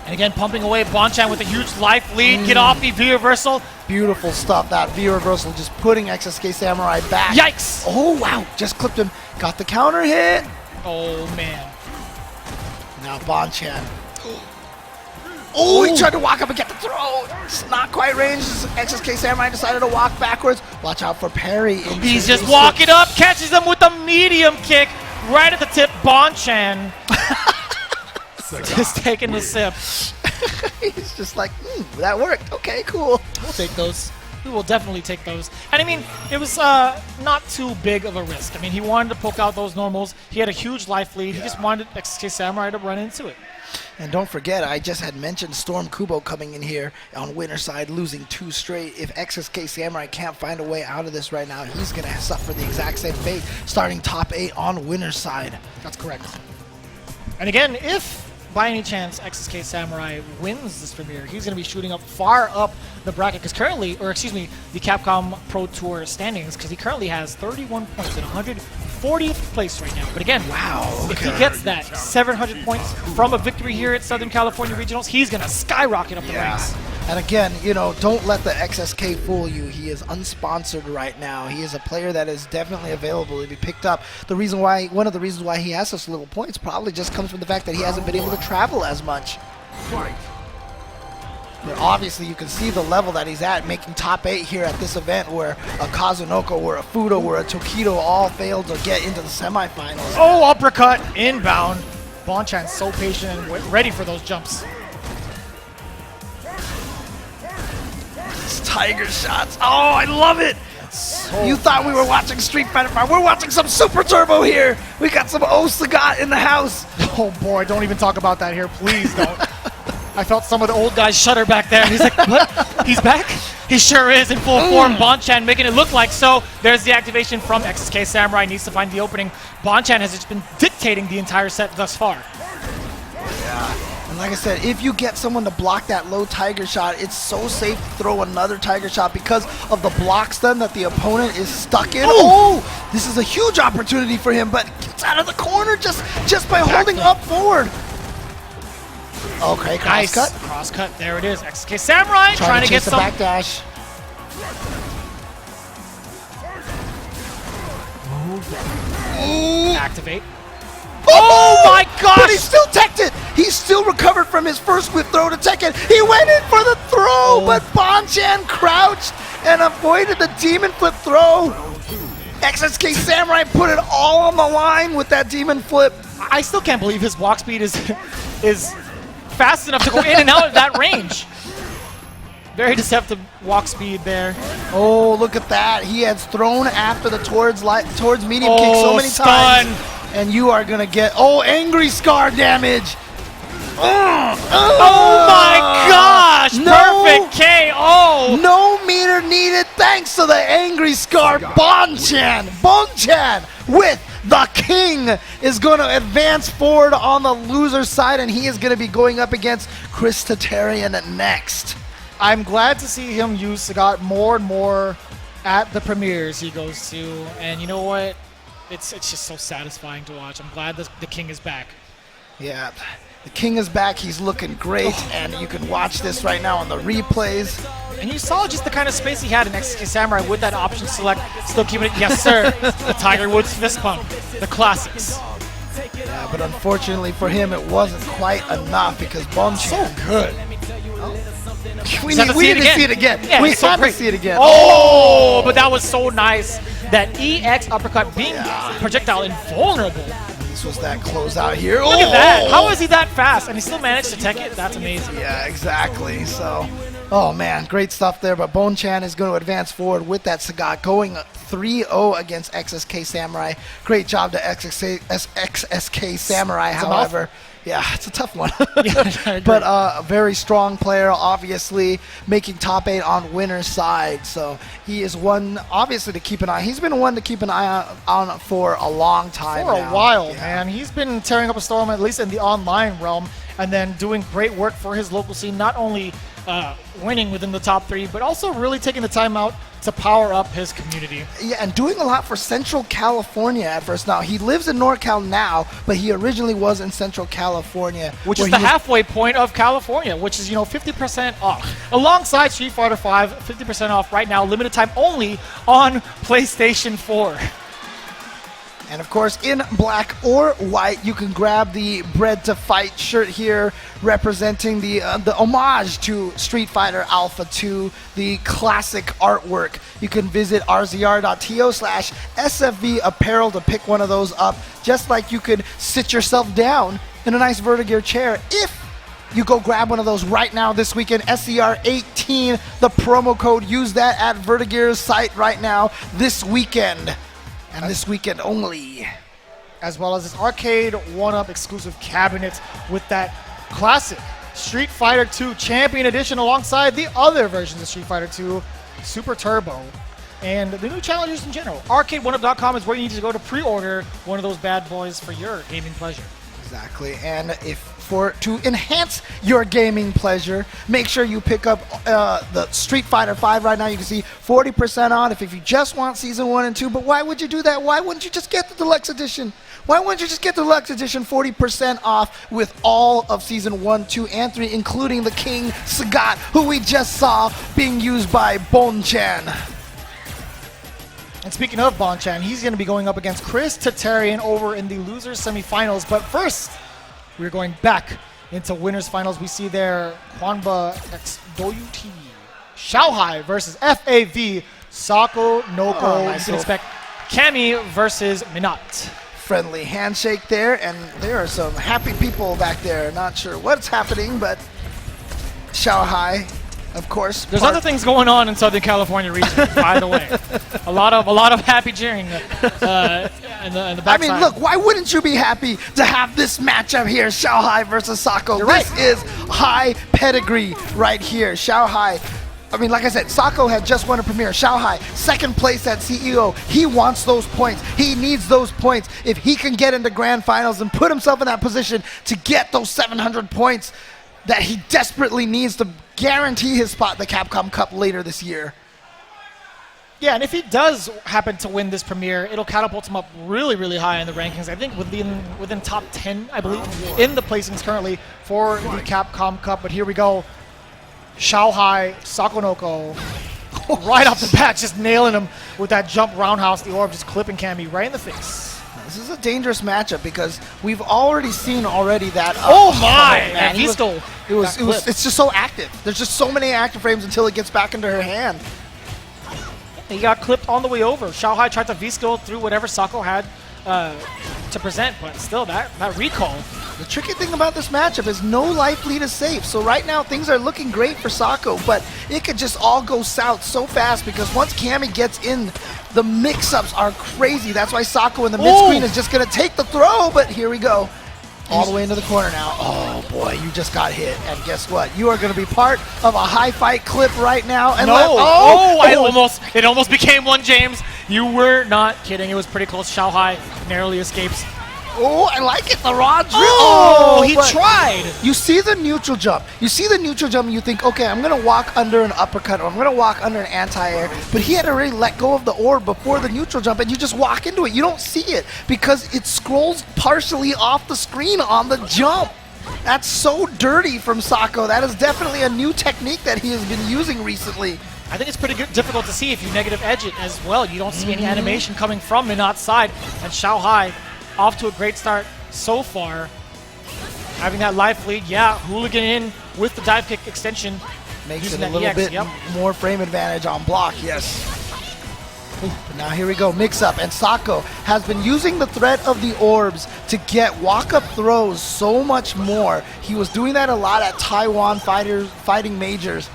And again, pumping away. Bonchan with a huge life lead. Get off the V reversal. Beautiful stuff. That V reversal just putting XSK Samurai back. Yikes! Oh wow, just clipped him. Got the counter hit. Oh man. Now Bonchan. Oh, he tried to walk up and get the throw. It's not quite range. XSK Samurai decided to walk backwards. Watch out for parry. He's just walking up, catches him with a medium kick right at the tip. Bonchan just taking the sip. He's just like, that worked. Okay, cool. We'll take those. We will definitely take those. And I mean, it was not too big of a risk. I mean, he wanted to poke out those normals. He had a huge life lead. He just wanted XSK Samurai to run into it. And don't forget, I just had mentioned Storm Kubo coming in here on winner's side, losing 2 straight. If XSK Samurai can't find a way out of this right now, he's going to suffer the exact same fate, starting top 8 on winner's side. That's correct. And again, if by any chance XSK Samurai wins this premiere, he's going to be shooting up far up the bracket because currently, or excuse me, the Capcom Pro Tour standings, because he currently has 31 points in 140th place right now. But again, Wow. if he gets that 700 points from a victory here at Southern California Regionals, he's going to skyrocket up the ranks. And again, you know, don't let the XSK fool you. He is unsponsored right now. He is a player that is definitely available to be picked up. One of the reasons why he has such little points probably just comes from the fact that he hasn't been able to travel as much. But obviously, you can see the level that he's at, making top 8 here at this event where a Kazunoko or a Fudo or a Tokido all failed to get into the semifinals. Oh, uppercut, inbound. Bonchan's so patient and ready for those jumps. Tiger shots. Oh, I love it. You thought we were watching Street Fighter 5. We're watching some Super Turbo here. We got some Osagat in the house. Oh boy, don't even talk about that here. Please don't. I felt some of the old guys shudder back there. He's like, what? He's back? He sure is in full form. Bonchan making it look like so. There's the activation from XSK Samurai. Needs to find the opening. Bonchan has just been dictating the entire set thus far. And like I said, if you get someone to block that low Tiger shot, it's so safe to throw another Tiger shot because of the block stun that the opponent is stuck in. Oh, this is a huge opportunity for him, but gets out of the corner just by holding up forward. Okay, cross Nice. cut. Cross cut. There it is. XSK Samurai trying to get chase the some. backdash. Activate. Oh my gosh! But he still teched it. He still recovered from his first whip throw to tech it. He went in for the throw, but Bonchan crouched and avoided the demon flip throw. XSK Samurai put it all on the line with that demon flip. I still can't believe his walk speed is fast enough to go in and out of that range. Very deceptive walk speed there. Oh, look at that. He has thrown after the towards medium kick so many stun. times. And you are going to get, angry scar damage. Oh my gosh! No. Perfect KO! No meter needed thanks to the angry scar. Bonchan with the king is going to advance forward on the loser side, and he is going to be going up against Chris Tatarian next. I'm glad to see him use Sagat more and more at the premieres he goes to, and you know what? It's just so satisfying to watch. I'm glad the king is back. Yeah, the king is back. He's looking great, and you can watch this right now on the replays. And you saw just the kind of space he had in XSK Samurai with that option select, still keeping it, yes sir, the Tiger Woods fist pump, the classics. Yeah, but unfortunately for him, it wasn't quite enough because Bonchan So good. We need to see it again. Yeah, we it's so have great. to see it again. Oh, but that was so nice. that EX uppercut being projectile invulnerable. This was that closeout here. Look at that. How is he that fast? And he still managed to tech it? That's amazing. Yeah, exactly. So, oh man, great stuff there. But Bone Chan is going to advance forward with that Sagat, going 3-0 against XSK Samurai. Great job to XSK Samurai, however. Yeah, it's a tough one. But a very strong player, obviously, making top 8 on winner's side. So he is one, obviously, to keep an eye. He's been one to keep an eye on for a long time For now. a while, man. He's been tearing up a storm, at least in the online realm, and then doing great work for his local scene, not only winning within the top 3, but also really taking the time out to power up his community. Yeah, and doing a lot for Central California at first. Now, he lives in NorCal now, but he originally was in Central California. Which is the halfway point of California, which is, 50% off. Alongside Street Fighter V, 50% off right now, limited time only on PlayStation 4. And of course, in black or white, you can grab the Bred to Fight shirt here, representing the homage to Street Fighter Alpha 2, the classic artwork. You can visit rzr.to/SFV apparel to pick one of those up, just like you could sit yourself down in a nice Vertigear chair if you go grab one of those right now this weekend. SCR18, the promo code. Use that at Vertigear's site right now this weekend. And this weekend only. As well as this arcade 1-up exclusive cabinet with that classic Street Fighter 2 Champion Edition alongside the other versions of Street Fighter 2 Super Turbo and the new challengers in general. Arcade1up.com is where you need to go to pre-order one of those bad boys for your gaming pleasure. Exactly. And to enhance your gaming pleasure, make sure you pick up the Street Fighter V right now. You can see 40% on if you just want Season 1 and 2. But why would you do that? Why wouldn't you just get the Deluxe Edition? Why wouldn't you just get the Deluxe Edition 40% off with all of Season 1, 2, and 3, including the King Sagat, who we just saw being used by Bone Chan. And speaking of Bone Chan, he's going to be going up against Chris Tatarian over in the losers semifinals. But first, we're going back into winners finals. We see there Kwanba X Doyuti Xiaohai versus FAV Sako Noko. You can expect Kami versus Minot. Friendly handshake there, and there are some happy people back there. Not sure what's happening, but Xiaohai, of course. There's other things going on in Southern California region, by the way. A lot of happy cheering in the backside. I mean, look, why wouldn't you be happy to have this matchup here, Xiaohai versus Sako? You're This right. is high pedigree right here. Xiaohai, I mean, like I said, Sako had just won a premiere. Xiaohai, second place at CEO. He wants those points. He needs those points. If he can get into grand finals and put himself in that position to get those 700 points that he desperately needs to guarantee his spot in the Capcom Cup later this year. Yeah, and if he does happen to win this premiere, it'll catapult him up really, really high in the rankings. I think within top 10, I believe, in the placings currently for the Capcom Cup. But here we go. Xiaohai, Sakonoko, right off the bat, just nailing him with that jump roundhouse, the orb just clipping Kami right in the face. This is a dangerous matchup because we've already seen that. Oh my! Man, It's just so active. There's just so many active frames until it gets back into her hand. He got clipped on the way over. Xiaohai tried to V-skill through whatever Sako had to present, but still, that recall. The tricky thing about this matchup is no life lead is safe. So right now, things are looking great for Sako, but it could just all go south so fast because once Kami gets in, the mix-ups are crazy. That's why Sako in the mid-screen is just going to take the throw, but here we go. All the way into the corner now. Oh boy, you just got hit. And guess what? You are going to be part of a high fight clip right now. And it almost became one, James. You were not kidding. It was pretty close. Xiaohai narrowly escapes. Oh, I like it. The raw drill. Oh, he tried. You see the neutral jump. You see the neutral jump and you think, okay, I'm going to walk under an uppercut or I'm going to walk under an anti-air. But he had already let go of the orb before the neutral jump and you just walk into it. You don't see it because it scrolls partially off the screen on the jump. That's so dirty from Sako. That is definitely a new technique that he has been using recently. I think it's pretty difficult to see if you negative edge it as well. You don't see any animation coming from Minot's side. And Xiaohai off to a great start so far. Having that life lead, hooligan in with the dive kick extension. Makes it a little bit more frame advantage on block, yes. But now here we go, mix up, and Sako has been using the threat of the orbs to get walk-up throws so much more. He was doing that a lot at Taiwan fighting majors,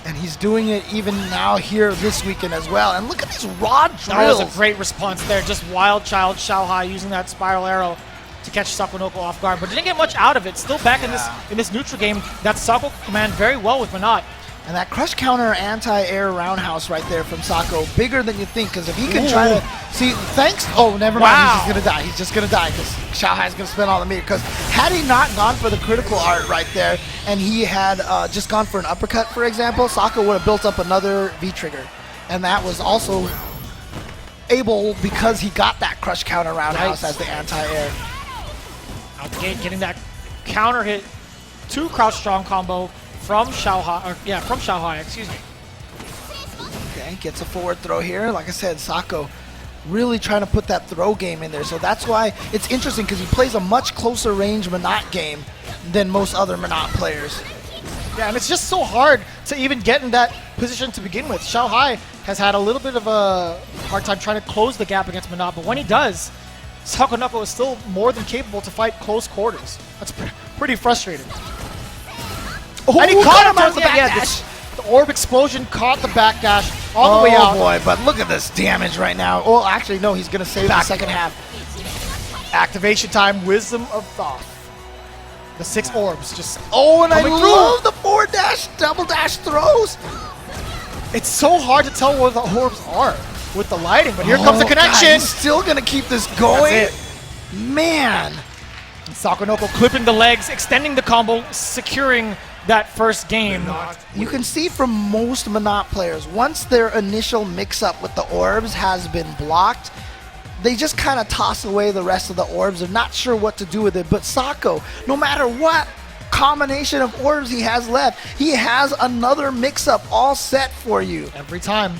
and he's doing it even now here this weekend as well. And look at these raw drills. That was a great response there. Just wild child Xiaohai using that spiral arrow to catch Sakonoko off guard, but didn't get much out of it. Still back in this neutral game that Sako can command very well with Manat. And that crush counter anti-air roundhouse right there from Sako, bigger than you think, because if he can try to see, thanks. Oh, never mind. He's just gonna die. He's just gonna die because Xiaohai's gonna spend all the meter. Because had he not gone for the critical art right there, and he had just gone for an uppercut, for example, Sako would have built up another V trigger, and that was also able because he got that crush counter roundhouse as the anti-air. Out the gate, getting that counter hit, 2 crouch strong combo from Xiaohai, excuse me. Okay, gets a forward throw here. Like I said, Sako really trying to put that throw game in there. So that's why it's interesting, because he plays a much closer range Manat game than most other Manat players. Yeah, and it's just so hard to even get in that position to begin with. Xiaohai has had a little bit of a hard time trying to close the gap against Manat, but when he does, Sakonoko is still more than capable to fight close quarters. That's pretty frustrating. Oh, and he caught him on the back dash. The orb explosion caught the backdash all the way out. Oh boy, but look at this damage right now. Oh, actually, no, he's going to save the second half. Activation time, Wisdom of Thoth. The 6 orbs just and I coming love the forward dash, double dash throws. It's so hard to tell where the orbs are with the lighting, but here comes the connection. God, he's still going to keep this going. That's it. Man. Sakonoko clipping the legs, extending the combo, securing that first game. You can see from most Manat players, once their initial mix-up with the orbs has been blocked, they just kind of toss away the rest of the orbs. They're not sure what to do with it. But Sako, no matter what combination of orbs he has left, he has another mix-up all set for you. Every time.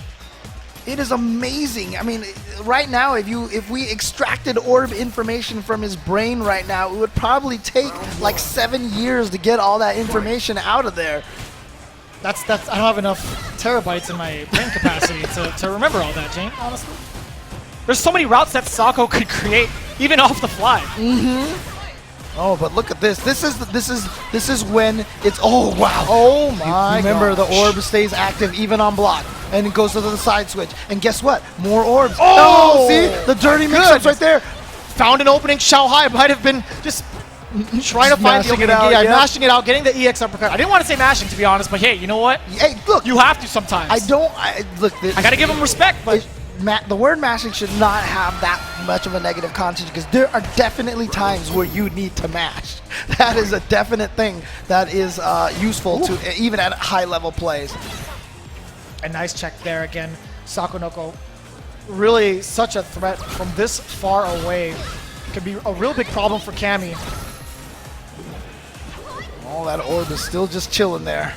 It is amazing. I mean, right now, if we extracted orb information from his brain right now, it would probably take like 7 years to get all that information out of there. That's I don't have enough terabytes in my brain capacity to remember all that, Jane, honestly. There's so many routes that Sako could create, even off the fly. Oh, but look at this. This is when it's wow. Oh my Remember, gosh. the orb stays active even on block, and it goes to the side switch. And guess what? More orbs. Oh! See the dirty mix-ups right there. Found an opening. Xiaohai might have been just trying to find the mashing opening. it out, Yeah, yeah. mashing it out, getting the EX uppercut. I didn't want to say mashing, to be honest, but hey, you know what? Hey, look. You have to sometimes. I gotta give him respect, but the word mashing should not have that much of a negative connotation, because there are definitely times where you need to mash. That is a definite thing that is useful to even at high level plays. a nice check there again. Sakonoko, really such a threat from this far away. Could be a real big problem for Cammy. Oh, that orb is still just chilling there.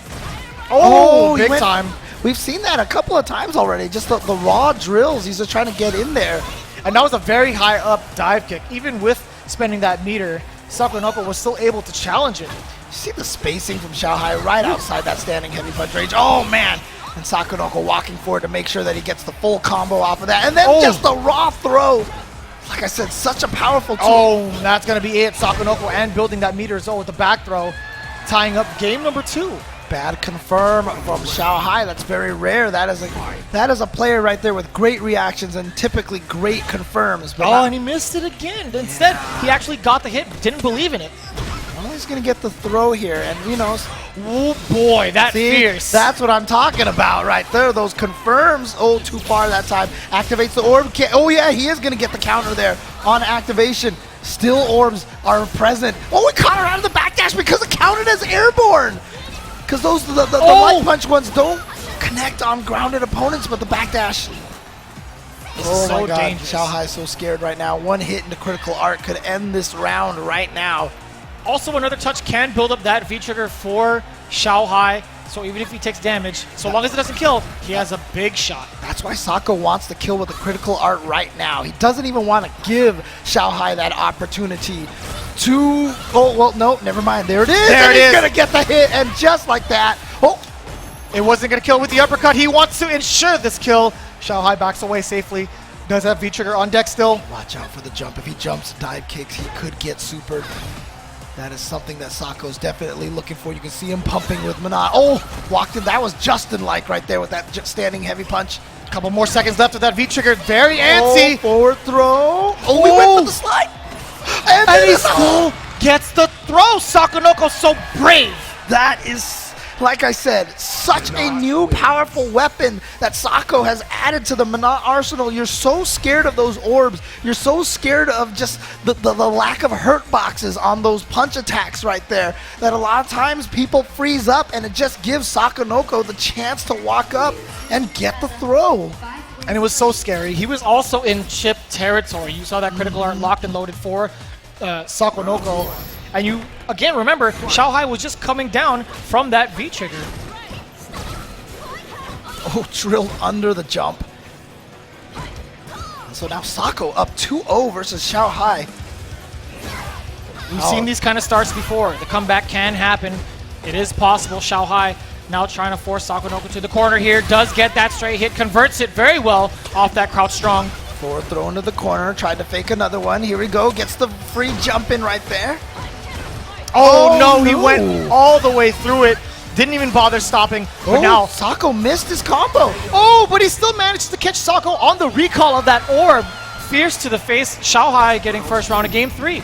Oh, big time. We've seen that a couple of times already. Just the raw drills. He's just trying to get in there. And that was a very high up dive kick. Even with spending that meter, Sakonoko was still able to challenge it. You see the spacing from Xiaohai right outside that standing heavy punch range. Oh, man. And Sakonoko walking forward to make sure that he gets the full combo off of that. And then just the raw throw. Like I said, such a powerful tool. Oh, that's going to be it. Sakonoko and building that meter as well with the back throw, tying up game number 2. Bad confirm from Xiaohai. That's very rare. That is a player right there with great reactions and typically great confirms. But and he missed it again. Instead, he actually got the hit, didn't believe in it. Well, he's going to get the throw here. And, you know, oh boy, that's fierce. That's what I'm talking about right there. Those confirms. Oh, too far that time. Activates the orb. Oh, yeah, he is going to get the counter there on activation. Still orbs are present. Oh, we caught her out of the backdash because it counted as airborne. Because those the light punch ones don't connect on grounded opponents, but the backdash. Oh my God, dangerous. Xiaohai's so scared right now. One hit into critical art could end this round right now. Also, another touch can build up that V-trigger for Xiaohai. So even if he takes damage, so long as it doesn't kill, he has a big shot. That's why Sako wants to kill with the critical art right now. He doesn't even want to give Xiaohai that opportunity to... Oh, well, no, never mind. There it is. There it is. He's going to get the hit, and just like that... Oh, it wasn't going to kill with the uppercut. He wants to ensure this kill. Shanghai backs away safely. Does have V-trigger on deck still. Watch out for the jump. If he jumps and dive kicks, he could get supered. That is something that Sako's definitely looking for. You can see him pumping with Mana. Oh, walked in. That was Justin-like right there with that standing heavy punch. Couple more seconds left of that V-trigger. Very antsy. Oh, forward throw. Oh, we went for the slide. And he still gets the throw. Sakonoko so brave. That is, like I said, such a new powerful weapon that Sako has added to the Mana arsenal. You're so scared of those orbs. You're so scared of just the lack of hurt boxes on those punch attacks right there that a lot of times people freeze up, and it just gives Sakonoko the chance to walk up and get the throw. And it was so scary. He was also in chip territory. You saw that critical art locked and loaded for Sakonoko. And you, again, remember, Xiaohai was just coming down from that V-trigger. Oh, drilled under the jump. So now Sako up 2-0 versus Xiaohai. We've seen these kind of starts before. The comeback can happen. It is possible. Xiaohai now trying to force Sakonoko to the corner here. Does get that straight hit. Converts it very well off that crouch strong. Forward throw into the corner. Tried to fake another one. Here we go. Gets the free jump in right there. Oh, no, he went all the way through it. Didn't even bother stopping. But now Sako missed his combo. Oh, but he still manages to catch Sako on the recall of that orb. Fierce to the face. Xiaohai getting first round of game 3.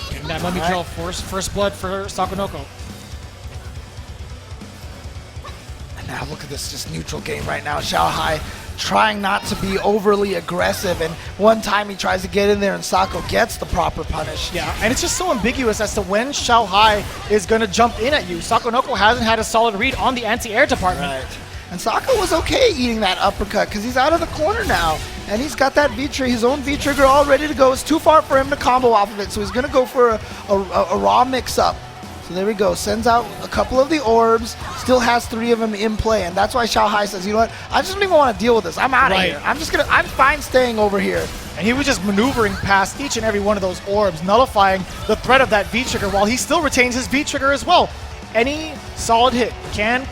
Getting that mummy drill, first blood for Sakonoko. And now look at this just neutral game right now. Xiaohai trying not to be overly aggressive, and one time he tries to get in there and Sako gets the proper punish. Yeah, and it's just so ambiguous as to when Xiaohai is going to jump in at you. Sakonoko hasn't had a solid read on the anti-air department. Right. And Sako was okay eating that uppercut because he's out of the corner now. And he's got that his own V-trigger all ready to go. It's too far for him to combo off of it, so he's going to go for a raw mix-up. So there we go. Sends out a couple of the orbs. Still has 3 of them in play. And that's why Xiaohai says, you know what? I just don't even want to deal with this. I'm out of here. I'm fine staying over here. And he was just maneuvering past each and every one of those orbs, nullifying the threat of that V-trigger while he still retains his V-trigger as well. Any solid hit can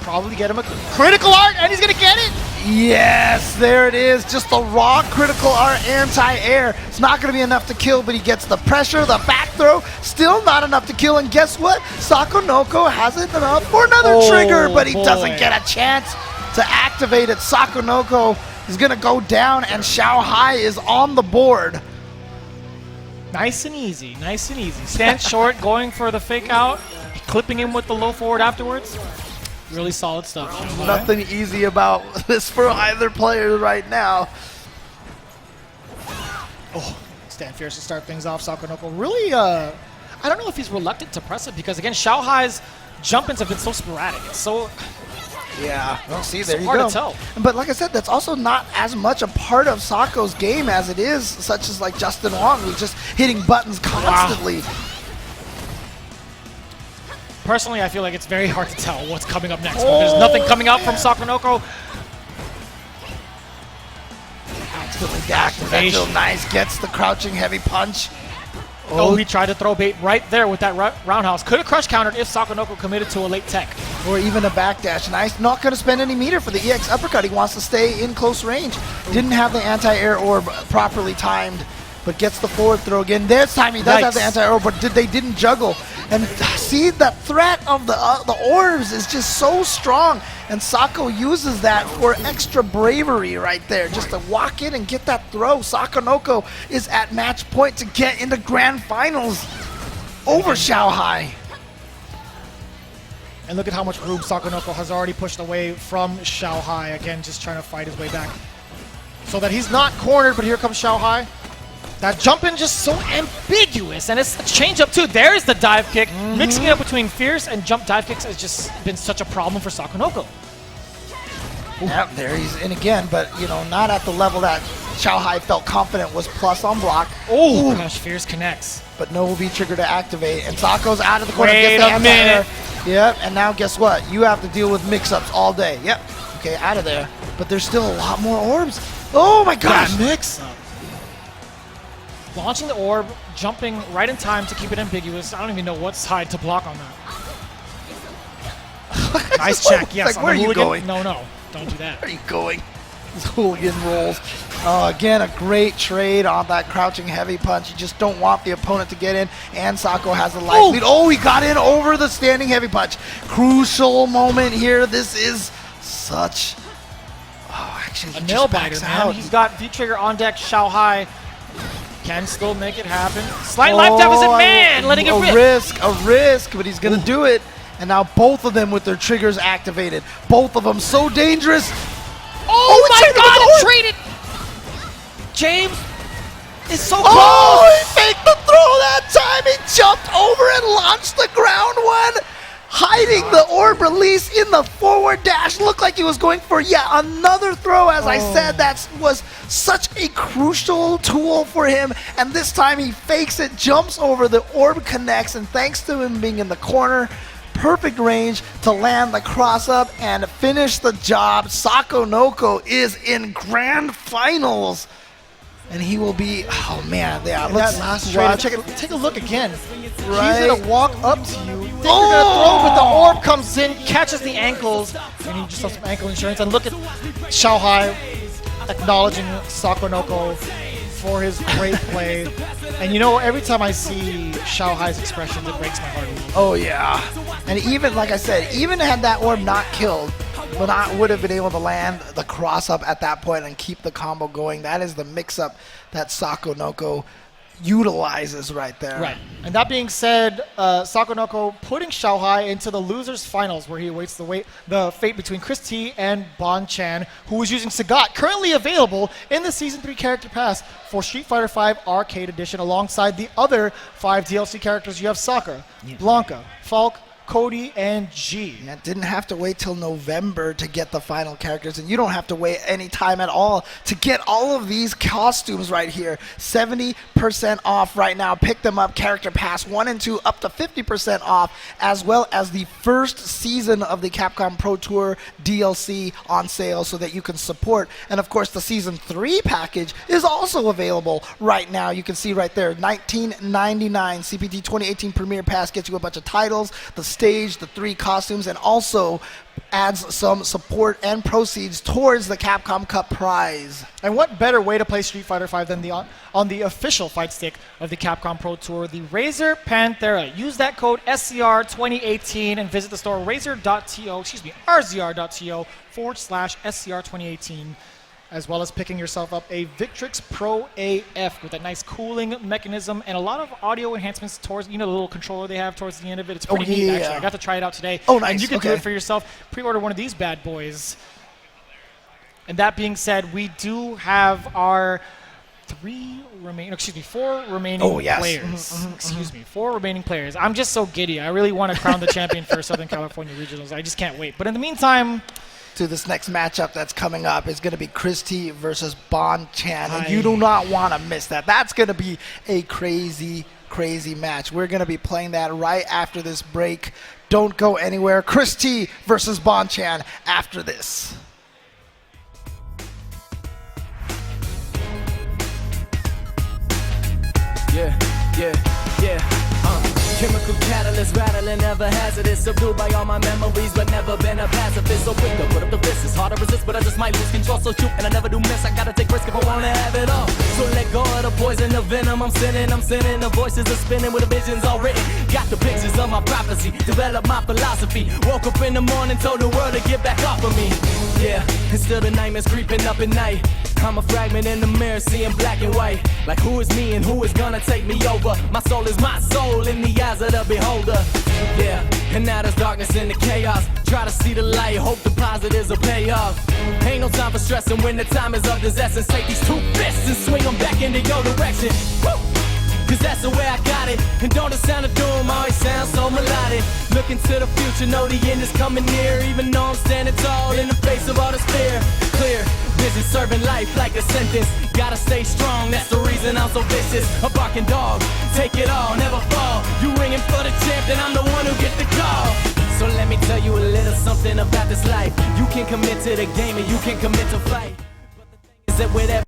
probably get him a critical art, and he's going to get it. Yes, there it is. Just the raw critical art anti-air. It's not going to be enough to kill, but he gets the pressure, the back throw. Still not enough to kill, and guess what? Sakonoko has it enough for another trigger, but he doesn't get a chance to activate it. Sakonoko is going to go down, and Xiaohai is on the board. Nice and easy, nice and easy. Stand short, going for the fake out, clipping him with the low forward afterwards. Really solid stuff. Nothing easy about this for either player right now. Oh, stand fierce to start things off. Sakonoko really, I don't know if he's reluctant to press it because, again, Xiaohai's jump-ins have been so sporadic. It's so... Yeah, well, see, there so you hard go. to tell. But like I said, that's also not as much a part of Sako's game as it is, such as like Justin Wong, who's just hitting buttons constantly. Wow. Personally, I feel like it's very hard to tell what's coming up next. There's nothing coming out from Sakonoko. Accidentally dashed. That's still nice. Gets the crouching heavy punch. Oh, he tried to throw bait right there with that roundhouse. Could have crush countered if Sakonoko committed to a late tech. Or even a backdash. Nice. Not going to spend any meter for the EX uppercut. He wants to stay in close range. Didn't have the anti-air orb properly timed, but gets the forward throw again. This time he does have the anti-air orb, but they didn't juggle. And see, that threat of the orbs is just so strong. And Sako uses that for extra bravery right there, just to walk in and get that throw. Sakonoko is at match point to get into grand finals over Xiaohai. And look at how much room Sakonoko has already pushed away from Xiaohai. Again, just trying to fight his way back. So that he's not cornered, but here comes Xiaohai. That jump in just so ambiguous, and it's a change up too. There's the dive kick. Mixing it up between fierce and jump dive kicks has just been such a problem for Sakonoko. Yep, there he's in again, but you know, not at the level that Xiaohai felt confident was plus on block. Oh gosh, fierce connects. But no V-trigger to activate, and Sako's out of the corner. Wait a minute. Yep, and now guess what? You have to deal with mix-ups all day. Yep, okay, out of there. But there's still a lot more orbs. Oh my gosh! That mix-up. Launching the orb, jumping right in time to keep it ambiguous. I don't even know what side to block on that. Nice check. Yes. Like, on where are the you hooligan. going? No, don't do that. Where are you going? These hooligan rolls. Again, a great trade on that crouching heavy punch. You just don't want the opponent to get in, and Sako has a life lead. Oh, he got in over the standing heavy punch. Crucial moment here. This is such... Oh, actually, A he nail just backs biter, man. out. He's got V-Trigger on deck. Xiaohai can still make it happen. Slight life deficit, man, letting it rip. A risk, but he's going to do it. And now both of them with their triggers activated. Both of them so dangerous. Oh my God, it traded. James is so close. Oh, he faked the throw that time. He jumped over and launched the ground one, hiding the orb release in the forward dash. Looked like he was going for yet another throw. As I said, that was such a crucial tool for him. And this time he fakes it, jumps over, the orb connects, and thanks to him being in the corner, perfect range to land the cross up and finish the job. Sako Noko is in grand finals. And he will be, oh man, yeah. That last trade, take a look again. Right. He's gonna walk up to you, think you're gonna throw, but the orb comes in, catches the ankles, and you just have some ankle insurance. And look at Xiaohai acknowledging Sakonoko for his great play. And you know, every time I see Xiaohai's expressions, it breaks my heart a little. Oh yeah. And even, like I said, even had that orb not killed, would have been able to land the cross up at that point and keep the combo going. That is the mix-up that Sako Noko utilizes right there. Right. And that being said, Sakonoko putting Xiaohai into the losers finals, where he awaits the fate between Chris T and Bon Chan, who is using Sagat, currently available in the Season 3 character pass for Street Fighter V Arcade Edition, alongside the other 5 DLC characters. You have Sakura, Blanca, Falk, Cody, and G. Yeah, didn't have to wait till November to get the final characters, and you don't have to wait any time at all to get all of these costumes right here. 70% off right now. Pick them up. Character Pass 1 and 2 up to 50% off, as well as the first season of the Capcom Pro Tour DLC on sale so that you can support. And of course, the Season 3 package is also available right now. You can see right there, $19.99. CPT 2018 Premier Pass gets you a bunch of titles, the stage, the 3 costumes, and also adds some support and proceeds towards the Capcom Cup prize. And what better way to play Street Fighter V than on the official fight stick of the Capcom Pro Tour, the Razer Panthera. Use that code SCR2018 and visit the store rzr.to/SCR2018, as well as picking yourself up a Victrix Pro AF with a nice cooling mechanism and a lot of audio enhancements towards, the little controller they have towards the end of it. It's pretty neat, actually. I got to try it out today. Oh, nice. And you can do it for yourself. Pre-order one of these bad boys. And that being said, we do have our 4 remaining players. Excuse me, 4 remaining players. I'm just so giddy. I really want to crown the champion for Southern California Regionals. I just can't wait. But in the meantime, to this next matchup that's coming up is going to be Chris T versus Bon Chan, and you do not want to miss that. That's going to be a crazy, crazy match. We're going to be playing that right after this break. Don't go anywhere. Chris T versus Bon Chan after this. Chemical catalyst rattling, ever hazardous. Subdued by all my memories, but never been a pacifist. So quick to put up the fist. It's hard to resist, but I just might lose control. So shoot, and I never do miss. I gotta take risk if I wanna have it all. So let go of the poison, the venom. I'm sending. The voices are spinning with the visions all written. Got the pictures of my prophecy. Develop my philosophy. Woke up in the morning, told the world to get back off of me. Yeah, and still the nightmares creeping up at night. I'm a fragment in the mirror, seeing black and white. Like who is me and who is gonna take me over? My soul is my soul in the eyes of the beholder. Yeah, and now there's darkness in the chaos. Try to see the light, hope the positives will pay off. Ain't no time for stressing when the time is of this essence. Take these 2 fists and swing them back into your direction. Woo! Cause that's the way I got it. And don't the sound of doom always sound so melodic. Looking to the future, know the end is coming near. Even though I'm standing tall in the face of all this fear. Clear, busy serving life like a sentence. Gotta stay strong, that's the reason I'm so vicious. A barking dog, take it all, never fall. You ringing for the champ, then I'm the one who gets the call. So let me tell you a little something about this life. You can commit to the game and you can commit to fight. But the thing is that with every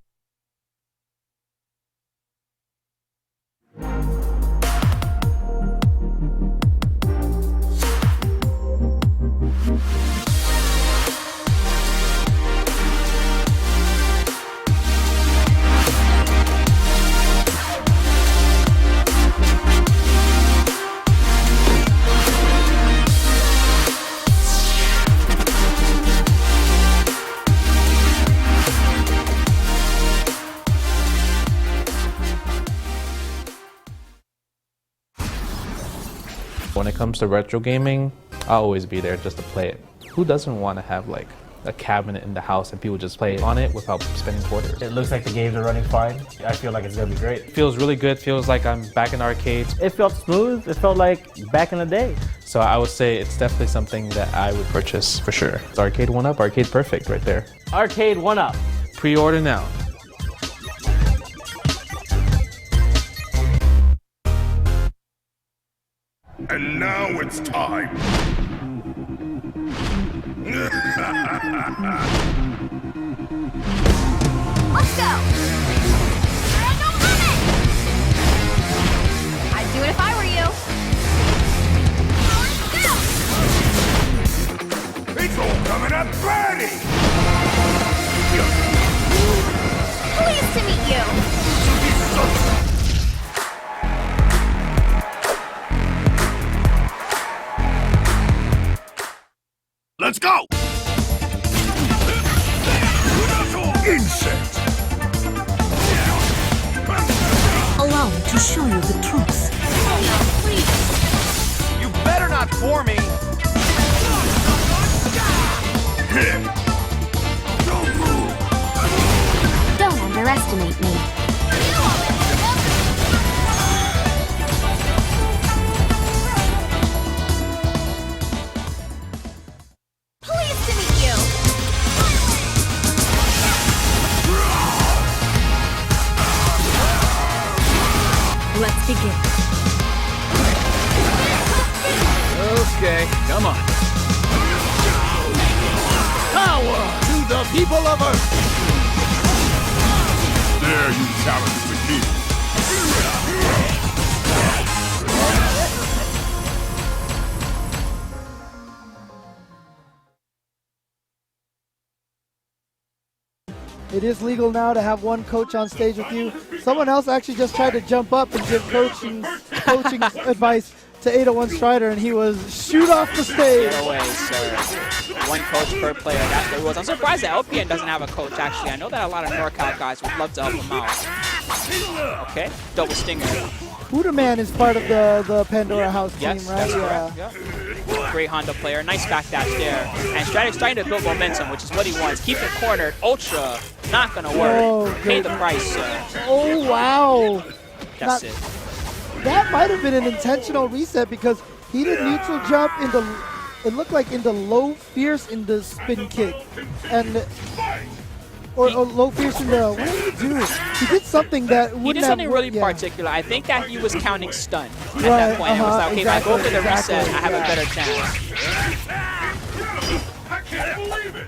When it comes to retro gaming, I'll always be there just to play it. Who doesn't want to have like a cabinet in the house and people just play on it without spending quarters? It looks like the games are running fine. I feel like it's gonna be great. It feels really good, feels like I'm back in arcades. It felt smooth. It felt like back in the day. So I would say it's definitely something that I would purchase for sure. It's Arcade 1-Up, Arcade Perfect right there. Arcade 1-Up. Pre-order now. And now it's time. Let's go! No limit! I'd do it if I were you. Let's go! It's all coming up ready. Pleased to meet you. Let's go! Insect! Allow me to show you the truth. You better not for me. Don't move! Don't underestimate me. Pleased to meet you. Let's begin. Okay, come on. Power to the people of Earth. There you challenge the king. It is legal now to have one coach on stage with you. Someone else actually just tried to jump up and give coaching advice to 801 Strider, and he was shoot off the stage. No way, sir. One coach per player. That's the rules. I'm surprised that LPN doesn't have a coach, actually. I know that a lot of NorCal guys would love to help him out. Okay, double stinger. Hooterman is part of the Pandora House team, Yes, right? that's correct. Yeah. Great Honda player. Nice backdash there. And Strider's starting to build momentum, which is what he wants. Keep it cornered. Ultra. Not going to work. Oh, Pay good. the price, sir. Oh, wow. That's Not- it. That might have been an intentional reset because he did neutral jump into, it looked like into low fierce in the spin kick. And, or low fierce in the, what did he do? He did something that wouldn't He did something have, really yeah. particular. I think that he was counting stun at Right, that point. And was like, okay, exactly, if I go for the reset, exactly, I have yeah. a better chance. I can't believe it!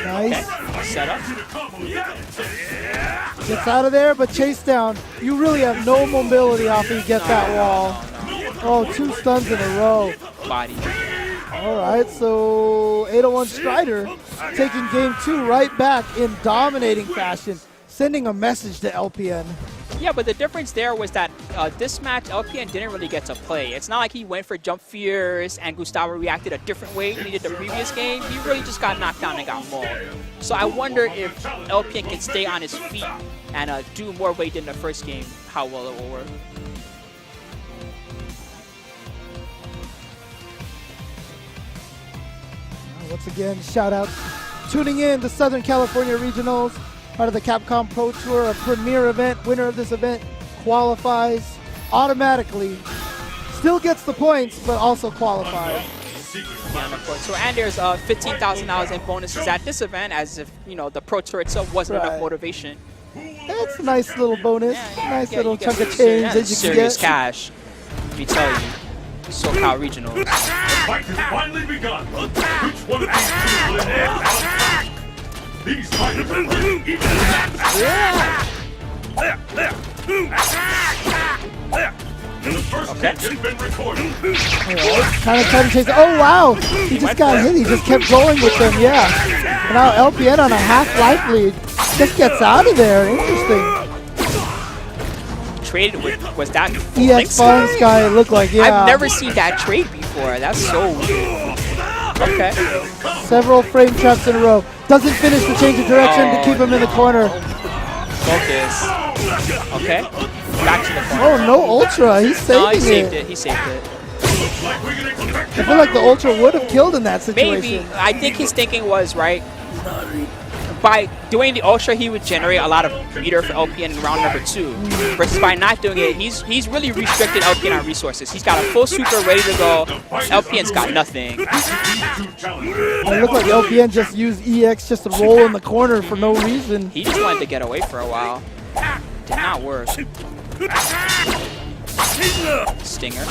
Nice. Set up. Gets out of there, but chase down. You really have no mobility after you get that wall. Oh, 2 stuns in a row. Body. All right, so 801 Strider taking game 2 right back in dominating fashion, sending a message to LPN. Yeah, but the difference there was that this match, LPN didn't really get to play. It's not like he went for jump fears and Gustavo reacted a different way than he did the previous game. He really just got knocked down and got mauled. So I wonder if LPN can stay on his feet and do more weight than the first game, how well it will work. Once again, shout out tuning in to Southern California Regionals, part of the Capcom Pro Tour, a premier event. Winner of this event qualifies automatically. Still gets the points, but also qualifies. Yeah, of course. So, and there's $15,000 in bonuses at this event, as if, you know, the Pro Tour itself wasn't enough motivation. It's a nice little bonus, nice Yeah, little you get chunk of some change that you can serious get. cash, let me tell you. Socal Regionals. The fight has finally begun. Which one of these two will attack? These fighters are winning each The first hit has been recorded. Kind of trying to chase. Oh wow! He just got hit. He just kept going with them. Yeah. And now LPN on a half-life lead just gets out of there. Interesting. Traded with, was that EX Fallen Sky, it looked like, yeah. I've never seen that trade before. That's so weird. Okay. Several frame traps in a row. Doesn't finish the change of direction to keep him in the corner. Focus. Okay. Back to the corner. Oh, no Ultra. He's No, he saving saved it. He saved it. I feel like the Ultra would have killed in that situation. Maybe. I think his thinking was, right, by doing the Ultra, he would generate a lot of meter for LPN in round number 2. Versus by not doing it, he's really restricted LPN on resources. He's got a full super ready to go. LPN's got nothing. It looked like LPN just used EX just to roll in the corner for no reason. He just wanted to get away for a while. Did not work. Stinger.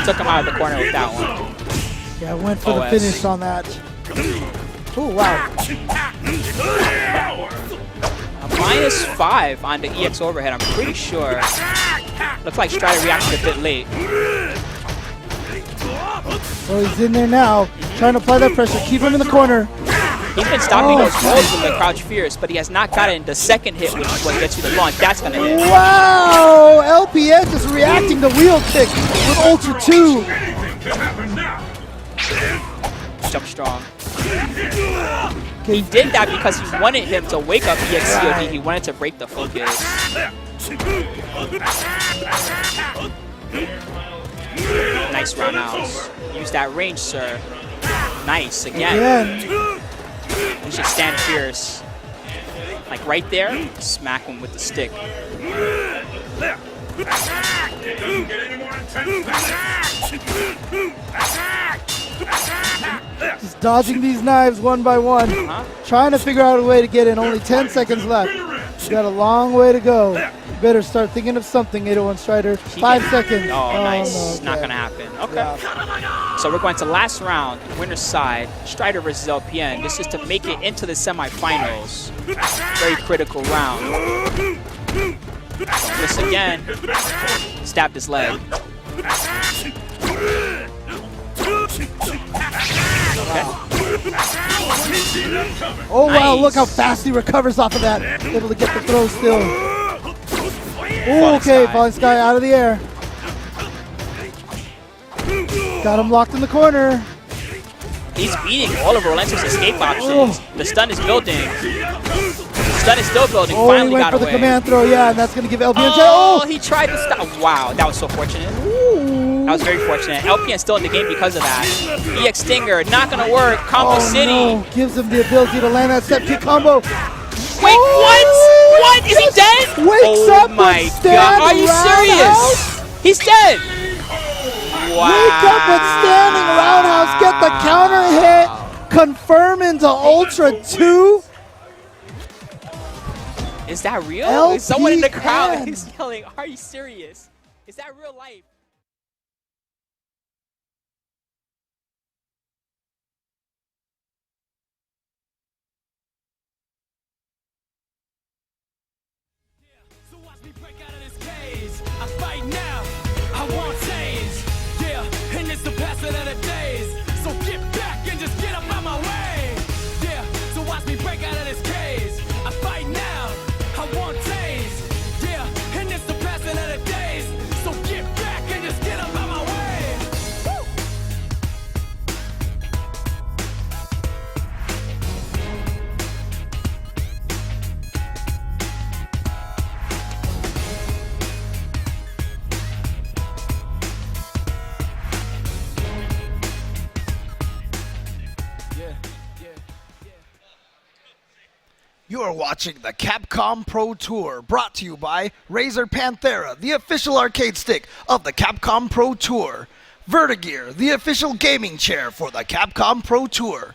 Took him out of the corner with that one. Yeah, went for the OS. finish on that. Oh, wow. -5 on the EX overhead, I'm pretty sure. Looks like Strider reacted a bit late. Well, he's in there now, trying to apply that pressure. Keep him in the corner. He's been stopping those rolls with the Crouch Fierce, but he has not gotten the second hit, which is what gets you the launch. That's going to hit. Wow! LPN just reacting to wheel kick with Ultra 2. Jump strong. He did that because he wanted him to wake up EXCOD. He wanted to break the focus. Nice roundhouse. Use that range, sir. Nice, again. You should stand fierce. Like right there, smack him with the stick. Just dodging these knives one by one. Trying to figure out a way to get in. Only 10 seconds left. You got a long way to go. You better start thinking of something, 801 Strider. 5 seconds. Oh, nice. No, okay. Not going to happen. Okay. So we're going to last round, winner's side, Strider versus LPN. This is to make it into the semifinals. Very critical round. This again. Stabbed his leg. Okay. Oh, wow, Nice. look how fast he recovers off of that. Able to get the throw still. Oh, okay, Falling Sky out of the air. Got him locked in the corner. He's beating all of Rolento's escape options. The stun is building. The stun is still building. Oh, Finally he went got for the away. command throw, yeah, and that's going to give LPN Oh, he tried to stop. Wow, that was so fortunate. That was very fortunate. LPN still in the game because of that. EX Stinger, not going to work. Combo City. No. Gives him the ability to land that step kick combo. Wait, what? What? Is he dead? Wakes up Oh my with stand god. Are you roundhouse? serious? He's dead. Wow. Wake up with standing roundhouse. Get the counter hit. Confirm into Ultra 2. Is that real? LPN. Is someone in the crowd is yelling, are you serious? Is that real life? So watch me break out of this cage. I fight now. I want change. Yeah, and it's the passing of the days. So get back and just get up out my way. Yeah, so watch me break out of this cage. I fight now. I want change. Yeah, and it's the passing of the days. So get back and just get up out my way. Woo! You are watching the Capcom Pro Tour, brought to you by Razer Panthera, the official arcade stick of the Capcom Pro Tour. Vertigear, the official gaming chair for the Capcom Pro Tour.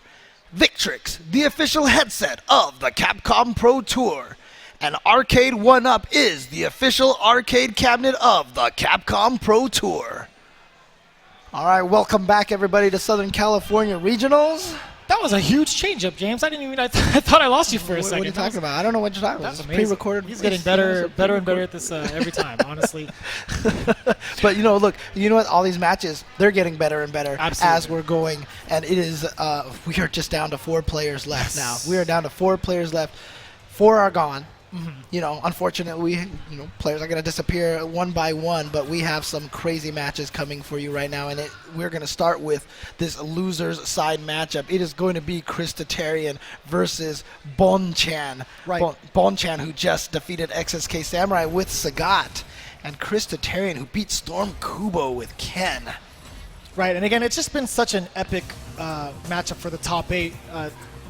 Victrix, the official headset of the Capcom Pro Tour. And Arcade 1-Up is the official arcade cabinet of the Capcom Pro Tour. All right, welcome back, everybody, to Southern California Regionals. That was a huge changeup, James. I didn't even. I thought I lost you for a second. What are you talking about? I don't know what you're talking about. That's It's amazing. pre-recorded. He's getting better and better at this every time, honestly. But look, you know what? All these matches, they're getting better and better Absolutely. as we're going. And it is, we are just down to 4 players left now. We are down to 4 players left. 4 are gone. You know, unfortunately, players are going to disappear one by one, but we have some crazy matches coming for you right now, and we're going to start with this losers side matchup. It is going to be Chris Tatarian versus Bonchan. Right. Bonchan, who just defeated XSK Samurai with Sagat, and Chris Tatarian, who beat Storm Kubo with Ken. Right, and again, it's just been such an epic matchup for the top 8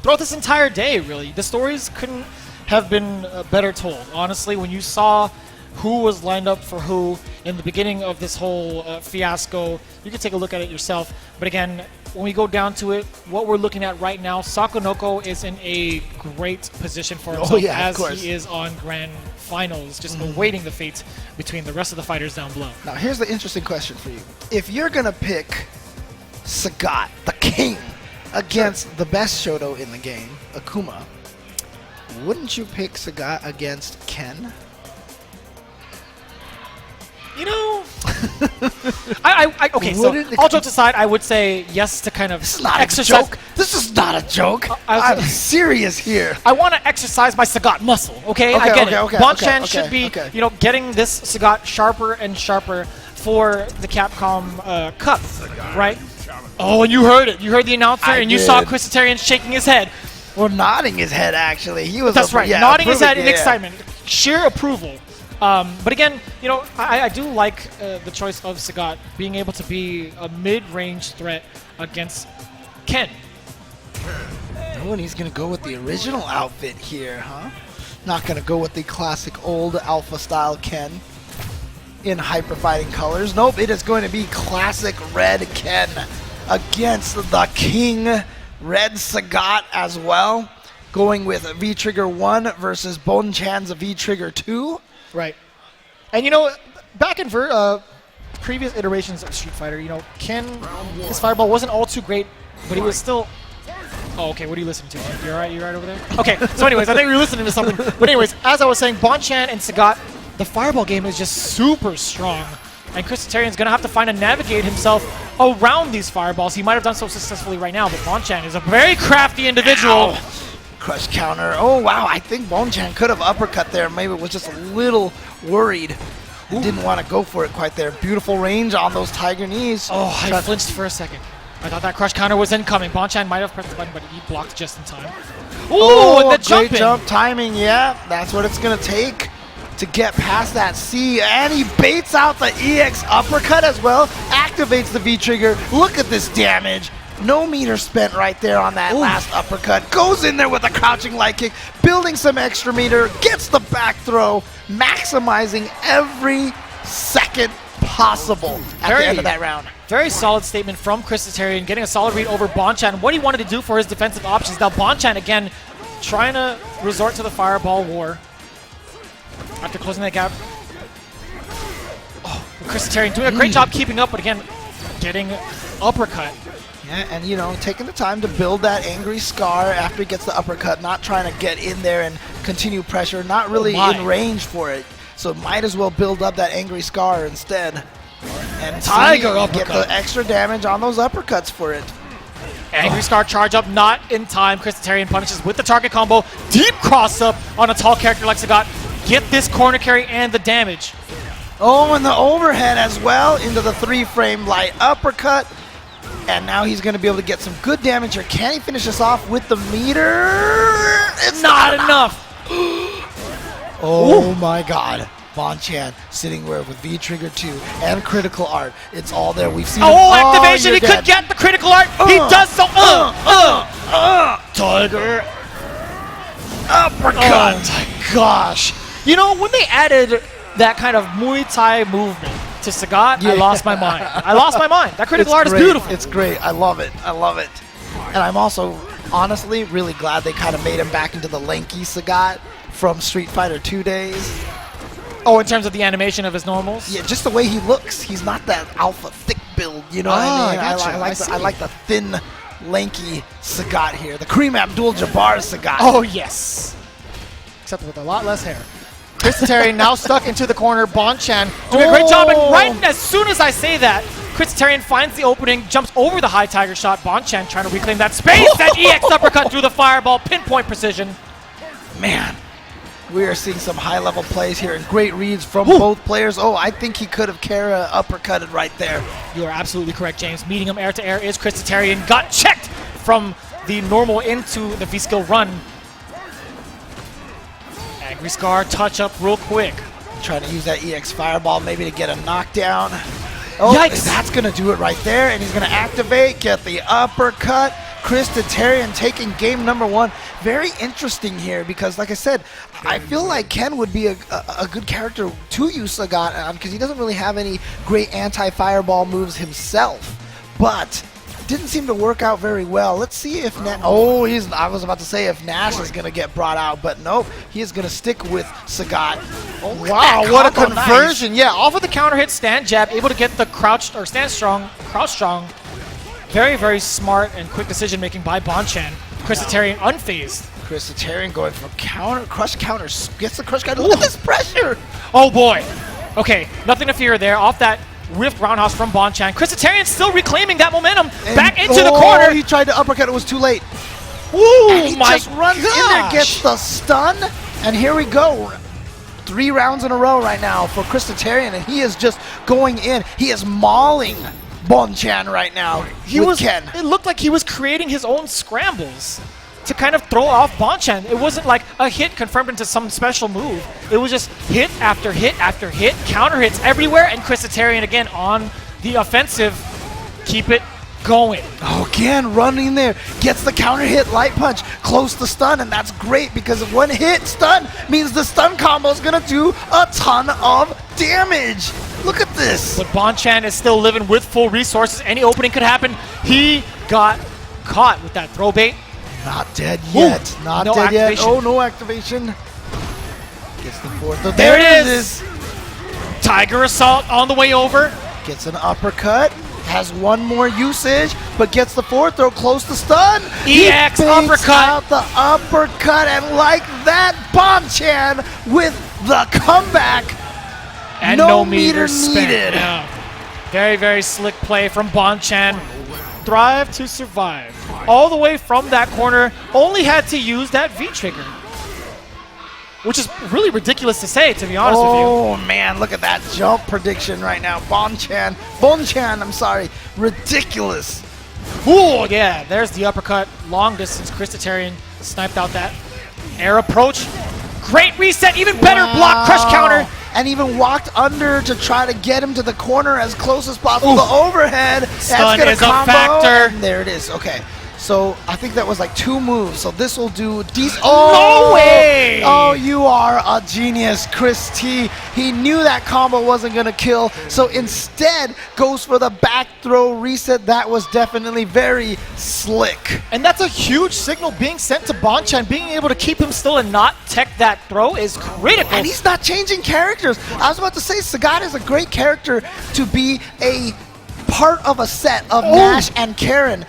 throughout this entire day, really. The stories couldn't have been better told. Honestly, when you saw who was lined up for who in the beginning of this whole fiasco, you can take a look at it yourself. But again, when we go down to it, what we're looking at right now, Sakonoko is in a great position for himself as he is on Grand Finals, just awaiting the fate between the rest of the fighters down below. Now, here's the interesting question for you. If you're going to pick Sagat, the king, against the best Shoto in the game, Akuma, wouldn't you pick Sagat against Ken? You know, okay, so all jokes aside, I would say yes to kind of This is not exercise. a joke. This is not a joke. I'm serious here. I want to exercise my Sagat muscle, okay? I get it. Bonchan should be, getting this Sagat sharper and sharper for the Capcom Cup, right? Oh, and you heard it. You heard the announcer, and you saw Chris Tatarian shaking his head. Well, nodding his head, actually. He was. That's right. Nodding his head in excitement, sheer approval. But again, I do like the choice of Sagat being able to be a mid-range threat against Ken. Oh, and he's going to go with the original outfit here, huh? Not going to go with the classic old Alpha-style Ken in Hyper Fighting colors. Nope, it is going to be classic red Ken against the King Red Sagat as well. Going with V-Trigger 1 versus Bonchan's V-Trigger 2. Right. And back in previous iterations of Street Fighter, Ken, his fireball wasn't all too great, but he was still... Oh, okay, what are you listening to? You all right? You all right over there? Okay, so anyways, I think we were listening to something. But anyways, as I was saying, Bonchan and Sagat, the fireball game is just super strong. And Chris Tatarian's going to have to find and navigate himself around these fireballs. He might have done so successfully right now, but Bonchan is a very crafty individual. Ow. Crush counter. Oh, wow. I think Bonchan could have uppercut there. Maybe was just a little worried. Didn't want to go for it quite there. Beautiful range on those tiger knees. Oh, I flinched for a second. I thought that crush counter was incoming. Bonchan might have pressed the button, but he blocked just in time. Ooh, and the jump great jump timing. Yeah, that's what it's going to take to get past that C. And he baits out the EX uppercut as well. Activates the V-trigger. Look at this damage. No meter spent right there on that last uppercut. Goes in there with a crouching light kick, building some extra meter, gets the back throw, maximizing every second possible at the end of that round. Very solid statement from Chris Tatarian, getting a solid read over Bonchan. What he wanted to do for his defensive options. Now Bonchan, again, trying to resort to the fireball war after closing that gap. Oh, Chris Tatarian doing a great job keeping up, but again, getting uppercut. Yeah, and taking the time to build that angry scar after he gets the uppercut, not trying to get in there and continue pressure, not really in range for it. So might as well build up that angry scar instead. And Tiger uppercut. Get the extra damage on those uppercuts for it. Angry Scar charge up, not in time. Chris Tatarian punishes with the target combo. Deep cross up on a tall character like Sagat. Get this corner carry and the damage. Oh, and the overhead as well into the 3-frame light uppercut. And now he's going to be able to get some good damage here. Can he finish this off with the meter? It's not enough. Oh my god. Bonchan sitting there with V-Trigger 2 and Critical Art. It's all there. We've seen activation. He could get the Critical Art. He does so. Tiger. Uppercut. Oh my gosh. When they added that kind of Muay Thai movement to Sagat, I lost my mind. That Critical Art is beautiful. It's great. I love it. And I'm also, honestly, really glad they kind of made him back into the lanky Sagat from Street Fighter 2 days. Oh, in terms of the animation of his normals? Yeah, just the way he looks. He's not that alpha thick build, you know what I mean? Gotcha. I like the thin, lanky Sagat here. The Kareem Abdul-Jabbar Sagat. Oh, yes. Except with a lot less hair. Chris Tatarian now stuck into the corner. Bonchan doing a great job. And right as soon as I say that, Chris Tatarian finds the opening, jumps over the high tiger shot. Bonchan trying to reclaim that space. That EX uppercut through the fireball. Pinpoint precision. Man. We are seeing some high-level plays here and great reads from both players. Oh, I think he could have Kara uppercutted right there. You are absolutely correct, James. Meeting him air-to-air is Christitarian. Got checked from the normal into the V-skill run. Angry Scar touch up real quick. Trying to use that EX Fireball maybe to get a knockdown. Oh, Yikes. That's going to do it right there. And he's going to activate, get the uppercut. Christitarian taking game number 1. Very interesting here because, like I said, I feel like Ken would be a good character to use Sagat on because he doesn't really have any great anti-fireball moves himself. But didn't seem to work out very well. Let's see if I was about to say if Nash is going to get brought out, but nope. He is going to stick with Sagat. Oh, Wow, what a combo, conversion. nice. Yeah, off of the counter hit, stand jab, able to get the crouch or stand strong, crouch strong. Very, very smart and quick decision making by Bonchan. Christitarian unfazed. Christitarian going for crush counter, gets the crush counter. Look at this pressure. Oh boy. Okay, nothing to fear there. Off that whiff roundhouse from Bonchan. Christitarian still reclaiming that momentum. And back into the corner. He tried to uppercut, it was too late. Ooh, And he my just runs in there, gosh. gets the stun, and here we go. 3 rounds in a row right now for Christitarian, and he is just going in. He is mauling Bonchan right now with Ken. It looked like he was creating his own scrambles to kind of throw off Bonchan. It wasn't like a hit confirmed into some special move. It was just hit after hit after hit, counter hits everywhere, and Christitarian again on the offensive. Keep it going. Oh, again, running there, gets the counter hit, light punch, close to stun, and that's great because one hit stun means the stun combo is going to do a ton of damage. Look at this. But Bonchan is still living with full resources. Any opening could happen. He got caught with that throw bait. Not dead yet. Ooh, Not no dead activation. yet. Oh, no activation. Gets the 4th. Oh, There it is. Tiger Assault on the way over. Gets an uppercut. Has one more usage, but gets the 4th throw close to stun. He EX baits uppercut. out the uppercut, and like that, Bonchan with the comeback. And no meter needed. Yeah. Very, very slick play from Bonchan. Thrive to survive. All the way from that corner, only had to use that V-trigger. Which is really ridiculous to say, to be honest with you. Oh man, look at that jump prediction right now. Bonchan, I'm sorry, ridiculous. Ooh, yeah, there's the uppercut. Long distance, Christitarian sniped out that air approach. Great reset, even better block, crush counter. And even walked under to try to get him to the corner as close as possible. The overhead. Stun that's gonna is a combo, factor. and there it is. Okay. So I think that was like 2 moves. So this will do decent. Oh, no way! Oh, you are a genius, Chris T. He knew that combo wasn't going to kill. So instead goes for the back throw reset. That was definitely very slick. And that's a huge signal being sent to Bonchan. Being able to keep him still and not tech that throw is critical. And he's not changing characters. I was about to say, Sagat is a great character to be a part of a set of Nash and Karen.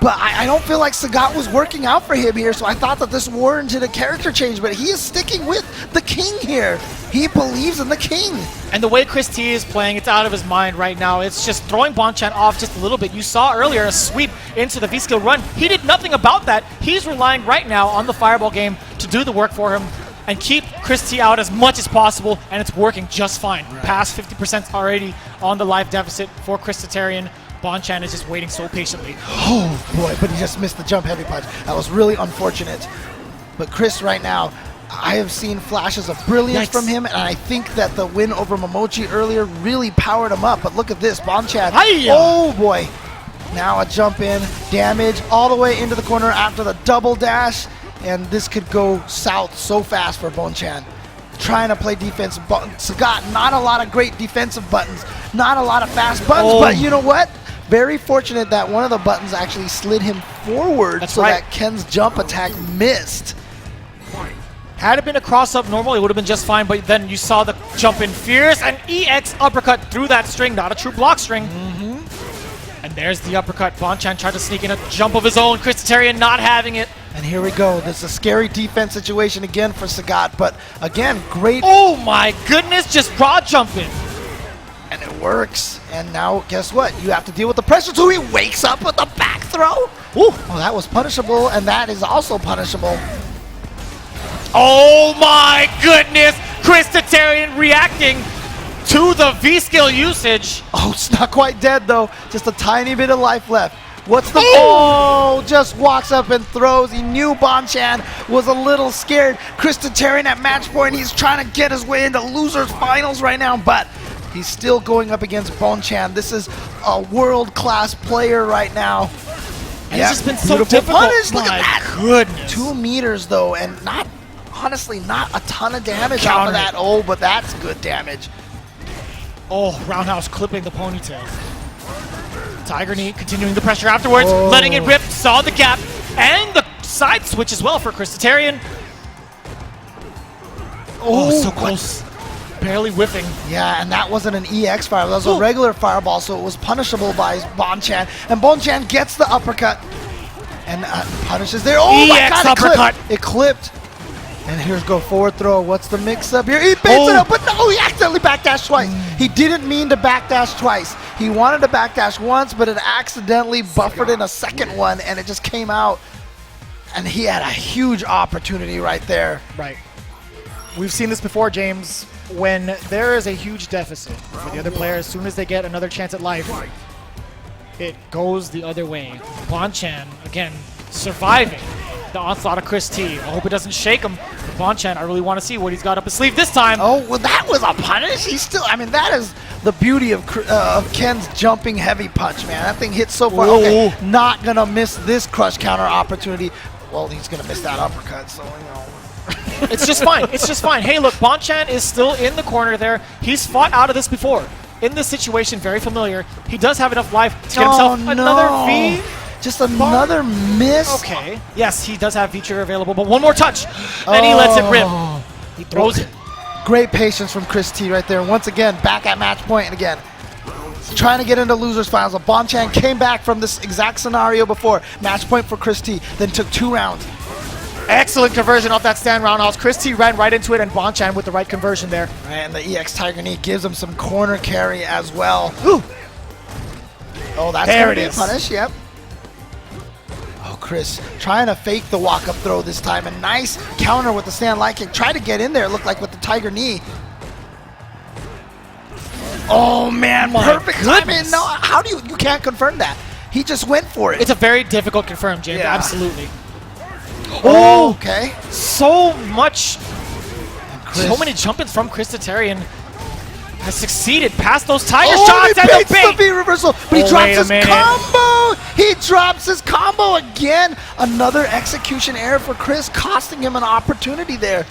But I don't feel like Sagat was working out for him here, so I thought that this warranted a character change, but he is sticking with the king here. He believes in the king. And the way Chris T is playing, it's out of his mind right now. It's just throwing Bonchan off just a little bit. You saw earlier a sweep into the V-skill run. He did nothing about that. He's relying right now on the fireball game to do the work for him and keep Chris T out as much as possible, and it's working just fine. Right. Past 50% already on the life deficit for Christitarian. Bonchan is just waiting so patiently. Oh boy, but he just missed the jump heavy punch. That was really unfortunate. But Chris right now, I have seen flashes of brilliance from him, and I think that the win over Momochi earlier really powered him up. But look at this, Bonchan. Hi-ya! Oh boy. Now a jump in, damage all the way into the corner after the double dash, and this could go south so fast for Bonchan. Trying to play defense. Sagat, not a lot of great defensive buttons, not a lot of fast buttons, but you know what? Very fortunate that one of the buttons actually slid him forward that Ken's jump attack missed. Had it been a cross-up normal, it would have been just fine, but then you saw the jump in fierce, and EX uppercut through that string, not a true block string. And there's the uppercut. Bonchan tried to sneak in a jump of his own. Christitarian not having it. And here we go. This is a scary defense situation again for Sagat, but again, great. Oh my goodness, just raw jumping. And it works. And now, guess what? You have to deal with the pressure, so he wakes up with the back throw. Ooh, well, that was punishable, and that is also punishable. Oh my goodness! Chris Tatarian reacting to the V-skill usage. Oh, it's not quite dead though. Just a tiny bit of life left. What's the just walks up and throws. He knew Bonchan was a little scared. Chris Tatarian at match point. He's trying to get his way into losers finals right now, but he's still going up against Bonchan. This is a world-class player right now. And it's just been so difficult. Punish. Look at that. Goodness. 2 meters though, and honestly not a ton of damage off of that. Oh, but that's good damage. Oh, Roundhouse clipping the ponytail. Tiger Knee continuing the pressure afterwards, letting it rip, saw the gap, and the side switch as well for Chris Tatarian. Oh, so close. Barely whiffing. Yeah, and that wasn't an EX fireball. That was a regular fireball, so it was punishable by Bonchan. And Bonchan gets the uppercut and punishes there. Oh my God, uppercut. It clipped. And here's go forward throw. What's the mix-up here? He baits it up, but no, he accidentally backdashed twice. He didn't mean to backdash twice. He wanted to backdash once, but it accidentally buffered in a second one, and it just came out. And he had a huge opportunity right there. Right. We've seen this before, James. When there is a huge deficit for the other player, as soon as they get another chance at life, it goes the other way. Bonchan, again, surviving the onslaught of Chris T. I hope it doesn't shake him. Bonchan, I really want to see what he's got up his sleeve this time. Oh, well, that was a punish. He's still, I mean, that is the beauty of Ken's jumping heavy punch, man. That thing hits so far. Okay, not going to miss this crush counter opportunity. Well, he's going to miss that uppercut, so, you know. It's just fine. It's just fine. Hey, look, Bonchan is still in the corner there. He's fought out of this before. In this situation, very familiar. He does have enough life to get himself another V. Just another miss. Okay. Yes, he does have V-trigger available, but one more touch, and he lets it rip. He throws it. Great patience from Chris T right there. Once again, back at match point, and again, trying to get into losers finals. Bonchan came back from this exact scenario before. Match point for Chris T, then took 2 rounds. Excellent conversion off that stand roundhouse. Chris T ran right into it, and Bonchan with the right conversion there. And the EX Tiger Knee gives him some corner carry as well. Ooh. Oh, that's going to be a punish, yep. Oh, Chris trying to fake the walk-up throw this time. A nice counter with the stand light kick. Tried to get in there, it looked like, with the Tiger Knee. Oh, man, perfect timing. No, how do you can't confirm that. He just went for it. It's a very difficult confirm, James, absolutely. Oh, okay. So many jump-ins from Chris Tatarian has succeeded past those Tiger shots he and baits the V reversal, but he drops his combo. He drops his combo again. Another execution error for Chris, costing him an opportunity there.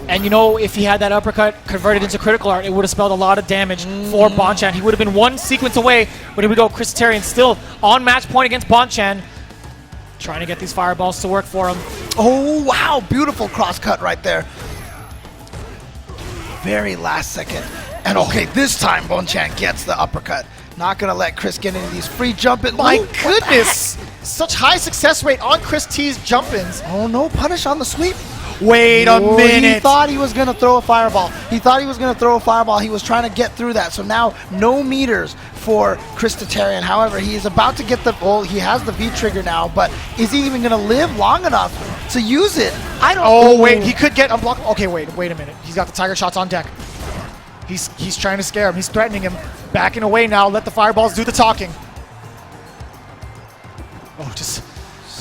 And you know, if he had that uppercut converted into critical art, it would have spelled a lot of damage for Bonchan. He would have been one sequence away, but here we go. Chris Tatarian still on match point against Bonchan. Trying to get these fireballs to work for him. Oh, wow. Beautiful cross cut right there. Very last second. And okay, this time Bonchan gets the uppercut. Not going to let Chris get into these free jump-ins. My goodness. Such high success rate on Chris T's jump-ins. Oh, no punish on the sweep. Wait a minute. He thought he was going to throw a fireball. He was trying to get through that. So now no meters for Chris Tatarian. However, he is about to get he has the V-trigger now, but is he even going to live long enough to use it? I don't know. Oh, wait. He could get unblocked. Okay, wait a minute. He's got the Tiger shots on deck. He's trying to scare him. He's threatening him. Backing away now. Let the fireballs do the talking. Oh, just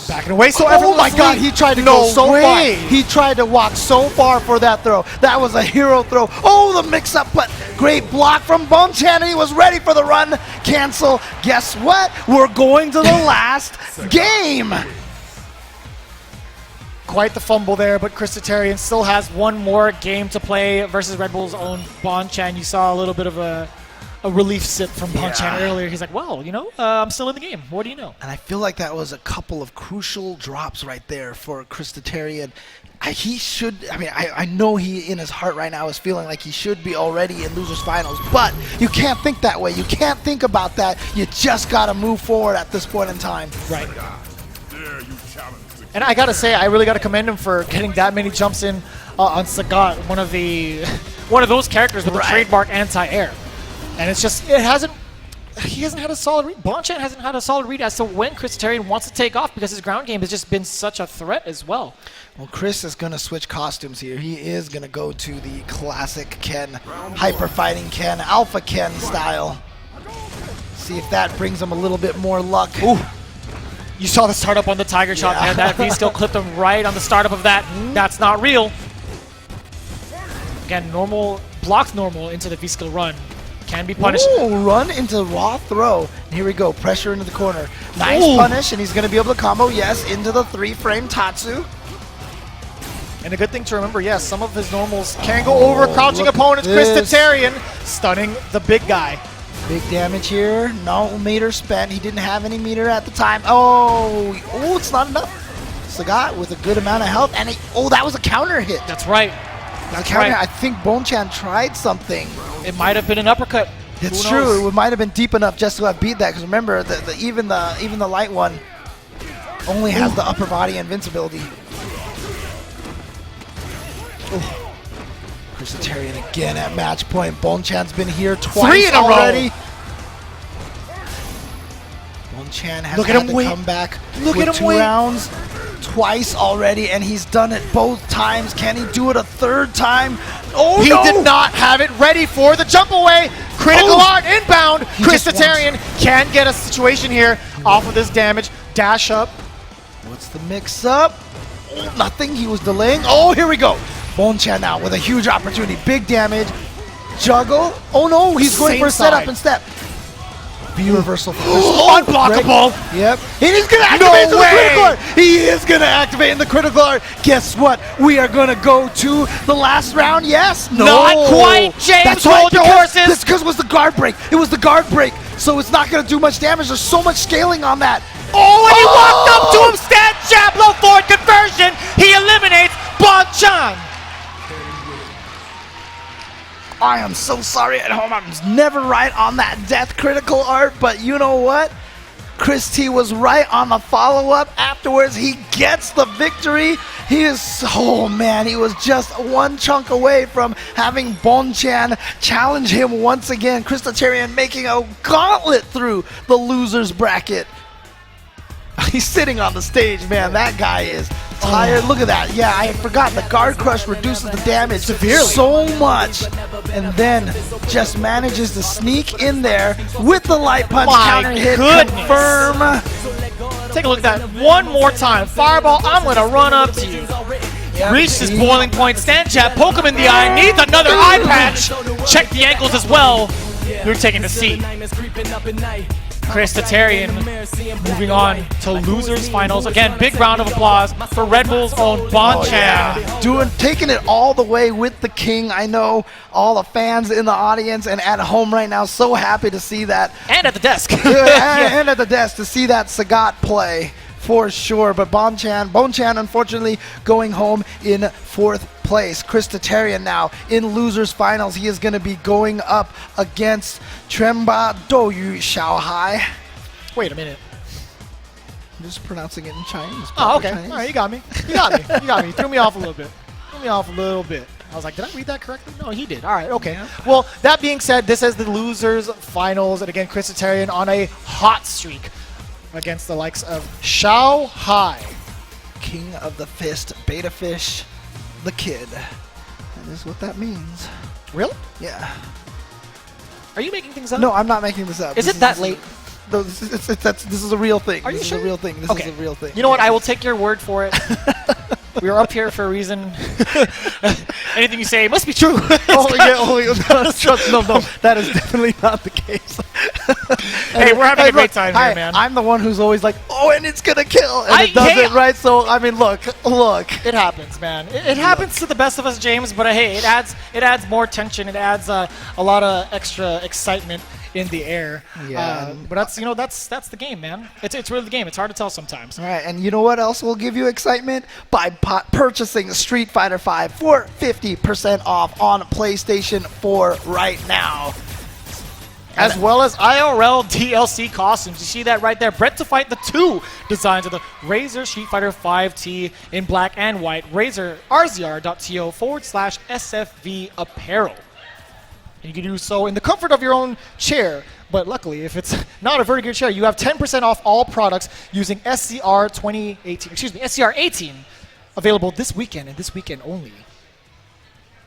backing away so oh my God, he tried to go so far. He tried to walk so far for that throw. That was a hero throw. Oh, the mix-up, but great block from Bonchan. He was ready for the run. Cancel. Guess what? We're going to the last game. Quite the fumble there, but Chris Tatarian still has one more game to play versus Red Bull's own Bonchan. You saw a little bit of a relief sip from Bonchan earlier. He's like, well, you know, I'm still in the game. What do you know? And I feel like that was a couple of crucial drops right there for Chris Tatarian. I know he in his heart right now is feeling like he should be already in losers finals, but you can't think that way. You can't think about that. You just got to move forward at this point in time. Right. And I got to say, I really got to commend him for getting that many jumps in on Sagat, one of those characters with the trademark anti-air. And it hasn't he hasn't had a solid read. Bonchan hasn't had a solid read as to when Chris Tarian wants to take off because his ground game has just been such a threat as well. Well, Chris is going to switch costumes here. He is going to go to the classic Ken, Hyper Fighting Ken, Alpha Ken style. See if that brings him a little bit more luck. Ooh. You saw the startup on the Tiger Shot, man. That V-Skill clipped him right on the startup of that. That's not real. Again, normal, blocks normal into the V-Skill run. Can be punished. Ooh, run into raw throw. And here we go, pressure into the corner. Nice punish, and he's going to be able to combo, yes, into the 3-frame Tatsu. And a good thing to remember, yes, some of his normals can go over crouching opponents. Chris Tarian stunning the big guy. Big damage here. No meter spent. He didn't have any meter at the time. Oh, it's not enough. Sagat with a good amount of health, and that was a counter hit. That's right. That's right. I think Bonchan tried something. It might have been an uppercut. It's true. It might have been deep enough just to have beat that. Because remember, even the light one only has the upper body invincibility. Chris Tarian again at match point. Bonchan's been here twice 3 in a already. row. Bonchan has had to come back with 2 rounds. Twice already, and he's done it both times. Can he do it a third time? Oh, he did not have it ready for the jump away. Critical art inbound. Chris Tarian can get a situation here off of this damage. Dash up. What's the mix up? Oh, nothing. He was delaying. Oh, here we go. Bonchan now with a huge opportunity. Big damage. Juggle. Oh no, he's going for a setup and step. B reversal. Unblockable. Yep. And he's going to activate the critical art. He is going to activate in the critical art. Guess what? We are going to go to the last round. Yes. No. Not quite. James, that's hold your horses. That's because it was the guard break. It was the guard break. So it's not going to do much damage. There's so much scaling on that. Oh, and he walked up to him. Stat jab, low forward conversion. He eliminates Bonchan. I am so sorry at home. I was never right on that death critical art, but you know what? Chris T was right on the follow-up. Afterwards, he gets the victory. He is, oh man, he was just one chunk away from having Bonchan challenge him once again. Chris Tarian making a gauntlet through the loser's bracket. He's sitting on the stage, man. That guy is tired. Look at that. Yeah, I forgot. The guard crush reduces the damage severely so much, and then just manages to sneak in there with the light punch counter hit. Confirm. Take a look at that one more time. Fireball, I'm going to run up to you. Reach his boiling point. Stand jab, poke him in the eye. Needs another eye patch. Check the ankles as well. You're taking the seat. Chris Tarian moving on to losers finals. Again, big round of applause for Red Bull's own Bonchan. Taking it all the way with the king. I know all the fans in the audience and at home right now so happy to see that. And at the desk. And at the desk to see that Sagat play for sure. But Bonchan unfortunately going home in 4th place. Chris Tarian now in losers finals. He is going to be going up against Tremba Douyu Xiaohai. Wait a minute. I'm just pronouncing it in Chinese. Oh, okay. Chinese. All right, you got me. You got me. You got me. Threw me off a little bit. I was like, did I read that correctly? No, he did. All right, okay. Yeah. Well, that being said, this is the losers finals. And again, Chris Tarian on a hot streak against the likes of Xiaohai. King of the Fist, Beta Fish, the Kid. That is what that means. Really? Yeah. Are you making things up? No, I'm not making this up. Is it that late? No, this is a real thing. Are you sure? This is a real thing. This is a real thing. You know what? I will take your word for it. We are up here for a reason. Anything you say must be true. No, that is definitely not the case. Hey, we're having a great time here, man. I'm the one who's always like, oh, and it's gonna kill, and it doesn't, right? So I mean, look. It happens, man. It happens to the best of us, James. But hey, it adds more tension. It adds a lot of extra excitement in the air. Yeah. But that's the game, man. It's really the game. It's hard to tell sometimes. All right, and you know what else will give you excitement? By purchasing Street Fighter V for 50% off on PlayStation 4 right now. As well as IRL DLC costumes. You see that right there. Bred to Fight the 2 designs of the Razer Street Fighter 5T in black and white. Razer RZR.to /SFV apparel. And you can do so in the comfort of your own chair. But luckily, if it's not a vertical chair, you have 10% off all products using SCR 2018. Excuse me, SCR 18, available this weekend and this weekend only.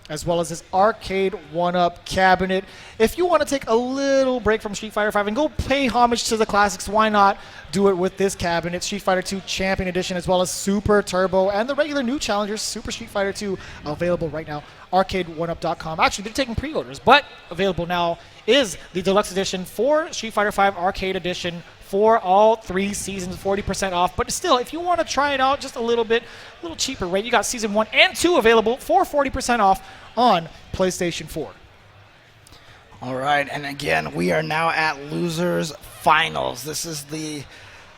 As well as this arcade one-up cabinet. If you want to take a little break from Street Fighter V and go pay homage to the classics, why not do it with this cabinet? Street Fighter 2 Champion Edition, as well as Super Turbo and the regular new challengers, Super Street Fighter 2, available right now. ArcadeOneUp.com. Actually, they're taking pre-orders, but available now is the Deluxe Edition for Street Fighter V Arcade Edition for all 3 seasons, 40% off. But still, if you want to try it out just a little bit, a little cheaper rate, you got Season 1 and 2 available for 40% off on PlayStation 4. All right, and again, we are now at Losers Finals. This is the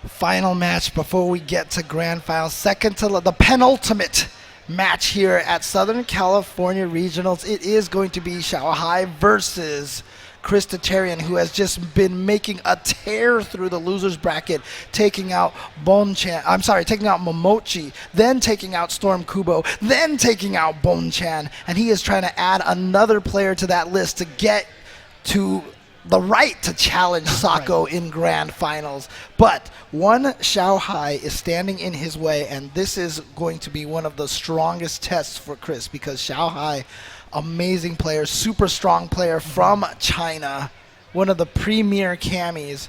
final match before we get to Grand Finals. Second to the penultimate match here at Southern California Regionals. It is going to be Shanghai versus Chris Tatarian, who has just been making a tear through the losers bracket, taking out taking out Momochi, then taking out Storm Kubo, then taking out Bonchan, and he is trying to add another player to that list to get to the right to challenge Sako in Grand Finals. But one Shanghai is standing in his way, and this is going to be one of the strongest tests for Chris, because Shanghai, amazing player, super strong player from China, one of the premier camis,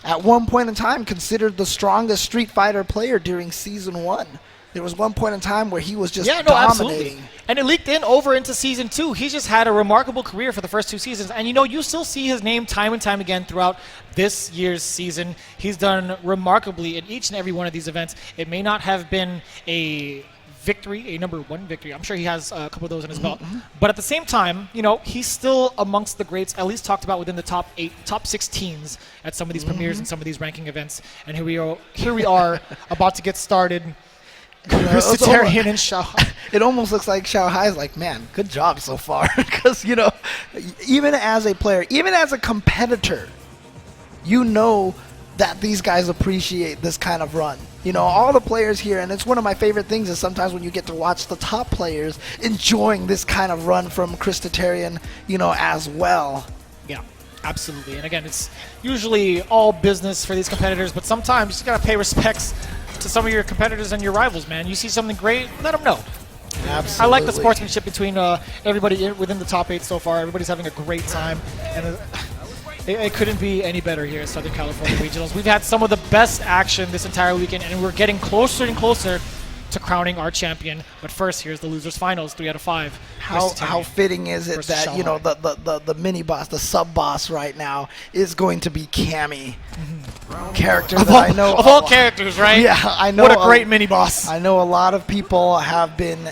at one point in time considered the strongest Street Fighter player during Season 1. There was one point in time where he was just dominating. Absolutely. And it leaked over into Season 2. He's just had a remarkable career for the first 2 seasons. And, you still see his name time and time again throughout this year's season. He's done remarkably in each and every one of these events. It may not have been a victory, a number 1 victory. I'm sure he has a couple of those in his belt. But at the same time, he's still amongst the greats, at least talked about within the top 16s at some of these premieres and some of these ranking events. And here we are about to get started. Chris Tatarian and Shanghai. It almost looks like Shanghai's like, man, good job so far. Because, even as a player, even as a competitor, that these guys appreciate this kind of run. All the players here, and it's one of my favorite things is sometimes when you get to watch the top players enjoying this kind of run from Chris Tatarian, as well. Yeah, absolutely. And again, it's usually all business for these competitors, but sometimes you just got to pay respects to some of your competitors and your rivals, man. You see something great, let them know. Absolutely. I like the sportsmanship between everybody within the top 8 so far. Everybody's having a great time, and it couldn't be any better here at Southern California Regionals. We've had some of the best action this entire weekend, and we're getting closer and closer to crowning our champion. But first, here's the losers finals, 3 out of 5. How fitting is it that the mini boss, the sub boss right now is going to be Cammy, character that I know of all characters, right? Yeah, I know. What a great mini boss. I know a lot of people have been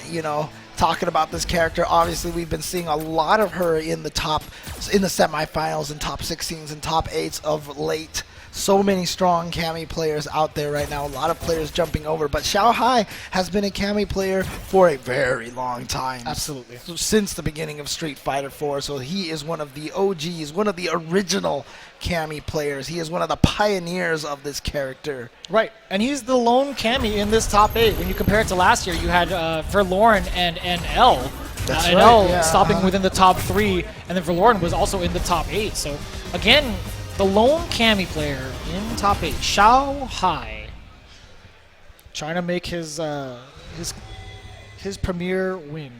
talking about this character. Obviously, we've been seeing a lot of her in the semifinals and top 16s and top 8s of late. So many strong Kami players out there right now. A lot of players jumping over. But Shanghai has been a Kami player for a very long time. Absolutely. Since the beginning of Street Fighter 4. So he is one of the OGs, one of the original Kami players. He is one of the pioneers of this character. Right. And he's the lone Kami in this top 8. When you compare it to last year, you had Verloren and L. That's right. L stopping within the top 3. And then Verloren was also in the top 8. So, again, the lone Kami player in top 8, Shanghai, trying to make his premier win.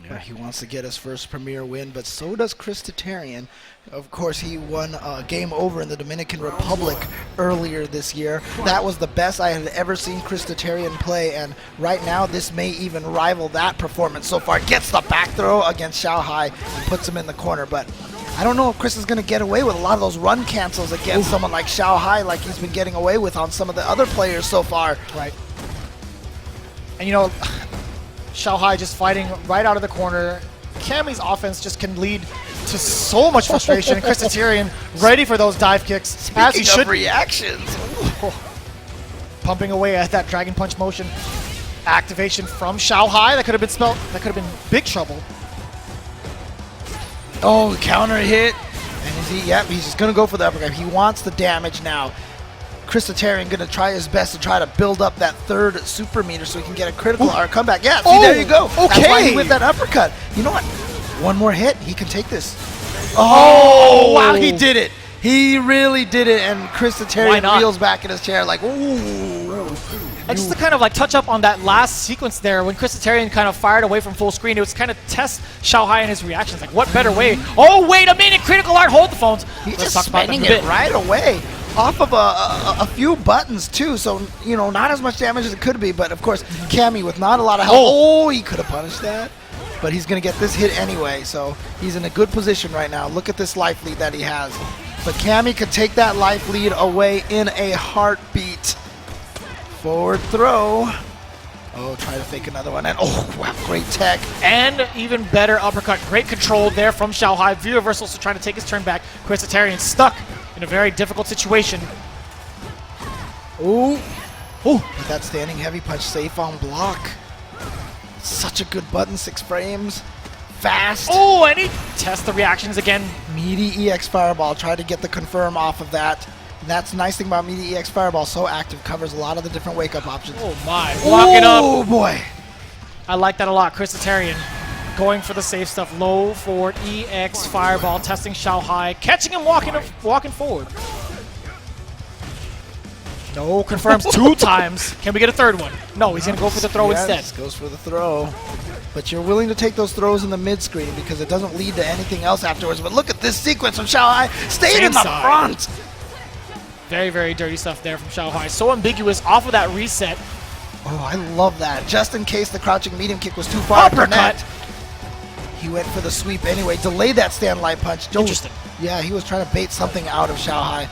Yeah, he wants to get his first premier win, but so does Chris Tatarian. Of course, he won Game Over in the Dominican Republic earlier this year. That was the best I had ever seen Chris Tatarian play, and right now this may even rival that performance so far. Gets the back throw against Shanghai and puts him in the corner, but I don't know if Chris is going to get away with a lot of those run cancels against someone like Shanghai, like he's been getting away with on some of the other players so far. Right. And Shanghai just fighting right out of the corner. Kami's offense just can lead to so much frustration. And Chris Tatarian ready for those dive kicks. Speaking of reactions. Pumping away at that Dragon Punch motion. Activation from Shanghai. That could have been big trouble. Oh, counter hit. And he's just going to go for the uppercut. He wants the damage now. Chris Tatarian going to try his best to try to build up that third super meter so he can get a critical or comeback. Yeah, see, there you go. Okay. That's why he whipped that uppercut. You know what? One more hit, he can take this. Oh, wow, he did it. He really did it, and Chris Why Tarian not? reels back in his chair like, ooh. And just to kind of like touch up on that last sequence there, when Chris Tarian kind of fired away from full screen, it was kind of test Xiaohai and his reactions. Like, what better way? Oh, wait a minute, Critical Art, hold the phones. He's Let's just talk about that in spinning a it bit. right away off of a few buttons too, so you know, not as much damage as it could be, but of course Cammy with not a lot of health. Oh, he could have punished that, but he's gonna get this hit anyway, so he's in a good position right now. Look at this life lead that he has, but Cammy could take that life lead away in a heartbeat. Forward throw. Oh, try to fake another one, and oh wow, great tech. And even better uppercut. Great control there from Xiaohai. View reversal, so trying to take his turn back. Chris Tarian stuck in a very difficult situation. Ooh. Ooh. With that standing heavy punch safe on block. Such a good button, 6 frames. Fast. Oh, and he tests the reactions again. Meaty EX Fireball. Try to get the confirm off of that. And that's the nice thing about Meaty EX Fireball. So active. Covers a lot of the different wake-up options. Oh my. Block it up. Oh boy. I like that a lot. Chris Tarian going for the safe stuff. Low forward EX Fireball. Testing Xiaohai. Catching him walking forward. No, confirms 2 times. Can we get a third one? No, he's going to go for the throw instead. Goes for the throw. But you're willing to take those throws in the mid-screen because it doesn't lead to anything else afterwards. But look at this sequence from Xiaohai. Staying in the front. Very, very dirty stuff there from Xiaohai. So ambiguous off of that reset. Oh, I love that. Just in case the crouching medium kick was too far. Uppercut. He went for the sweep anyway. Delayed that stand light punch. Interesting. Yeah, he was trying to bait something out of Xiaohai.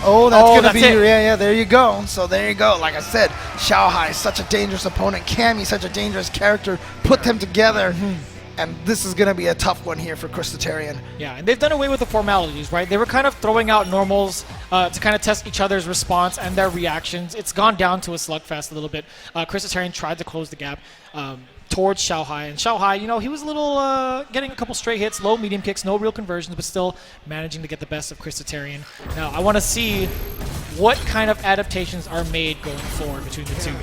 Oh, that's going to be, yeah, there you go. So there you go. Like I said, Xiaohai is such a dangerous opponent. Cammy, such a dangerous character. Put them together. And this is going to be a tough one here for Chris Tarian. Yeah, and they've done away with the formalities, right? They were kind of throwing out normals to kind of test each other's response and their reactions. It's gone down to a slugfest a little bit. Chris Tarian tried to close the gap towards Xiaohai. And Xiaohai, you know, he was a little getting a couple straight hits, low medium kicks, no real conversions, but still managing to get the best of Chris Tarian. Now, I want to see what kind of adaptations are made going forward between the two.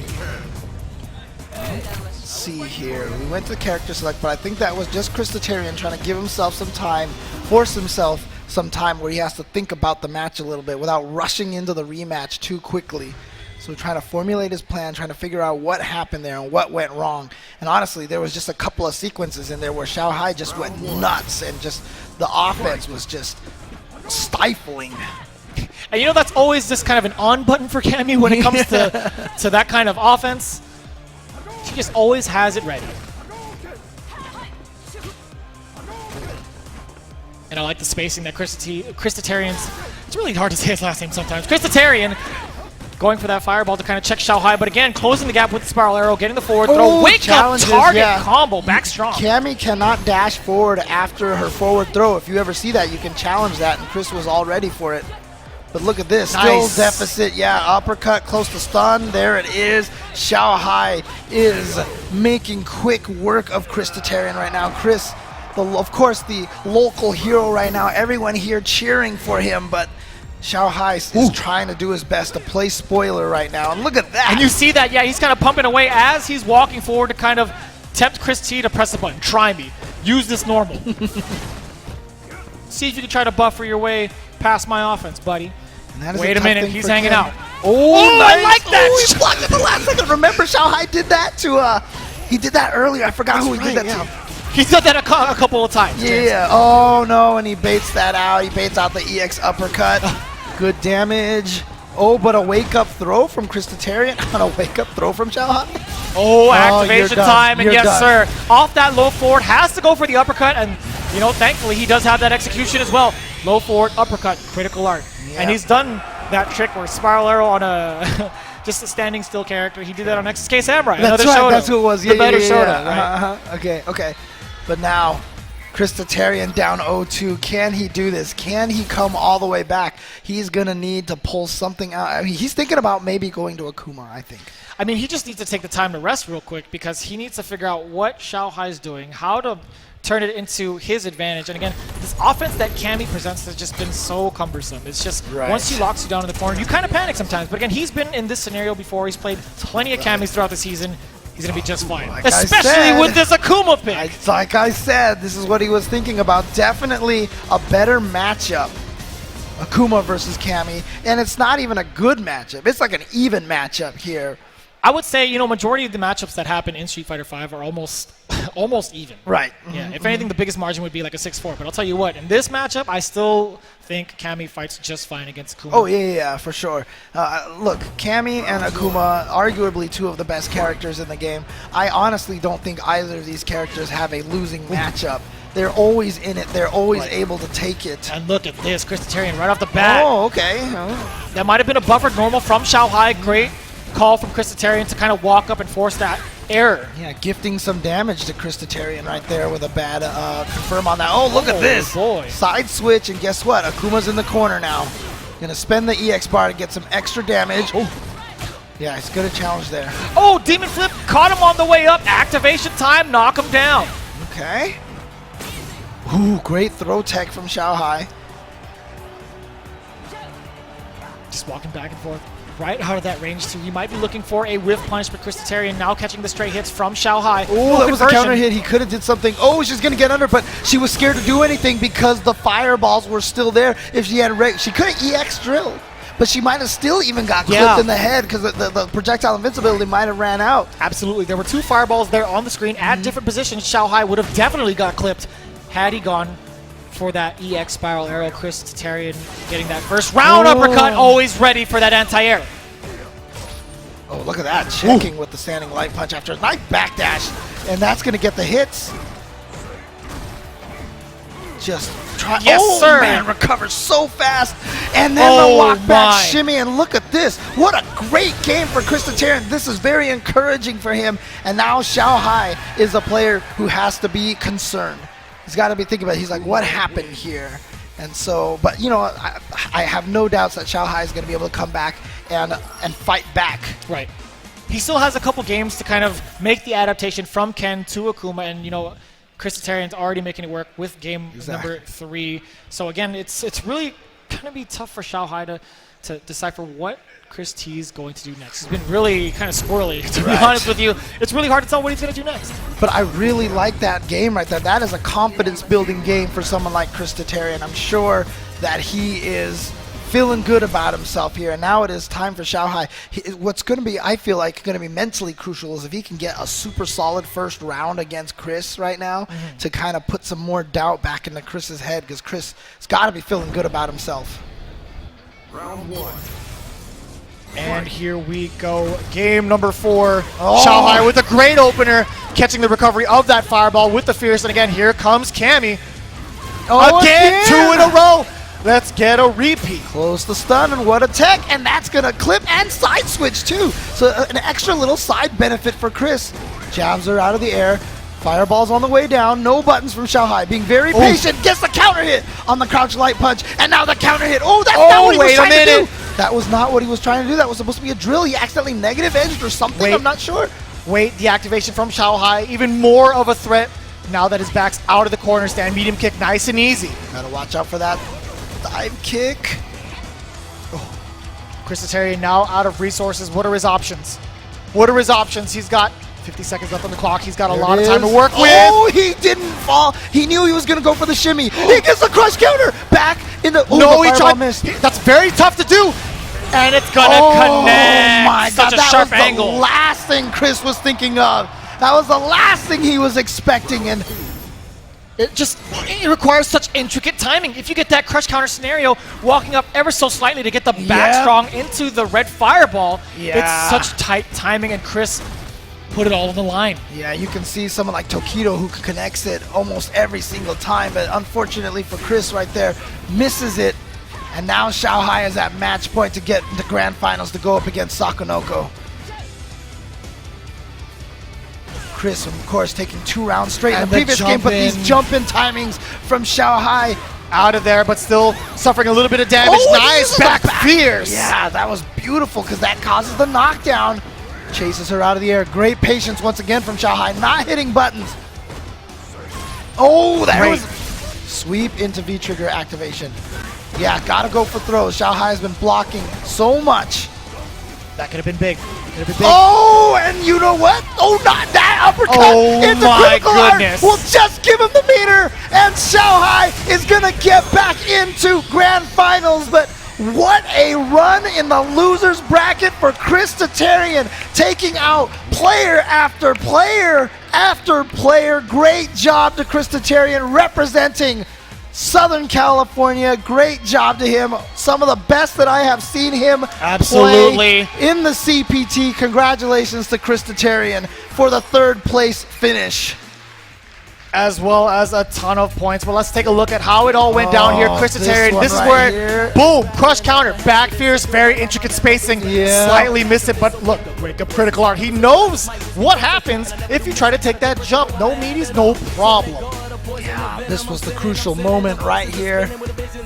See here, we went to character select, but I think that was just Chris Tarian trying to give himself some time, force himself some time where he has to think about the match a little bit without rushing into the rematch too quickly. So trying to formulate his plan, trying to figure out what happened there and what went wrong. And honestly, there was just a couple of sequences in there where Xiaohai just went nuts and just the offense was just stifling. And you know, that's always just kind of an on button for Cammy when it comes to that kind of offense. She just always has it ready. And I like the spacing that Chris Tarian's, it's really hard to say his last name sometimes. Chris Tarian going for that fireball to kind of check Xiaohai, but again, closing the gap with the spiral arrow, getting the forward throw, wake up target combo, back strong. Cammy cannot dash forward after her forward throw. If you ever see that, you can challenge that, and Chris was all ready for it. But look at this, still deficit, yeah, uppercut, close to stun, there it is. Xiaohai is making quick work of Chris Tarian right now. Chris, of course, the local hero right now, everyone here cheering for him, but Xiaohai is trying to do his best to play spoiler right now, and look at that. And you see that, yeah, he's kind of pumping away as he's walking forward to kind of tempt Chris T to press the button. Try me. Use this normal. See if you can try to buffer your way past my offense, buddy. Wait a minute, he's hanging out. Oh, nice. I like that. Oh, he blocked at the last second. Remember, Xiaohai did that to, he did that earlier. I forgot who he did that to. He's done that a couple of times. Yeah. Oh, no, and he baits that out. He baits out the EX uppercut. Good damage. Oh, but a wake-up throw from Chris Tarian on a wake-up throw from Xiaohai. Oh, activation time, and You're yes, done. sir. Off that low forward, has to go for the uppercut, and, you know, thankfully he does have that execution as well. Low forward, uppercut, critical art. Yeah. And he's done that trick where spiral arrow on a just a standing still character. He did that on XSK Samurai. That's right, Shoto. that's who it was. Yeah, the better yeah. Shoto, right? Okay. But now, Chris Tarian down 0-2. Can he do this? Can he come all the way back? He's going to need to pull something out. I mean, he's thinking about maybe going to Akuma, I think. I mean, he just needs to take the time to rest real quick because he needs to figure out what Xiaohai is doing, how to turn it into his advantage. And again, this offense that Cammy presents has just been so cumbersome. It's just once he locks you down in the corner, you kind of panic sometimes. But again, he's been in this scenario before. He's played plenty of Cammys throughout the season. he's going to be just fine. Like I Especially said, with this Akuma pick. Like I said, this is what he was thinking about. Definitely a better matchup. Akuma versus Cammy, and it's not even a good matchup. It's like an even matchup here. I would say, majority of the matchups that happen in Street Fighter V are almost even. Right. Yeah. If anything, the biggest margin would be like a 6-4. But I'll tell you what, in this matchup, I still think Cammy fights just fine against Akuma. Oh, yeah, for sure. Look, Cammy and Akuma, arguably two of the best characters in the game. I honestly don't think either of these characters have a losing matchup. They're always in it. They're always able to take it. And look at this, Christitarian right off the bat. Oh, okay. That might have been a buffered normal from Xiaohai. Great call from Christitarian to kind of walk up and force that error. Yeah, gifting some damage to Christitarian right there with a bad confirm on that. Oh, look at this. Boy. Side switch, and guess what? Akuma's in the corner now. Gonna spend the EX bar to get some extra damage. Oh. Yeah, he's good at challenge there. Oh, Demon Flip caught him on the way up. Activation time, knock him down. Okay. Ooh, great throw tech from Xiaohai. Just walking back and forth. Right out of that range, too. You might be looking for a whiff punch, but Christitarian now catching the straight hits from Xiaohai. Oh, that was a counter hit. He could have did something. Oh, she's going to get under, but she was scared to do anything because the fireballs were still there. If she had she could have EX drilled, but she might have still even got clipped in the head because the projectile invincibility might have ran out. Absolutely. There were two fireballs there on the screen at different positions. Xiaohai would have definitely got clipped had he gone for that EX spiral arrow. Christitarian getting that first round uppercut, always ready for that anti-air. Oh, look at that. Checking with the standing light punch after a nice backdash, and that's going to get the hits. Just try. Yes, sir. Man, recovers so fast. And then the walk back shimmy, and look at this. What a great game for Christitarian. This is very encouraging for him. And now Xiaohai is a player who has to be concerned. He's got to be thinking about it. He's like, what happened here? And so, but I have no doubts that Xiaohai is going to be able to come back and fight back. Right. He still has a couple games to kind of make the adaptation from Ken to Akuma, and Christitarian's already making it work with game number 3. So again, it's really gonna be tough for Xiaohai to decipher what Chris T is going to do next. He's been really kind of squirrely, to be honest with you. It's really hard to tell what he's going to do next. But I really like that game right there. That is a confidence-building game for someone like Christitarian. I'm sure that he is feeling good about himself here. And now it is time for Xiaohai. What's going to be, I feel like, going to be mentally crucial is if he can get a super solid first round against Chris right now to kind of put some more doubt back into Chris's head, because Chris has got to be feeling good about himself. Round 1. And here we go. Game number 4. Xiaohai with a great opener, catching the recovery of that fireball with the fierce. And again, here comes Cammy. Again, 2 in a row. Let's get a repeat. Close the stun, and what a tech. And that's going to clip and side switch, too. So an extra little side benefit for Chris. Jabs are out of the air. Fireball's on the way down. No buttons from Xiaohai. Being very patient. Gets the counter hit on the crouch light punch. And now the counter hit. Oh, that's not what he was trying to do. That was not what he was trying to do. That was supposed to be a drill. He accidentally negative edged or something. I'm not sure. Wait, the activation from Xiaohai. Even more of a threat now that his back's out of the corner stand. Medium kick, nice and easy. Gotta watch out for that dive kick. Christitarian now out of resources. What are his options? What are his options? He's got 50 seconds left on the clock. He's got a lot of time to work with. Oh, he didn't fall. He knew he was going to go for the shimmy. He gets the crush counter back in the. No, he tried. That's very tough to do. And it's going to connect. Oh, my Such God. a sharp that was angle. The last thing Chris was thinking of. That was the last thing he was expecting. And it requires such intricate timing. If you get that crush counter scenario, walking up ever so slightly to get the back strong into the red fireball, it's such tight timing, and Chris put it all on the line. Yeah, you can see someone like Tokido who connects it almost every single time, but unfortunately for Chris right there, misses it. And now Xiaohai is at match point to get the grand finals to go up against Sakonoko. Chris, of course, taking 2 rounds straight in the previous game, but these jump-in timings from Xiaohai. Out of there, but still suffering a little bit of damage. Nice back fierce. Yeah, that was beautiful because that causes the knockdown. Chases her out of the air. Great patience once again from Xiaohai. Not hitting buttons. Oh, that was sweep into V-trigger activation. Yeah, gotta go for throws. Xiaohai has been blocking so much. That could have been big. Oh, and you know what? Oh, not that uppercut. Oh It's my a critical arc. goodness. We'll just give him the meter, and Xiaohai is going to get back into grand finals. But what a run in the losers bracket for Chris Tatarian, taking out player after player after player. Great job to Chris Tatarian representing Southern California. Great job to him. Some of the best that I have seen him Absolutely. play in the CPT. Congratulations to Chris Tatarian for the 3rd place finish. As well as a ton of points. But let's take a look at how it all went down here. Chris this Tatarian, one this is right where, here. boom, crush counter, back fierce, very intricate spacing, Yeah. slightly missed it, but look, wake up critical art. He knows what happens if you try to take that jump. No meaties, no problem. Yeah, this was the crucial moment right here.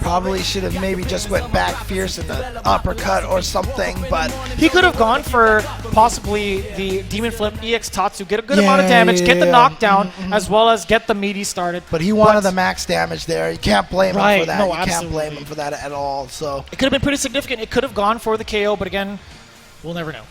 Probably should have maybe just went back fierce in the uppercut or something, but He could have gone for possibly the Demon Flip EX Tatsu, get a good Yeah, amount of damage, get the yeah. knockdown, as well as get the meaty started. but he wanted the max damage there. You can't blame him for Right, that. no, you can't absolutely. blame him for that at all. So It could have been pretty significant. It could have gone for the KO, but again, we'll never know.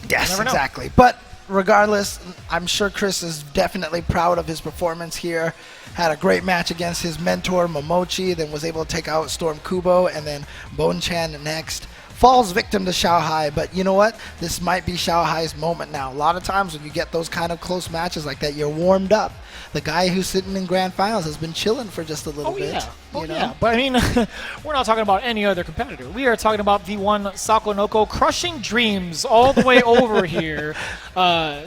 yes, never know. exactly. But regardless, I'm sure Chris is definitely proud of his performance here. Had a great match against his mentor Momochi, then was able to take out Storm Kubo, and then Bonchan next. Falls victim to Xiaohai, but you know what? This might be Xiaohai's moment now. A lot of times when you get those kind of close matches like that, you're warmed up. The guy who's sitting in grand finals has been chilling for just a little bit. You know? Yeah. But I mean, we're not talking about any other competitor. We are talking about the one Sakonoko crushing dreams all the way over here.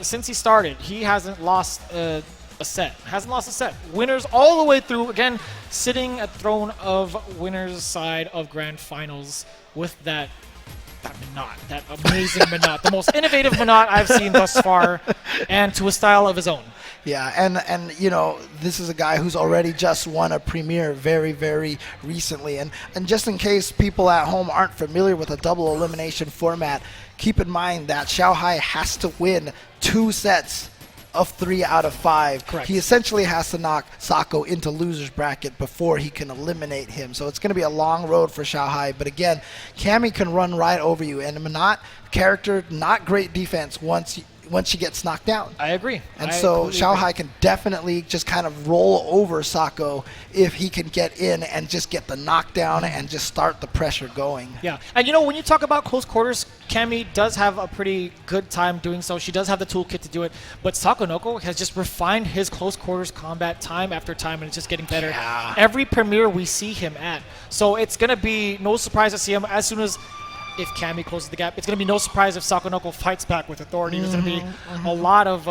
Since he started, he hasn't lost a set. Hasn't lost a set. Winners all the way through. Again, sitting at throne of winners side of grand finals with that Minot, that amazing Minot, the most innovative Minot I've seen thus far, and to a style of his own. Yeah, and you know, this is a guy who's already just won a premiere very, very recently. And just in case people at home aren't familiar with a double elimination format, keep in mind that Xiaohai has to win 2 sets of 3 out of 5. Correct. He essentially has to knock Sako into loser's bracket before he can eliminate him. So it's going to be a long road for Xiaohai. But again, Cammy can run right over you. And Minot, character, not great defense once she gets knocked down. I agree. And I so completely Xiaohai agree. can definitely just kind of roll over Sako if he can get in and just get the knockdown and just start the pressure going. Yeah, and you know, when you talk about close quarters, Cammy does have a pretty good time doing so. She does have the toolkit to do it, but Sakonoko has just refined his close quarters combat time after time, and it's just getting better. Yeah. Every premiere we see him at. So it's going to be no surprise to see him as soon as, if Cammy closes the gap, it's going to be no surprise if Sakonoko fights back with authority. There's going to be a lot of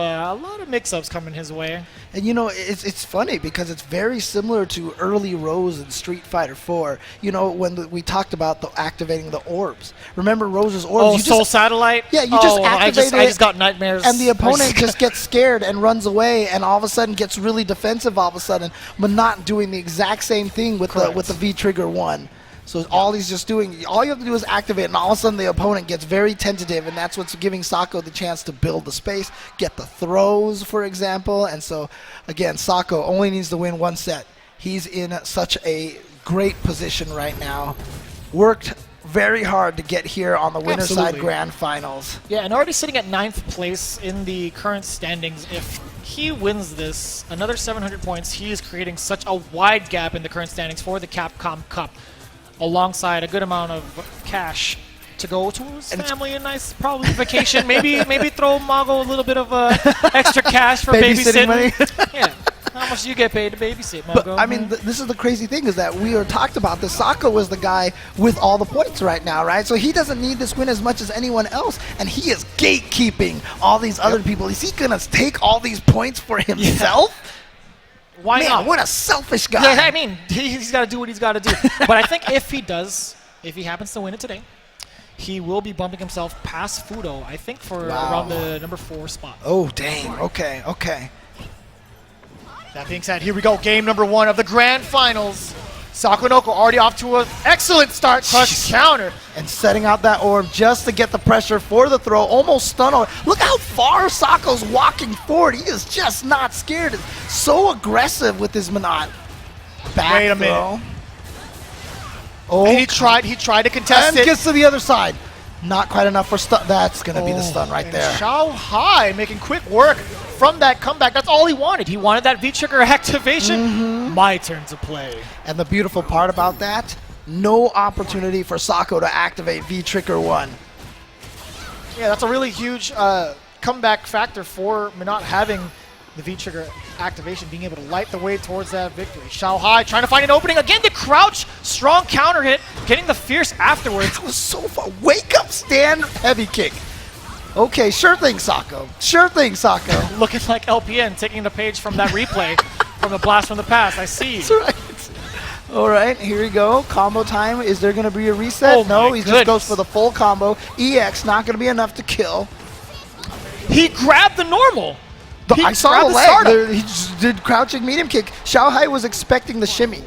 mix-ups coming his way. And you know, it's funny because it's very similar to early Rose in Street Fighter 4. You know, when we talked about activating the orbs. Remember Rose's orbs? Oh, you Soul just, Satellite? Yeah, you just activate I it, just got nightmares. and the opponent just gets scared and runs away, and all of a sudden gets really defensive all of a sudden, but not doing the exact same thing with the V-Trigger 1. So all he's just doing, all you have to do is activate, and all of a sudden the opponent gets very tentative, and that's what's giving Sako the chance to build the space, get the throws, for example. And so, again, Sako only needs to win 1 set. He's in such a great position right now. Worked very hard to get here on the winner's side grand finals. Yeah, and already sitting at 9th place in the current standings. If he wins this, another 700 points, he is creating such a wide gap in the current standings for the Capcom Cup, alongside a good amount of cash to go to his family, a nice probably vacation. maybe throw Mago a little bit of extra cash for babysitting. money. Yeah. How much do you get paid to babysit, Mago? But I mean, this is the crazy thing, is that we are talked about this. Sako was the guy with all the points right now, right? So he doesn't need this win as much as anyone else, and he is gatekeeping all these other people. Is he gonna take all these points for himself? Why Man, not? what a selfish guy. Yeah, I mean, he's got to do what he's got to do. But I think if he happens to win it today, he will be bumping himself past Fudo, I think, for around the number 4 spot. Oh, dang. Okay. That being said, here we go. Game number 1 of the grand finals. Sakonoko already off to an excellent start. Crush counter. And setting out that orb just to get the pressure for the throw. Almost stun. Look how far Sako's walking forward. He is just not scared. So aggressive with his Minot. Back Wait a throw. minute. Oh, And he tried to contest and it. gets to the other side. Not quite enough for stun. That's going to be the stun right and there. Xiaohai making quick work from that comeback. That's all he wanted. He wanted that V-trigger activation. My turn to play. And the beautiful part about that, no opportunity for Sako to activate V-Trigger 1. Yeah, that's a really huge comeback factor for not having the V-trigger activation, being able to light the way towards that victory. Xiaohai trying to find an opening. Again, the crouch, strong counter hit, getting the fierce afterwards. That was so far. Wake up, stand, heavy kick. Okay, sure thing, Sako. Sure thing, Sako. Looking like LPN, taking the page from that replay from the blast from the past. I see. That's right. All right, here we go. Combo time. Is there going to be a reset? Oh no, my he goodness. just goes for the full combo. EX not going to be enough to kill. He grabbed the normal. He I saw grabbed the startup. leg. He just did crouching medium kick. Xiaohai was expecting the shimmy.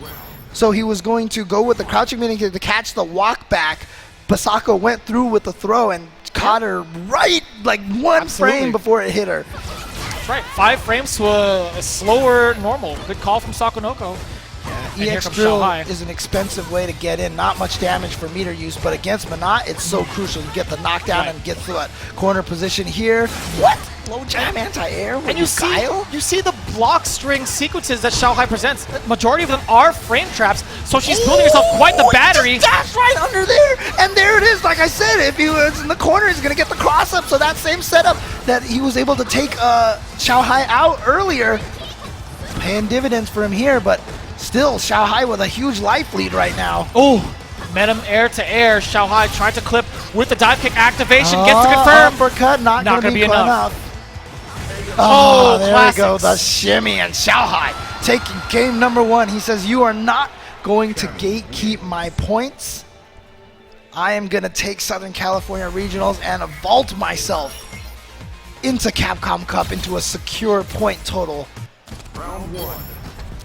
So he was going to go with the crouching medium kick to catch the walk back. Basako went through with the throw and caught her right like one frame before it hit her. That's right. 5 frames to a slower normal. Good call from Sakonoko. And here EX comes drill Xiaohai. is an expensive way to get in. Not much damage for meter use, but against Manat, it's so crucial. You get the knockdown and get through that corner position here. What? Low jam anti-air? And you see the block string sequences that Xiaohai presents. The majority of them are frame traps, so she's building herself quite the battery. Dash right under there, and there it is. Like I said, if he was in the corner, he's gonna get the cross up. So that same setup that he was able to take Xiaohai out earlier, paying dividends for him here, but still Xiaohai with a huge life lead right now. Oh, met him air to air. Xiaohai tried to clip with the dive kick activation, gets to confirm. Uppercut, not gonna be enough. Oh, there classics. we go, the shimmy, and Xiaohai taking game number 1. He says, you are not going to gatekeep my points. I am going to take Southern California Regionals and vault myself into Capcom Cup into a secure point total. Round 1.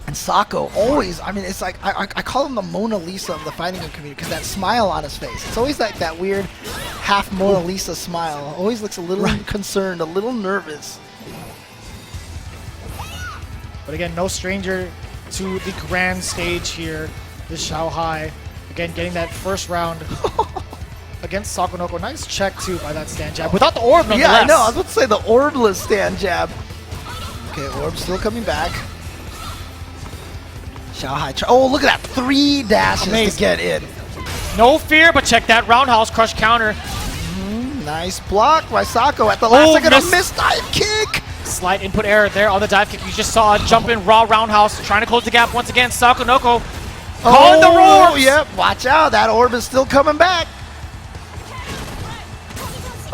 And Sako always, I mean, it's like, I call him the Mona Lisa of the fighting game community because that smile on his face. It's always like that weird half Mona Lisa smile. Always looks a little concerned, a little nervous. But again, no stranger to the grand stage here. This Xiaohai, again, getting that first round against Sakonoko. Nice check, too, by that stand jab. Without the orb, nonetheless. Yeah, I know. I was about to say the orbless stand jab. Okay, orb still coming back. Xiaohai. Oh, look at that. 3 dashes to get in. No fear, but check that roundhouse crush counter. Nice block by Sako at the last second. A missed dive kick. Slight input error there on the dive kick. You just saw a jump in raw roundhouse, trying to close the gap once again. Sakonoko calling the roar. Yep, watch out. That orb is still coming back.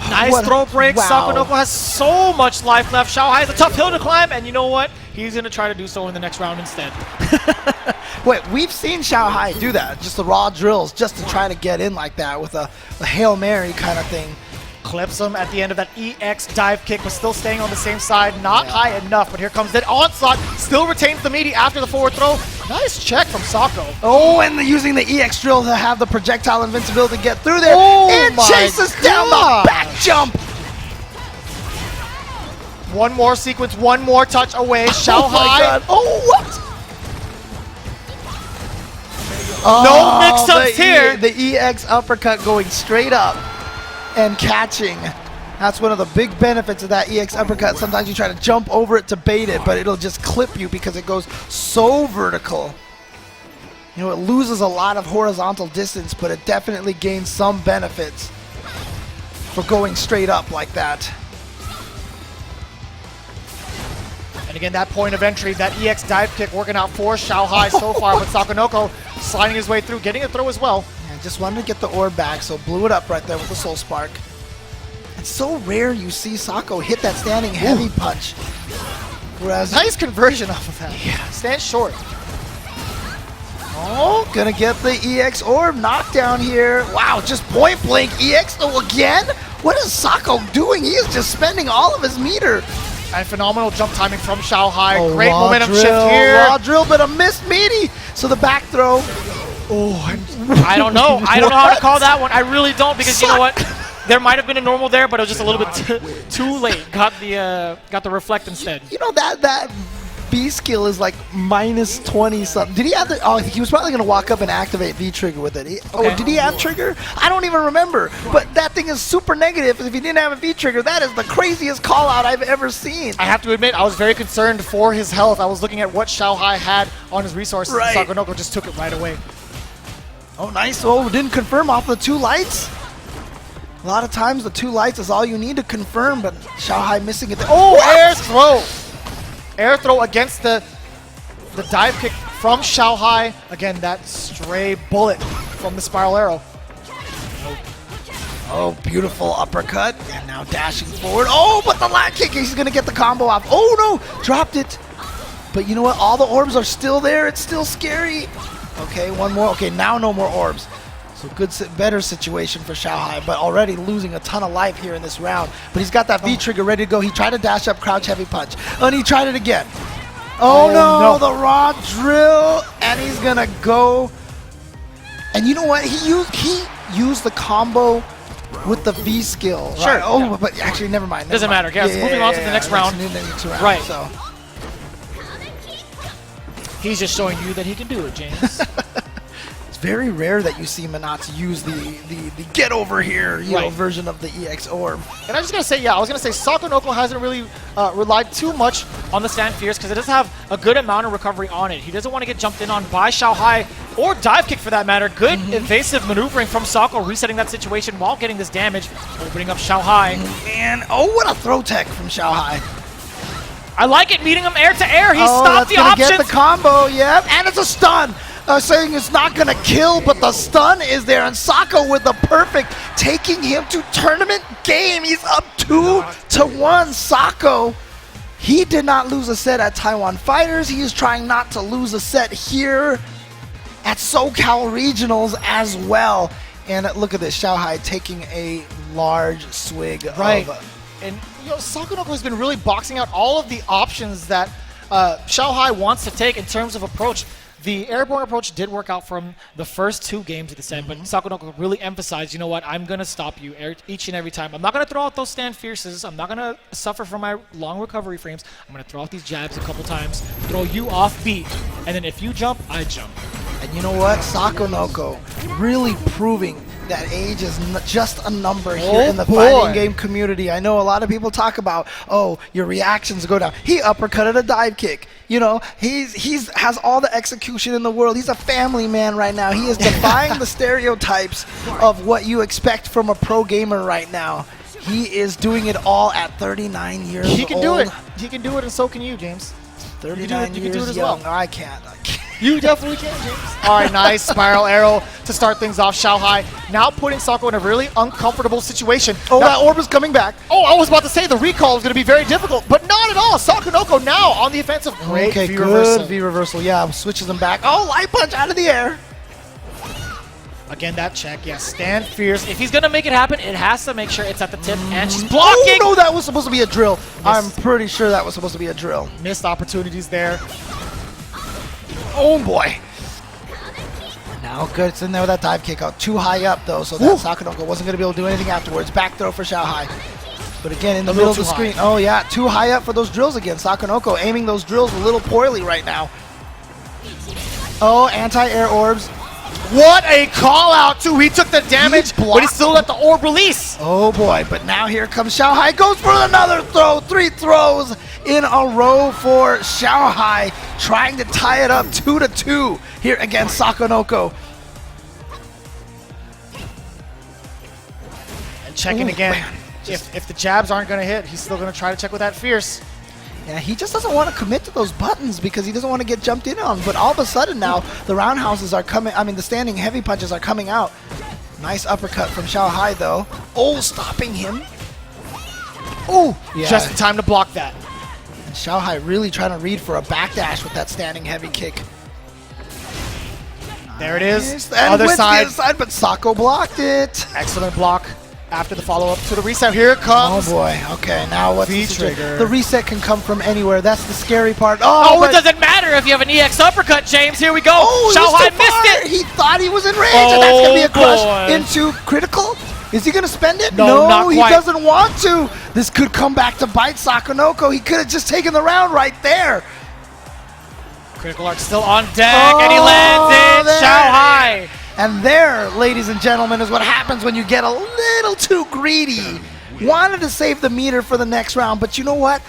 Nice throw break. Sakonoko has so much life left. Xiaohai has a tough hill to climb, and you know what? He's going to try to do so in the next round instead. Wait, we've seen Xiaohai do that. Just the raw drills, just to try to get in like that with a Hail Mary kind of thing. Clips him at the end of that EX dive kick, but still staying on the same side. Not high enough, but here comes that onslaught. Still retains the meaty after the forward throw. Nice check from Sako. Oh, and using the EX drill to have the projectile invincibility to get through there. Oh and chases down the back jump. One more sequence, one more touch away. Xiaohai. Oh my God. Oh, what? No mix-ups here. The EX uppercut going straight up and catching. That's one of the big benefits of that EX uppercut. Sometimes you try to jump over it to bait it, but it'll just clip you because it goes so vertical. You know, it loses a lot of horizontal distance, but it definitely gains some benefits for going straight up like that. And again, that point of entry, that EX dive kick working out for Xiaohai so far, but Sakonoko sliding his way through, getting a throw as well. Yeah, just wanted to get the orb back, so blew it up right there with the Soul Spark. It's so rare you see Sako hit that standing heavy punch. Whereas nice conversion off of that. Yeah. Stand short. Oh, gonna get the EX orb knockdown here. Wow, just point blank EX again? What is Sako doing? He is just spending all of his meter. And phenomenal jump timing from Xiaohai. Oh, great raw momentum drill, shift here. Raw drill, but a missed meaty. So the back throw. Oh, I don't know. I don't know how to call that one. I really don't, because you know what? There might have been a normal there, but it was just a little bit too late. Got the reflect instead. You know, that B skill is like minus 20 something. Did he have the? Oh, he was probably gonna walk up and activate V trigger with it. Oh, did he have trigger? I don't even remember. But that thing is super negative. If he didn't have a V trigger, that is the craziest call out I've ever seen. I have to admit, I was very concerned for his health. I was looking at what Xiaohai had on his resources. Right. And Sakonoko just took it right away. Oh, nice. Oh, didn't confirm off the 2 lights. A lot of times the 2 lights is all you need to confirm, but Xiaohai missing it. Oh, air throw! Air throw against the dive kick from Xiaohai. Again, that stray bullet from the spiral arrow. Oh, beautiful uppercut. And now dashing forward. Oh, but the lat kick, he's going to get the combo off. Oh, no, dropped it. But you know what? All the orbs are still there. It's still scary. Okay, one more. Okay, now no more orbs. So better situation for Xiaohai, but already losing a ton of life here in this round. But he's got that V trigger ready to go. He tried to dash up crouch heavy punch, and he tried it again. Oh no, the raw drill, and he's gonna go. And you know what? He used the combo with the V skill. Sure. Right? Oh, but actually, never mind. Doesn't matter. Yes, moving on to the next round. Right. So. He's just showing you that he can do it, James. It's very rare that you see Manats use the get over here version of the EX orb. And I was going to say, Sakonoko hasn't really relied too much on the stand fierce because it does have a good amount of recovery on it. He doesn't want to get jumped in on by Xiaohai or dive kick for that matter. Good evasive maneuvering from Sako, resetting that situation while getting this damage, opening up Xiaohai. Man, oh, what a throw tech from Xiaohai. I like it, meeting him air to air. He stopped the options. Get the combo, yep, and it's a stun. Saying it's not gonna kill, but the stun is there, and Sako with the perfect, taking him to tournament game. He's up 2-1. Sako, he did not lose a set at Taiwan Fighters. He is trying not to lose a set here at Socal Regionals as well. And look at this, Xiaohai taking a large swig of... And you know, Sakonoko has been really boxing out all of the options that Xiaohai wants to take in terms of approach. The airborne approach did work out from the first 2 games of the set, but Sakonoko really emphasized, you know what, I'm going to stop you each and every time. I'm not going to throw out those stand fierces. I'm not going to suffer from my long recovery frames. I'm going to throw out these jabs a couple times, throw you off beat, and then if you jump, I jump. And you know what? Sakonoko really proving that age is just a number here in the fighting game community. I know a lot of people talk about, oh, your reactions go down. He uppercutted a dive kick. You know, he's has all the execution in the world. He's a family man right now. He is defying the stereotypes of what you expect from a pro gamer right now. He is doing it all at 39 years old. He can do it. He can do it, and so can you, James. 39 you years can do it as young. well. I can't. You definitely can, James. All right, nice spiral arrow to start things off. Xiaohai now putting Sako in a really uncomfortable situation. Oh, that orb is coming back. Oh, I was about to say the recall is going to be very difficult, but not at all. Sakonoko now on the offensive. Great okay, V good reversal. V reversal. Yeah, switches them back. Oh, light punch out of the air. Again, that check. Yes, stand fierce. If he's going to make it happen, it has to make sure it's at the tip, and she's blocking. Oh, no, that was supposed to be a drill. I'm pretty sure that was supposed to be a drill. Missed opportunities there. Oh, boy. Now good, it's in there with that dive kick out. Too high up, though, so that Sakonoko wasn't going to be able to do anything afterwards. Back throw for Xiaohai. But again, in the middle of the screen. Oh, yeah, too high up for those drills again. Sakonoko aiming those drills a little poorly right now. Oh, anti-air orbs. What a call out, too. He took the damage, but he still let the orb release. Oh, boy, but now here comes Xiaohai. Goes for another throw. 3 throws in a row for Xiaohai, trying to tie it up 2-2 here against Sakonoko. And checking again. If the jabs aren't going to hit, he's still going to try to check with that fierce. Yeah, he just doesn't want to commit to those buttons because he doesn't want to get jumped in on. But all of a sudden now, the roundhouses are coming. I mean, the standing heavy punches are coming out. Nice uppercut from Xiaohai, though. Oh, stopping him. Oh, yeah. Just in time to block that. And Xiaohai really trying to read for a backdash with that standing heavy kick. There it is. And Other went side. the other side, but Sako blocked it. Excellent block. After the follow-up to the reset, here it comes. Oh boy, okay, now what's the trigger? The reset can come from anywhere. That's the scary part. Oh, it doesn't matter if you have an EX uppercut, James. Here we go. Oh, Xiaohai missed it. He thought he was in range, and that's going to be a crush into critical. Is he going to spend it? No, not he quite. doesn't want to. This could come back to bite Sakonoko. He could have just taken the round right there. Critical Art still on deck, and he lands it. there Shao it Hai. And there, ladies and gentlemen, is what happens when you get a little too greedy. Wanted to save the meter for the next round, but you know what?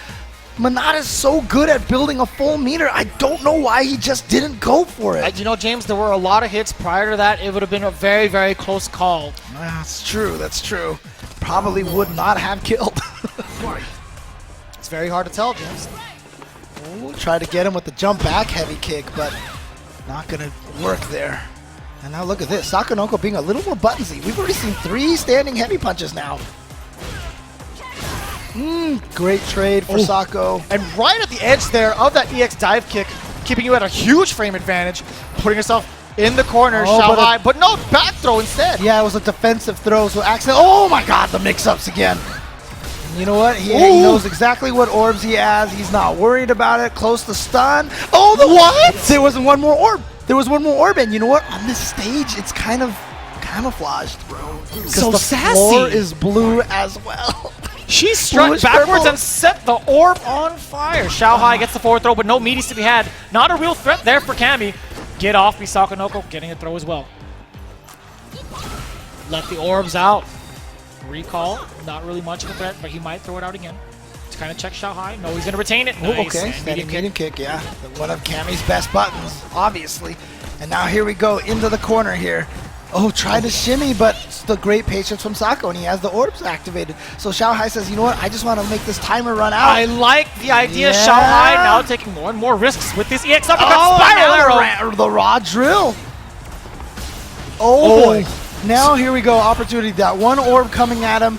Manat is so good at building a full meter, I don't know why he just didn't go for it. You know, James, there were a lot of hits prior to that. It would have been a very, very close call. That's true, that's true. Probably would not have killed. It's very hard to tell, James. Ooh, try to get him with the jump back heavy kick, but not gonna work there. And now look at this, Sakonoko being a little more buttonsy. We've already seen 3 standing heavy punches now. Great trade for Sako. And right at the edge there of that EX dive kick, keeping you at a huge frame advantage, putting yourself in the corner, Shao Hai, but no, back throw instead. Yeah, it was a defensive throw, so accident. Oh my god, the mix-ups again. You know what? He knows exactly what orbs he has. He's not worried about it. Close to stun. Oh, the what? There wasn't one more orb. There was one more orb, and you know what? On this stage, it's kind of camouflaged, bro. So the sassy. floor is blue as well. She struck Bluish backwards purple. and set the orb on fire. Shao Hai gets the forward throw, but no meaties to be had. Not a real threat there for Cammy. Get off me, Sakonoko, getting a throw as well. Let the orbs out. Recall, not really much of a threat, but he might throw it out again to kind of check Shao Hai. No, he's going to retain it. Oh, Nice. okay, And standing medium medium kick, yeah. One of Cammy's best buttons, obviously. And now here we go into the corner here. Oh, try to shimmy, but it's the great patience from Sako, and he has the orbs activated. So Shao Hai says, you know what, I just want to make this timer run out. I like the idea. Yeah. Shao Hai now taking more and more risks with this EX uppercut Oh, spiral now arrow. the raw drill. Oh, boy. Now here we go, opportunity. That one orb coming at him.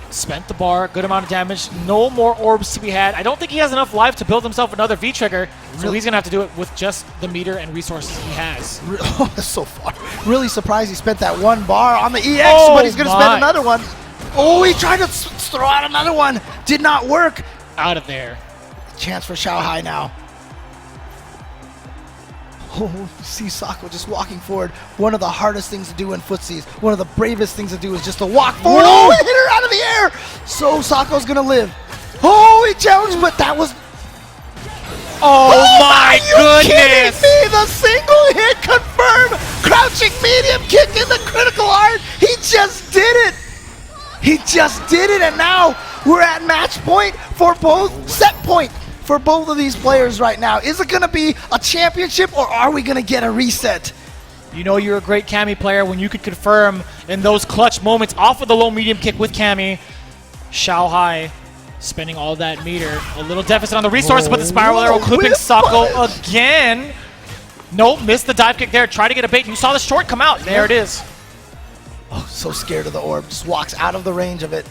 Spent the bar, good amount of damage. No more orbs to be had. I don't think he has enough life to build himself another V-trigger, so he's going to have to do it with just the meter and resources he has. Oh, that's so far. Really surprised he spent that one bar on the EX, Oh, but he's going to spend my. another one. Oh, he tried to throw out another one. Did not work. Out of there. Chance for Shao Hai now. Oh, see Sako just walking forward. One of the hardest things to do in footsies. One of the bravest things to do is just to walk forward. Whoa. Oh, it hit her out of the air. So Sako's going to live. Oh, he challenged, but that was... Oh, my are you goodness. kidding me? The single hit confirmed. Crouching medium kick in the critical art. He just did it. He just did it, and now we're at match point for both, set point for both of these players right now. Is it going to be a championship, or are we going to get a reset? You know you're a great Cammy player when you could confirm in those clutch moments off of the low medium kick with Cammy. Shao Hai spending all that meter. A little deficit on the resources, but the spiral arrow clipping whip Sako punish. again. Nope, missed the dive kick there. Try to get a bait. You saw the short come out. There it is. Oh, so scared of the orb. Just walks out of the range of it.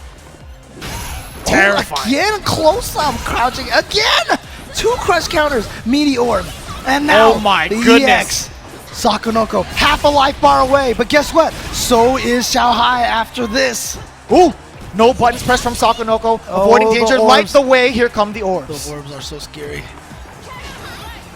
Terrifying. Oh, again, close up, crouching. Again! 2 crush counters, meaty orb. And now, Oh my the goodness. EX. Sakonoko, half a life bar away. But guess what? So is Shao Hai after this. Ooh, no buttons pressed from Sakonoko. Oh, Avoiding the danger. orbs. Light the way. Here come the orbs. The orbs are so scary.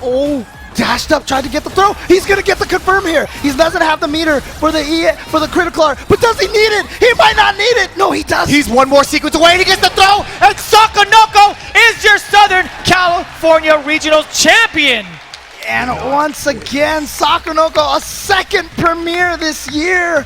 Oh, dashed up, tried to get the throw. He's gonna get the confirm here. He doesn't have the meter for the critical art, but does he need it? He might not need it. No, he does. He's one more sequence away and he gets the throw, and Sakonoko is your Southern California Regionals champion. And once again, Sakonoko, a second premiere this year.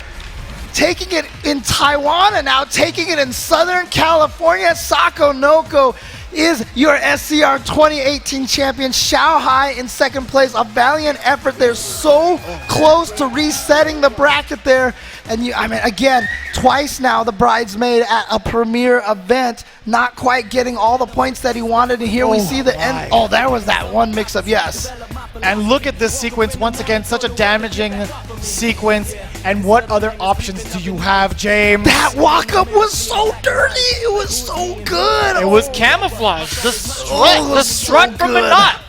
Taking it in Taiwan and now taking it in Southern California. Sakonoko is your SCR 2018 champion. Shao Hai in second place. A valiant effort. They're so close to resetting the bracket there. And I mean, again, twice now the bridesmaid at a premier event, not quite getting all the points that he wanted. And here we see the end. Oh, there was that one mix-up, yes. And look at this sequence once again, such a damaging sequence. And what other options do you have, James? That walk-up was so dirty. It was so good. It was camouflage. The strut, Oh, it the was strut so from the good. knot.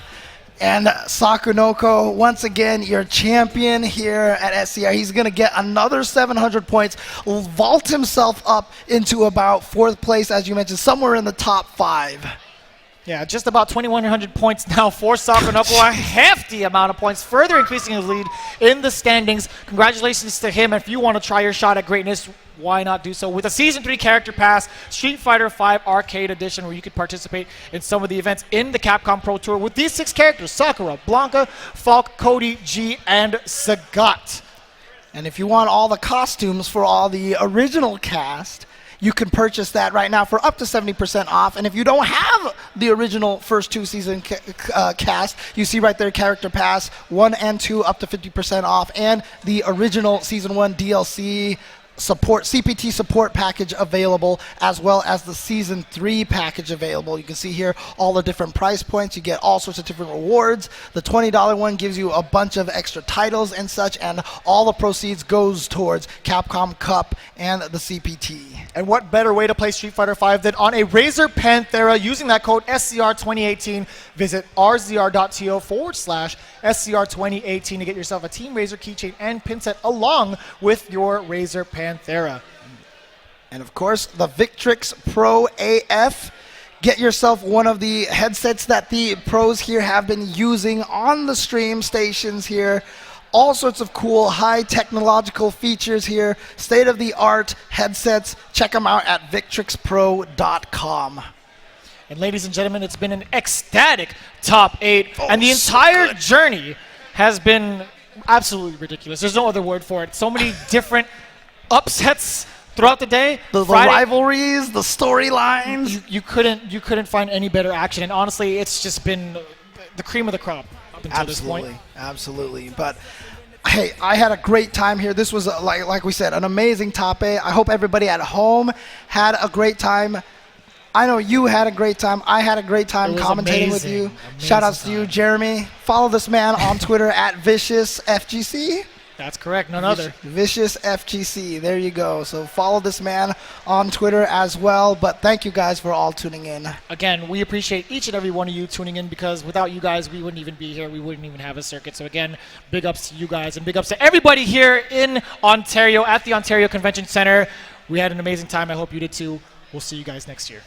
And Sakonoko, once again, your champion here at SCR. He's going to get another 700 points, vault himself up into about 4th place, as you mentioned, somewhere in the top 5. Yeah, just about 2,100 points now for Socal Knuckle, a hefty amount of points, further increasing his lead in the standings. Congratulations to him. If you want to try your shot at greatness, why not do so with a Season 3 Character Pass, Street Fighter V Arcade Edition, where you could participate in some of the events in the Capcom Pro Tour with these 6 characters: Sakura, Blanca, Falk, Cody, G, and Sagat. And if you want all the costumes for all the original cast, you can purchase that right now for up to 70% off. And if you don't have the original first 2 season cast, you see right there, Character Pass 1 and 2 up to 50% off, and the original Season 1 DLC support, CPT support package available, as well as the Season 3 package available. You can see here all the different price points. You get all sorts of different rewards. The $20 one gives you a bunch of extra titles and such, and all the proceeds goes towards Capcom Cup and the CPT. And what better way to play Street Fighter V than on a Razer Panthera using that code SCR2018. Visit rzr.to/SCR2018 to get yourself a Team Razer keychain and pin set along with your Razer Panthera. And of course, the Victrix Pro AF. Get yourself one of the headsets that the pros here have been using on the stream stations here. All sorts of cool, high technological features here. State-of-the-art headsets. Check them out at victrixpro.com. And ladies and gentlemen, it's been an ecstatic top 8. And the entire journey has been absolutely ridiculous. There's no other word for it. So many different upsets throughout the day. The rivalries, the storylines. You couldn't find any better action. And honestly, it's just been the cream of the crop up until this point. Absolutely. But hey, I had a great time here. This was, like we said, an amazing top 8. I hope everybody at home had a great time. I know you had a great time. I had a great time commentating with you. Shout outs to you, Jeremy. Follow this man on Twitter at ViciousFGC. That's correct, none other. ViciousFGC, there you go. So follow this man on Twitter as well. But thank you guys for all tuning in. Again, we appreciate each and every one of you tuning in, because without you guys, we wouldn't even be here. We wouldn't even have a circuit. So again, big ups to you guys and big ups to everybody here in Ontario at the Ontario Convention Center. We had an amazing time. I hope you did too. We'll see you guys next year.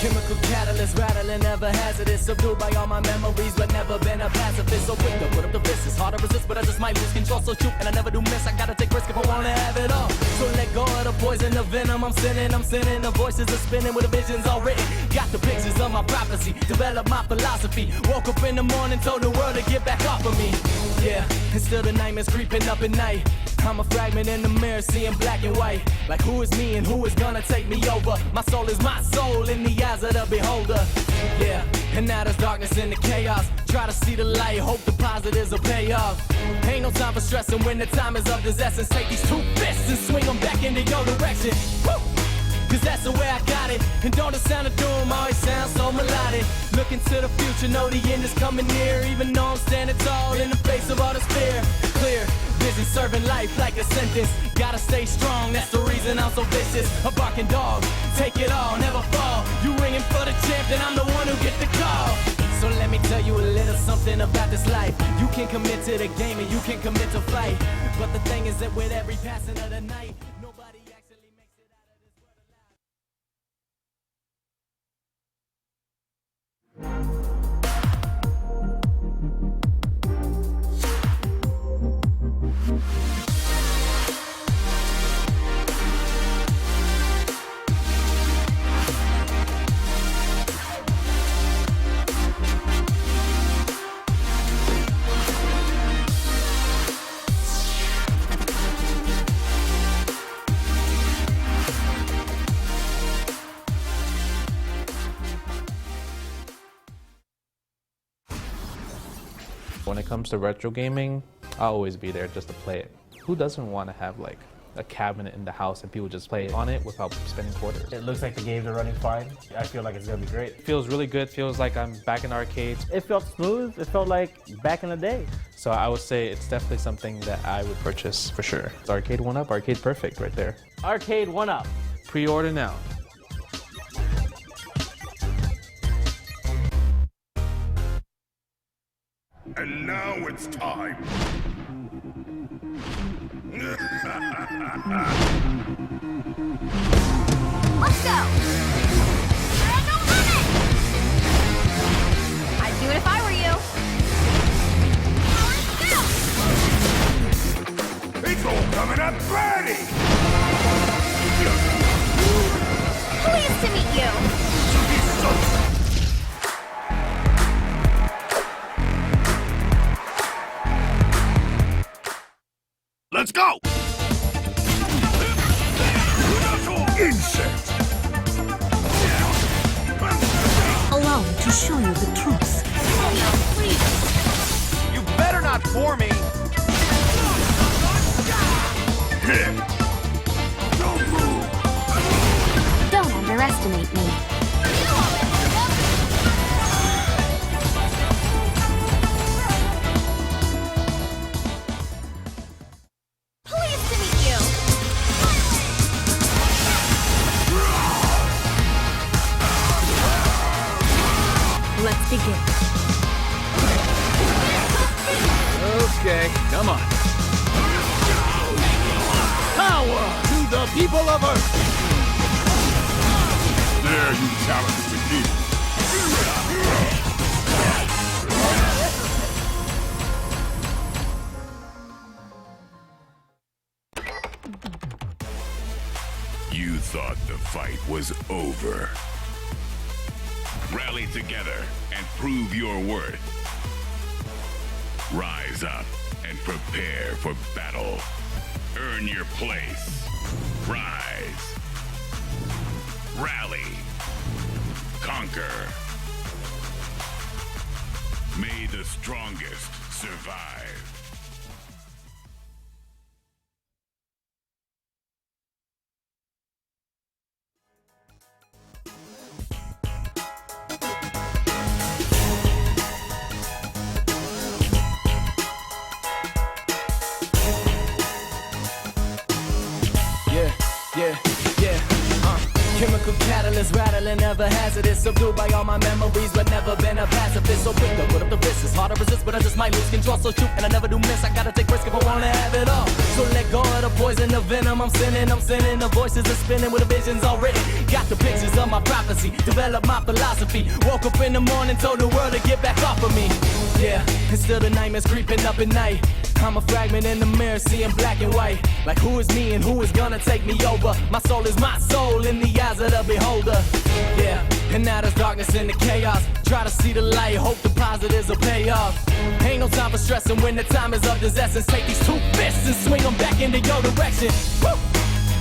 Chemical catalyst rattling, ever hazardous, subdued by all my memories, but never been a pacifist. So quick to put up the fist, it's hard to resist, but I just might lose control. So shoot, and I never do miss. I gotta take risk if I wanna have it all. So let go of the poison, the venom. I'm sending. The voices are spinning with the visions all written. Got the pictures of my prophecy, develop my philosophy. Woke up in the morning, told the world to get back off of me. Yeah, and still the nightmares creeping up at night. I'm a fragment in the mirror, seeing black and white. Like who is me and who is gonna take me over? My soul is my soul in the eyes of the beholder. Yeah, and now there's darkness in the chaos. Try to see the light, hope the positives will pay off. Ain't no time for stressing when the time is of this essence. Take these 2 fists and swing them back into your direction. Woo! Cause that's the way I got it. And don't the sound of doom always sound so melodic. Looking to the future, know the end is coming near. Even though I'm standing tall in the face of all this fear. Clear vision, serving life like a sentence. Gotta stay strong, that's the reason I'm so vicious. A barking dog, take it all, never fall. You ringing for the champ, then I'm the one who get the call. So let me tell you a little something about this life. You can commit to the game and you can commit to fight. But the thing is that with every passing of the night, nobody actually makes it out of this world alive. When it comes to retro gaming, I'll always be there just to play it. Who doesn't want to have like a cabinet in the house and people just play on it without spending quarters? It looks like the games are running fine. I feel like it's gonna be great. It feels really good, feels like I'm back in arcades. It felt smooth. It felt like back in the day. So I would say it's definitely something that I would purchase for sure. It's Arcade 1-Up, Arcade Perfect right there. Arcade 1-Up. Pre-order now. Now it's time. Let's go! There are no limits! I'd do it if I were you. Let's go! It's all coming up ready! Pleased to meet you. Let's go! Insect! Allow me to show you the truth. You better not for me. Don't move! Don't underestimate me. Pleased to meet you. Let's begin. Okay, come on. Power to the people of Earth. There, you challenge the king. You thought the fight was over. Rally together and prove your worth. Rise up and prepare for battle. Earn your place. Rise. Rally. Conquer. May the strongest survive. Chemical catalyst rattling, ever hazardous. Subdued by all my memories, but never been a pacifist. So quick to put up the fist. It's hard to resist, but I just might lose control. So shoot, and I never do miss. I gotta take risk if I wanna have it all. So let go of the poison, the venom. I'm sinning. The voices are spinning with the visions already. Got the pictures of my prophecy. Develop my philosophy. Woke up in the morning, told the world to get back off of me. Yeah, and still the nightmares creeping up at night. I'm a fragment in the mirror, seeing black and white. Like who is me and who is gonna take me over? My soul is my soul in the eyes of the beholder. Yeah, and now there's darkness in the chaos. Try to see the light, hope the positives will pay off. Ain't no time for stressing when the time is of this essence. Take these two fists and swing them back into your direction. Woo!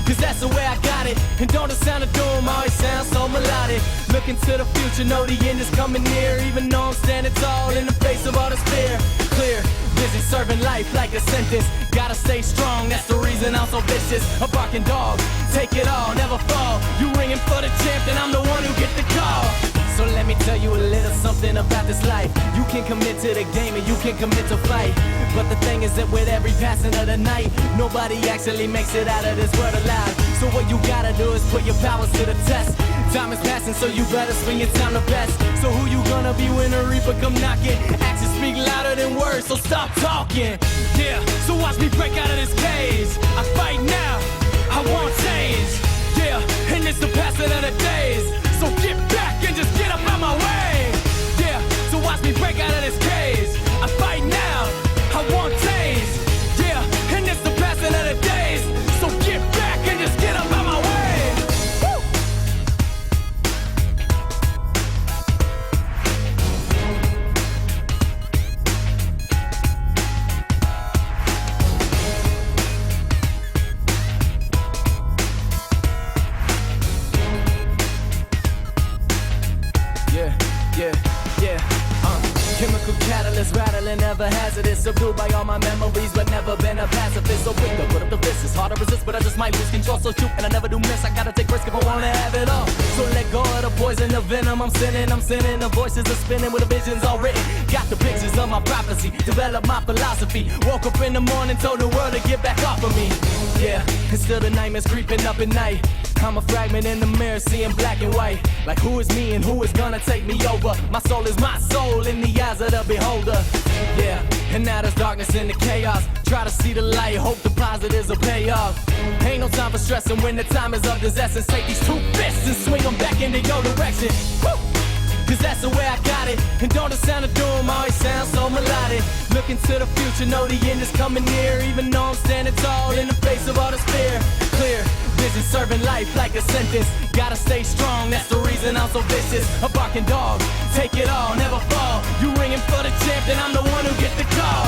Cause that's the way I got it. And don't the sound of doom always sound so melodic. Looking to the future, know the end is coming near. Even though I'm standing tall in the face of all this fear. Clear, busy serving life like a sentence. Gotta stay strong, that's the reason I'm so vicious. A barking dog, take it all, never fall. You ringing for the champ, then I'm the one who get the call. So let me tell you a little something about this life. You can commit to the game and you can commit to fight. But the thing is that with every passing of the night, nobody actually makes it out of this world alive. So what you gotta do is put your powers to the test. Time is passing, so you better spend your time the best. So who you gonna be when the reaper come knocking? Actions speak louder than words, so stop talking. Yeah, so watch me break out of this cage. I fight now, I won't change. Yeah, and it's the passing of the days. So get back and just get up out my way. Yeah, so watch me break out of this cage. I fight now, I won't change. Yeah, and it's the passing of the days. So get back and just get up out my way. Woo! Chemical catalyst rattling, ever hazardous. Subdued by all my memories, but never been a pacifist. So quick to put up the fist. It's hard to resist, but I just might lose control. So shoot, and I never do miss. I gotta take risk if I wanna have it all. So let go of the poison, the venom. I'm sinning. The voices are spinning with the visions all written. Got the pictures of my prophecy. Develop my philosophy. Woke up in the morning, told the world to get back off of me. Yeah, and still the nightmares creeping up at night. I'm a fragment in the mirror, seeing black and white. Like who is me and who is gonna take me over? My soul is my soul in the eyes of the beholder. Yeah, and now there's darkness in the chaos. Try to see the light, hope the positives will pay off. Ain't no time for stressing when the time is of this essence. Take these two fists and swing them back into your direction. Woo! Cause that's the way I got it. And don't the sound of doom always sound so melodic. Looking to the future, know the end is coming near. Even though I'm standing tall in the face of all this fear. Clear vision, serving life like a sentence. Gotta stay strong, that's the reason I'm so vicious. A barking dog, take it all, never fall. You ringing for the champ, then I'm the one who gets the call.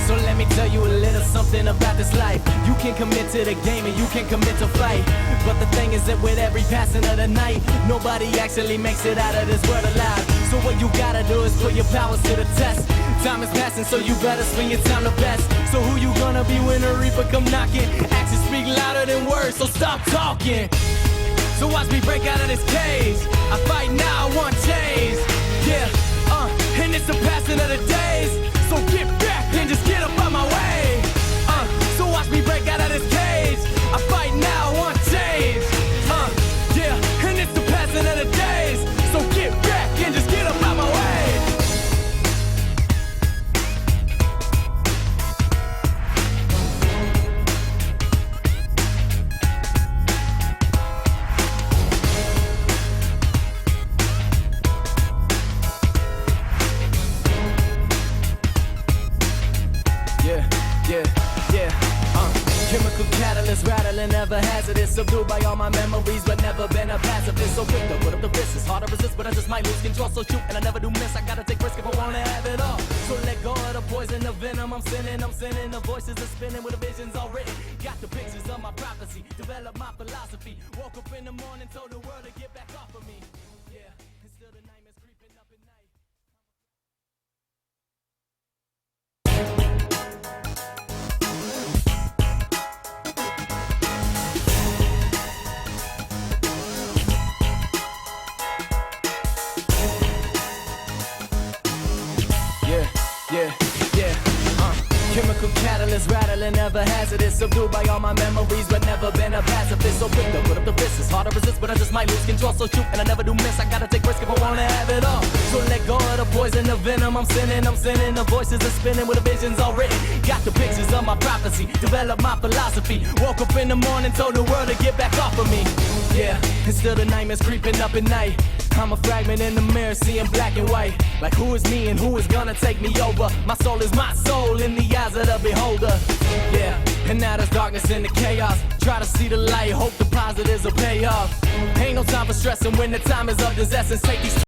So let me tell you a little something about this life. You can commit to the game and you can commit to fight. But the thing is that with every passing of the night, nobody actually makes it out of this world alive. So what you gotta do is put your powers to the test. Time is passing, so you better spend your time the best. So who you gonna be when the reaper come knocking? Actions speak louder than words, so stop talking. So watch me break out of this cage. I fight now, I want change. Yeah, and it's the passing of the days. So get back and just get up out my way. So watch me break out of this cage. I fight now, I want change. Yeah, and it's the passing of the days. So get back and just get up out my way. Chemical catalyst, rattling, never hazardous. Subdued by all my memories, but never been a pacifist. So quick to put up the fist. It's hard to resist, but I just might lose control. So shoot, and I never do miss. I gotta take risk if I wanna have it all. So let go of the poison, the venom. I'm sending. The voices are spinning with the visions all written. Got the pictures of my prophecy. Develop my philosophy. Woke up in the morning, told the world to get back off of me. Yeah, and still the nightmares creeping up at night. Chemical catalyst, rattling, never hazardous. Subdued by all my memories, but never been a pacifist. So quick to put up the fist. It's hard to resist, but I just might lose control. So shoot, and I never do miss. I gotta take risk if I wanna have it all. So let go of the poison, the venom. I'm sending. The voices are spinning with the visions all written. Got the pictures of my prophecy. Develop my philosophy. Woke up in the morning, told the world to get back off of me. Yeah, and still the nightmares creeping up at night. I'm a fragment in the mirror, seeing black and white. Like who is me and who is gonna take me over? My soul is my soul in the eyes of the beholder. Yeah, and now there's darkness in the chaos. Try to see the light, hope the positives will pay off. Ain't no time for stressing when the time is of this essence. Take these